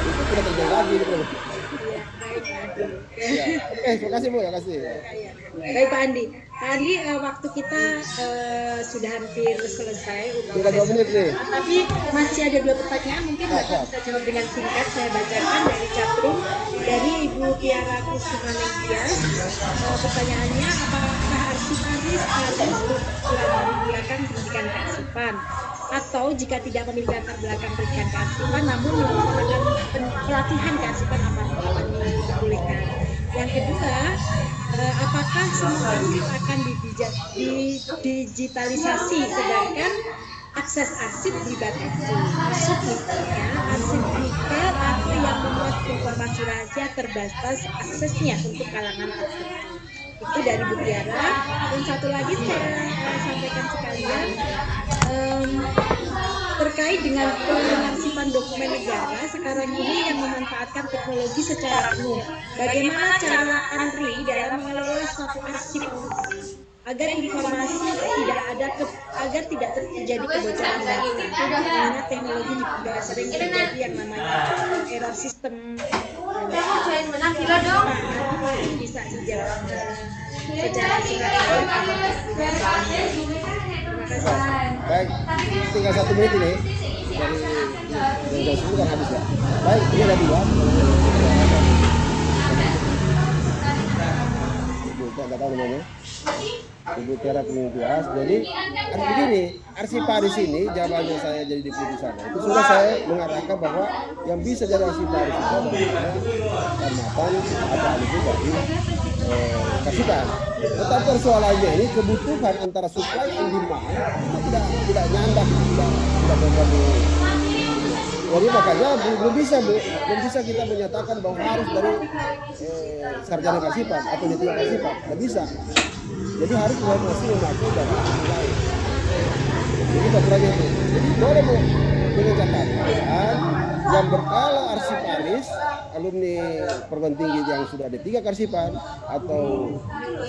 Speaker 7: itu tidak terjadi lagi gitu. Ya. Terima kasih Bu, terima kasih.
Speaker 2: Baik Pak Andi.
Speaker 10: Tadi waktu kita sudah hampir selesai untuk
Speaker 7: Tinggal 2 menit nih.
Speaker 10: tapi masih ada 2 pertanyaan, mungkin Bapak bisa jawab dengan singkat. Saya bacakan dari chatroom dari Ibu Tiara Kusuma-Nenggia. Pertanyaannya, apakah arsiparis harus melakukan pendidikan kearsipan, atau jika tidak memiliki latar belakang pendidikan kearsipan namun melakukan pelatihan kearsipan apa diperbolehkan? Yang kedua, apakah semua arsip akan didigitalisasi sedangkan akses arsip dibatasi? Maksudnya, arsip nikel atau yang membuat informasi rahasia terbatas aksesnya untuk kalangan tertentu. Itu dari Bu Tiara. Dan satu lagi saya sampaikan sekalian, terkait dengan pengarsipan dokumen negara sekarang ini yang memanfaatkan teknologi secara penuh. Bagaimana cara ANRI dalam mengelola suatu arsip agar informasi agar tidak terjadi kebocoran data? Karena teknologi juga sering terjadi yang namanya error sistem. Bisa dijawab secara singkat.
Speaker 7: Baik, tinggal 1 menit ini dari jam 10 kan habis ya. Baik, ini ada 2. Ibu, saya nggak tahu namanya. Ibu Tiara Kusuma. Jadi begini, arsiparis ini jawabannya saya jadi deputi sana. Itu sudah saya mengatakan bahwa yang bisa jadi arsiparis itu adalah tamatan atau ahli dari kearsipan. Tetapi persoalannya ini kebutuhan antara supply and demand itu tidak nyandak, tidak berbanding. Jadi makanya belum bisa kita menyatakan bahwa harus dari sarjana kearsipan atau D3 kearsipan, tidak bisa. Jadi harus masih memakai dari lain. Jadi aturannya itu. Jadi boleh dengan catatan yang berkala arsiparis, alumni perguruan tinggi yang sudah D3 kearsipan atau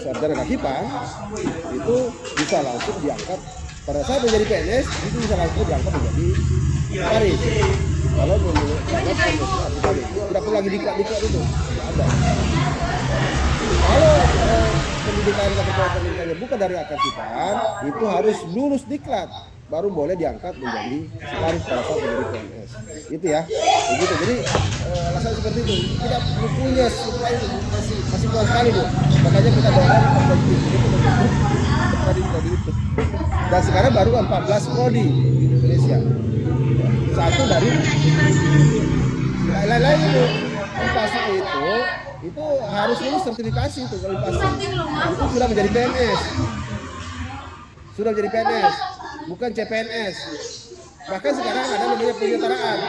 Speaker 7: sarjana kearsipan itu bisa langsung diangkat pada saat menjadi PNS, itu bisa langsung diangkat menjadi arsiparis. Kalau menurut arsiparis tidak perlu lagi diklat itu, tidak ada. Kalau pendidikan pendidikannya bukan dari kearsipan, itu harus lulus diklat baru boleh diangkat menjadi arsiparis pada saat menjadi PNS. Itu ya, begitu. Jadi alasan seperti itu tidak punya supply masih kurang sekali Bu. Makanya kita dorong perbaiki itu. Dan sekarang baru 14 prodi di Indonesia. Satu dari lain-lain itu. Pasang itu harus lulus sertifikasi itu kalau pasang. Itu sudah menjadi PNS. Sudah menjadi PNS, bukan CPNS. Bahkan sekarang ada namanya penyetaraan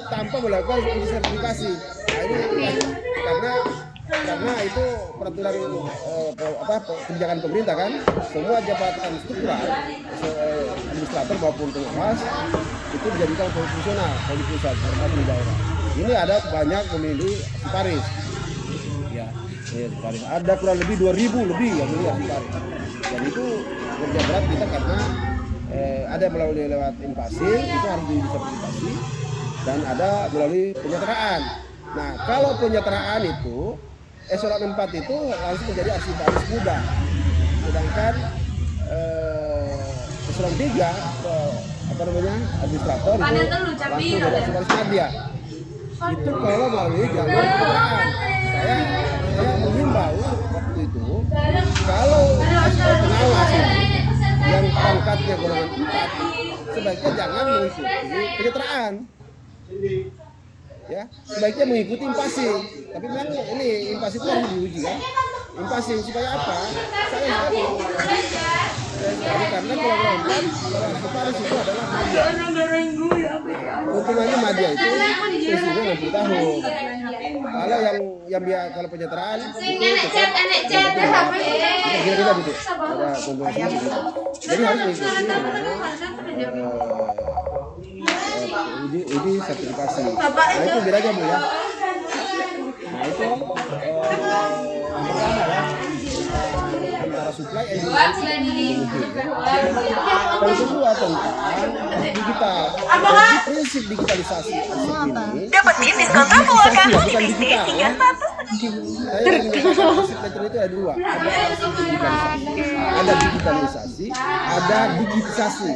Speaker 7: tanpa melakukan uji sertifikasi. Nah, ini karena itu peraturan kebijakan pemerintah kan, semua jabatan struktural administrator maupun pengawas itu dijadikan fungsional kalau di pusat termasuk di daerah. Ini ada banyak memilih arsiparis. Ya, arsiparis. Ada kurang lebih 2.000 lebih yang memilih arsiparis. Dan itu kerja berat kita karena ada melalui lewat inpasil itu harus disertifikasi dan ada melalui penyetaraan. Nah, kalau penyetaraan itu eselon 4 itu langsung menjadi arsiparis muda. Sedangkan eselon 3 administrator itu langsung menjadi arsiparis media. Itu kalau melalui jalur penyetaraan. Saya menghimbau waktu itu kalau pengawas yang pangkatnya golongan 4 sebaiknya jangan mengikuti penyetaraan. Ya, sebaiknya mengikuti impasi. Tapi memang ini impasi itu harus diuji kan. Impasi supaya apa? Saya sekali karena kalau arsiparis itu adalah media. Hukumannya media itu usianya 60 tahun. Kalau kalau penyetaraan itu tetap kira-kira gitu. Ada konvensi gitu. Jadi harus mengikuti uji sertifikasi. Nah itu bedanya Bu ya. Nah itu pertama ya, antara supply and demand. Yang kedua tentang digital. Jadi prinsip digitalisasi arsip ini.
Speaker 11: Dapetin diskon 20
Speaker 7: bukan digital ya. Saya mengatakan arsip lecture itu ada dua, ada arsip digitalisasi, ada digitisasi.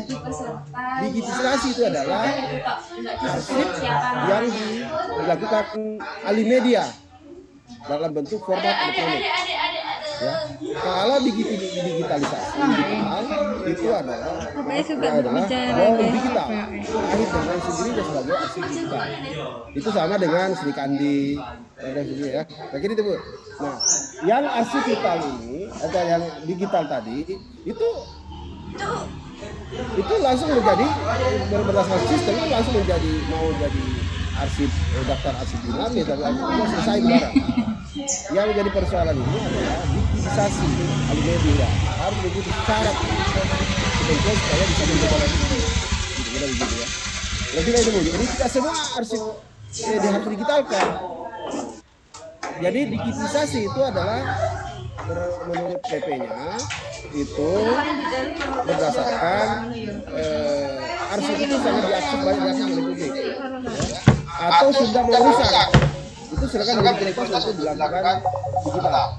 Speaker 7: Digitisasi itu adalah arsip yang dilakukan alih media dalam bentuk format elektronik. Ya. Kalau digitalisasi digital itu adalah digital. Ahli dengan sendiri sebagai arsip digital. Itu sama dengan Sri Kandi ya. Kayak gitu Bu. Nah, yang arsip digital ini atau yang digital tadi itu langsung menjadi berdasarkan sistem itu langsung menjadi mau jadi arsip daftar arsip dinamis tapi sudah selesai barang. Yang menjadi persoalan ini adalah digitisasi alih media harus begitu syarat supaya bisa menjaga begitu ya. Lebih dari itu, jadi tidak semua arsip harus digitalkan. Jadi digitisasi itu adalah menurut PP-nya itu berdasarkan arsip itu sangat diakses banyak oleh publik atau sudah merusak itu silakan menjadi untuk dilakukan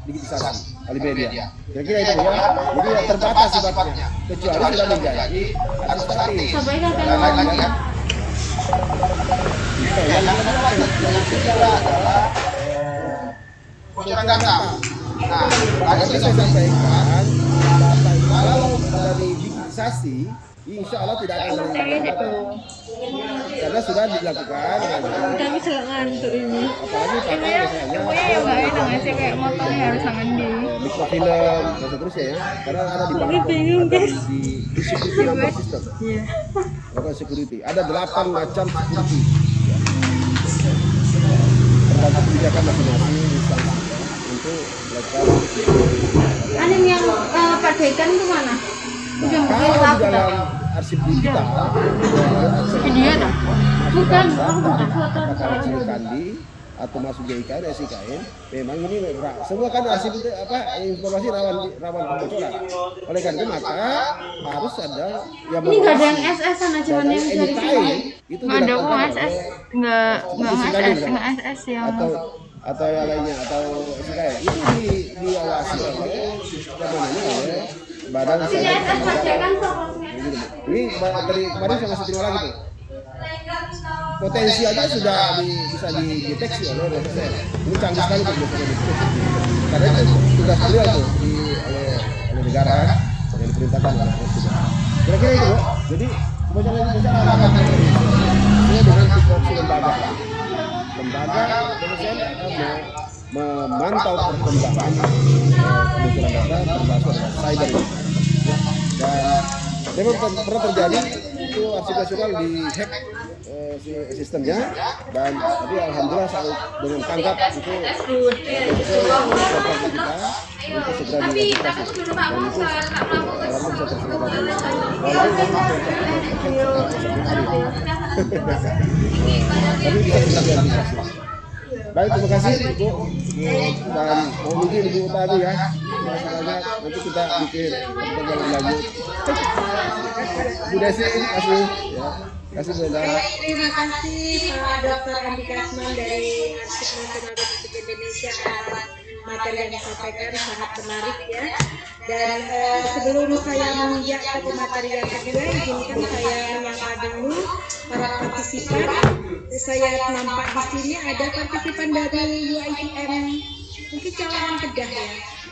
Speaker 7: digitisasi alih media. Kira-kira itu ya. Jadi terbatas sifatnya kecuali sudah menjadi arsip statis. Lagi ya. Bocoran data. Nah, tadi saya sampaikan data kalau dari digitisasi insya Allah tidak akan data karena sudah dilakukan.
Speaker 3: Kami selalu ngantuk ini.
Speaker 7: Apalagi pakai misalnya
Speaker 3: enak aja kayak motornya harus sangat di
Speaker 7: mikrofilm dan seterusnya ya. Karena ada di di security number system. Iya. Bukan security. Ada 8 macam security. Tergantung kebijakan masing-masing instansi untuk melakukan.
Speaker 3: Aneh yang Pak Dekan itu mana?
Speaker 7: Nah, kalau di dalam arsip digital,
Speaker 3: video dah. Bukan,
Speaker 7: apakah Sri Kandi atau masuk JIKN, SIKN, memang ini semua kan arsip itu informasi rawan kebocoran. Oleh karena itu maka harus ada yang
Speaker 3: ini nggak ada yang SS-an aja mana yang dari sini. Nggak ada uang SS, nggak SS yang
Speaker 7: atau yang lainnya atau SIKN itu diawasi oleh badan ini dari kemarin saya masih terima lagi tuh potensi aja sudah bisa dideteksi oleh dosen. Ini canggih sekali tuh karena itu tugas beliau tuh oleh negara yang diperintahkan oleh presiden. Kira-kira itu Bu. Jadi kebocoran akan sesuai dengan tupoksi lembaga dosen memantau perkembangan kebocoran data termasuk cyber ini. Dan memang pernah terjadi itu arsip nasional dihack sistemnya dan tapi alhamdulillah dengan tangkap itu kita untuk segera dilakukan dan itu alhamdulillah bisa tapi bisa segera dilakukan. Baik, terima kasih Ibu dan mau mungkin Ibu Utami ya. Nanti kita bikin pertemuan lanjut. Bu Desi, kasih ya. Kasih Bu Enda.
Speaker 10: Terima kasih Pak Dr. Andika Asman dari Arsip Nasional Republik Indonesia. Materi yang disampaikan sangat menarik ya. Dan sebelum saya menginjak ke materi yang kedua, izinkan saya menyapa dulu para partisipan. Saya nampak di sini ada partisipan dari UITM, mungkin Cawangan Kedah ya,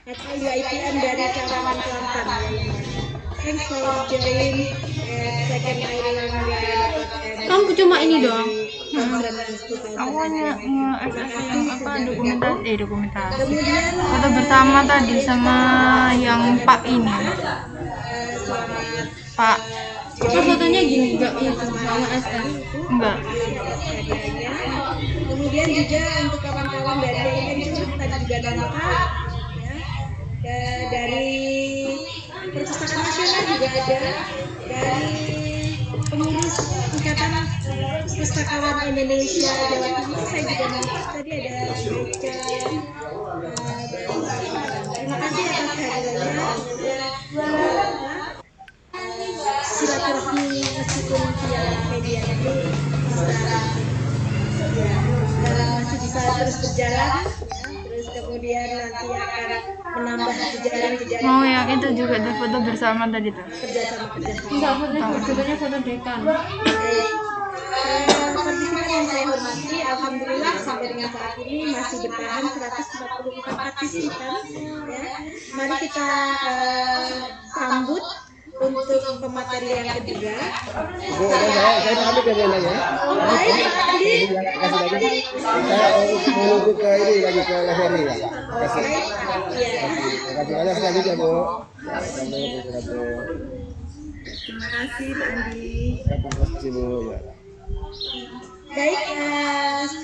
Speaker 10: atau UITM dari Cawangan Kelantan ya. Thanks for joining second Ireland.
Speaker 3: Kamu cuma ini doang.
Speaker 10: Aku
Speaker 3: hanya yang apa dokumentasi. Foto bersama tadi sama yang Pak ini. Pak. Fotonya gini enggak itu sama SM. Enggak.
Speaker 10: Kemudian juga untuk kawan-kawan dari Indonesia tadi juga nampak ya. Dari Perpustakaan Nasional juga ada, dari pengurus Ikatan Pustakawan Indonesia Jawa Timur saya juga nampak tadi ada Beca. Terima kasih atas kehadirannya. Silaturahmi meskipun via media itu masih bisa terus berjalan ya. kemudian nanti akan menambah jejaring-jejaring.
Speaker 4: Oh yang itu juga tuh foto bersama tadi tuh.
Speaker 10: Enggak, fotonya foto dekan. Partisipan yang saya hormati, alhamdulillah sampai dengan saat ini masih bertahan 144 partisipan. Ya. Mari kita sambut untuk pemateri yang kedua.
Speaker 7: Saya pamit ya Bu ya.
Speaker 10: Baik, Pak Adi.
Speaker 7: Kasih lagi. Saya menuju ke ini lagi ke Leheri ya. Kasih. Kasih banyak sekali ya Bu. Assalamualaikum warahmatullahi.
Speaker 2: Terima kasih Pak Andi.
Speaker 7: Terima kasih Bu ya.
Speaker 10: Baik,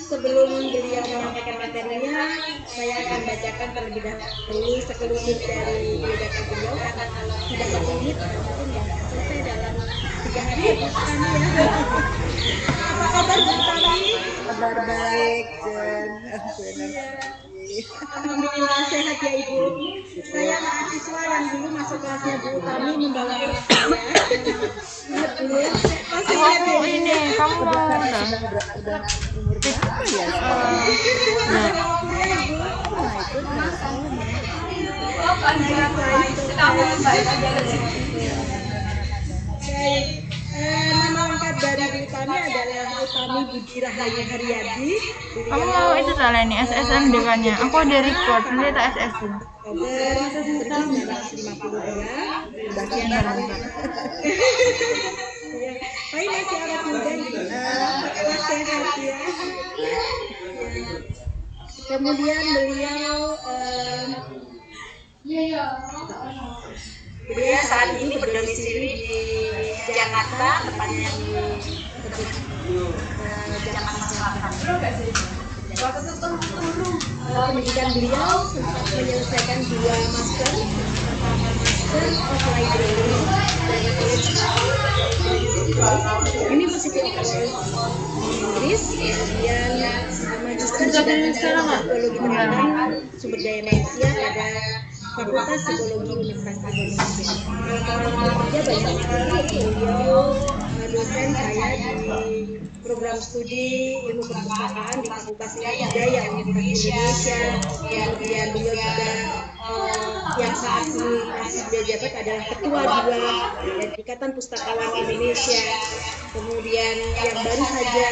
Speaker 10: sebelum beliau menyampaikan materinya, saya akan bacakan terlebih dahulu sekelumit dari biodata beliau karena kalau tidak 1 menit mungkin nggak akan selesai dalam 3 hari ya. Apa kabar Bu Tami?
Speaker 2: Kabar baik, Jen.
Speaker 10: Alhamdulillah sehat ya Ibu. Saya mahasiswa yang dulu masuk kelasnya Bu Tami membawa anak saya. Ingat dulu ya. Masih ingat ya?
Speaker 4: Ini kamu mau
Speaker 2: Udah umur berapa ya?
Speaker 10: Baik, nama lengkap dari Bu Tami adalah Utami Budi Rahayu Haryadi.
Speaker 4: kamu mau itu salah ini SSN dekannya. Aku ada record nanti tak SS.
Speaker 10: Oktober 1952.
Speaker 4: Bagian dalam.
Speaker 10: Tapi masih awet muda gitu. Setelah sehat ya. Kemudian beliau saat ini berdomisili di Jakarta, tepatnya di Jakarta Selatan. Pendidikan beliau sempat menyelesaikan 2 master of Library dari University of Inggris, kemudian magister psikologi pendidikan sumber daya manusia pada Fakultas Psikologi Universitas Indonesia. Kalau teman-teman kerja banyak sekali beliau dosen saya di program studi ilmu perpustakaan di Fakultas Ilmu Budaya Universitas Indonesia. Kemudian beliau juga yang saat ini masih menjabat adalah ketua 2 dari Ikatan Pustakawan Indonesia. Kemudian yang baru saja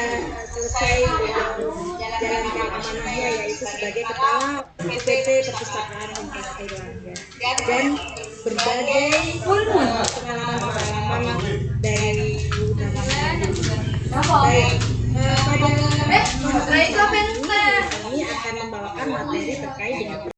Speaker 10: selesai menjalankan amanahnya yaitu sebagai kepala UPT Perpustakaan Universitas Airlangga dan berbagai pengalaman dari Bu Tami. Baik, pada ini akan membawakan materi terkait dengan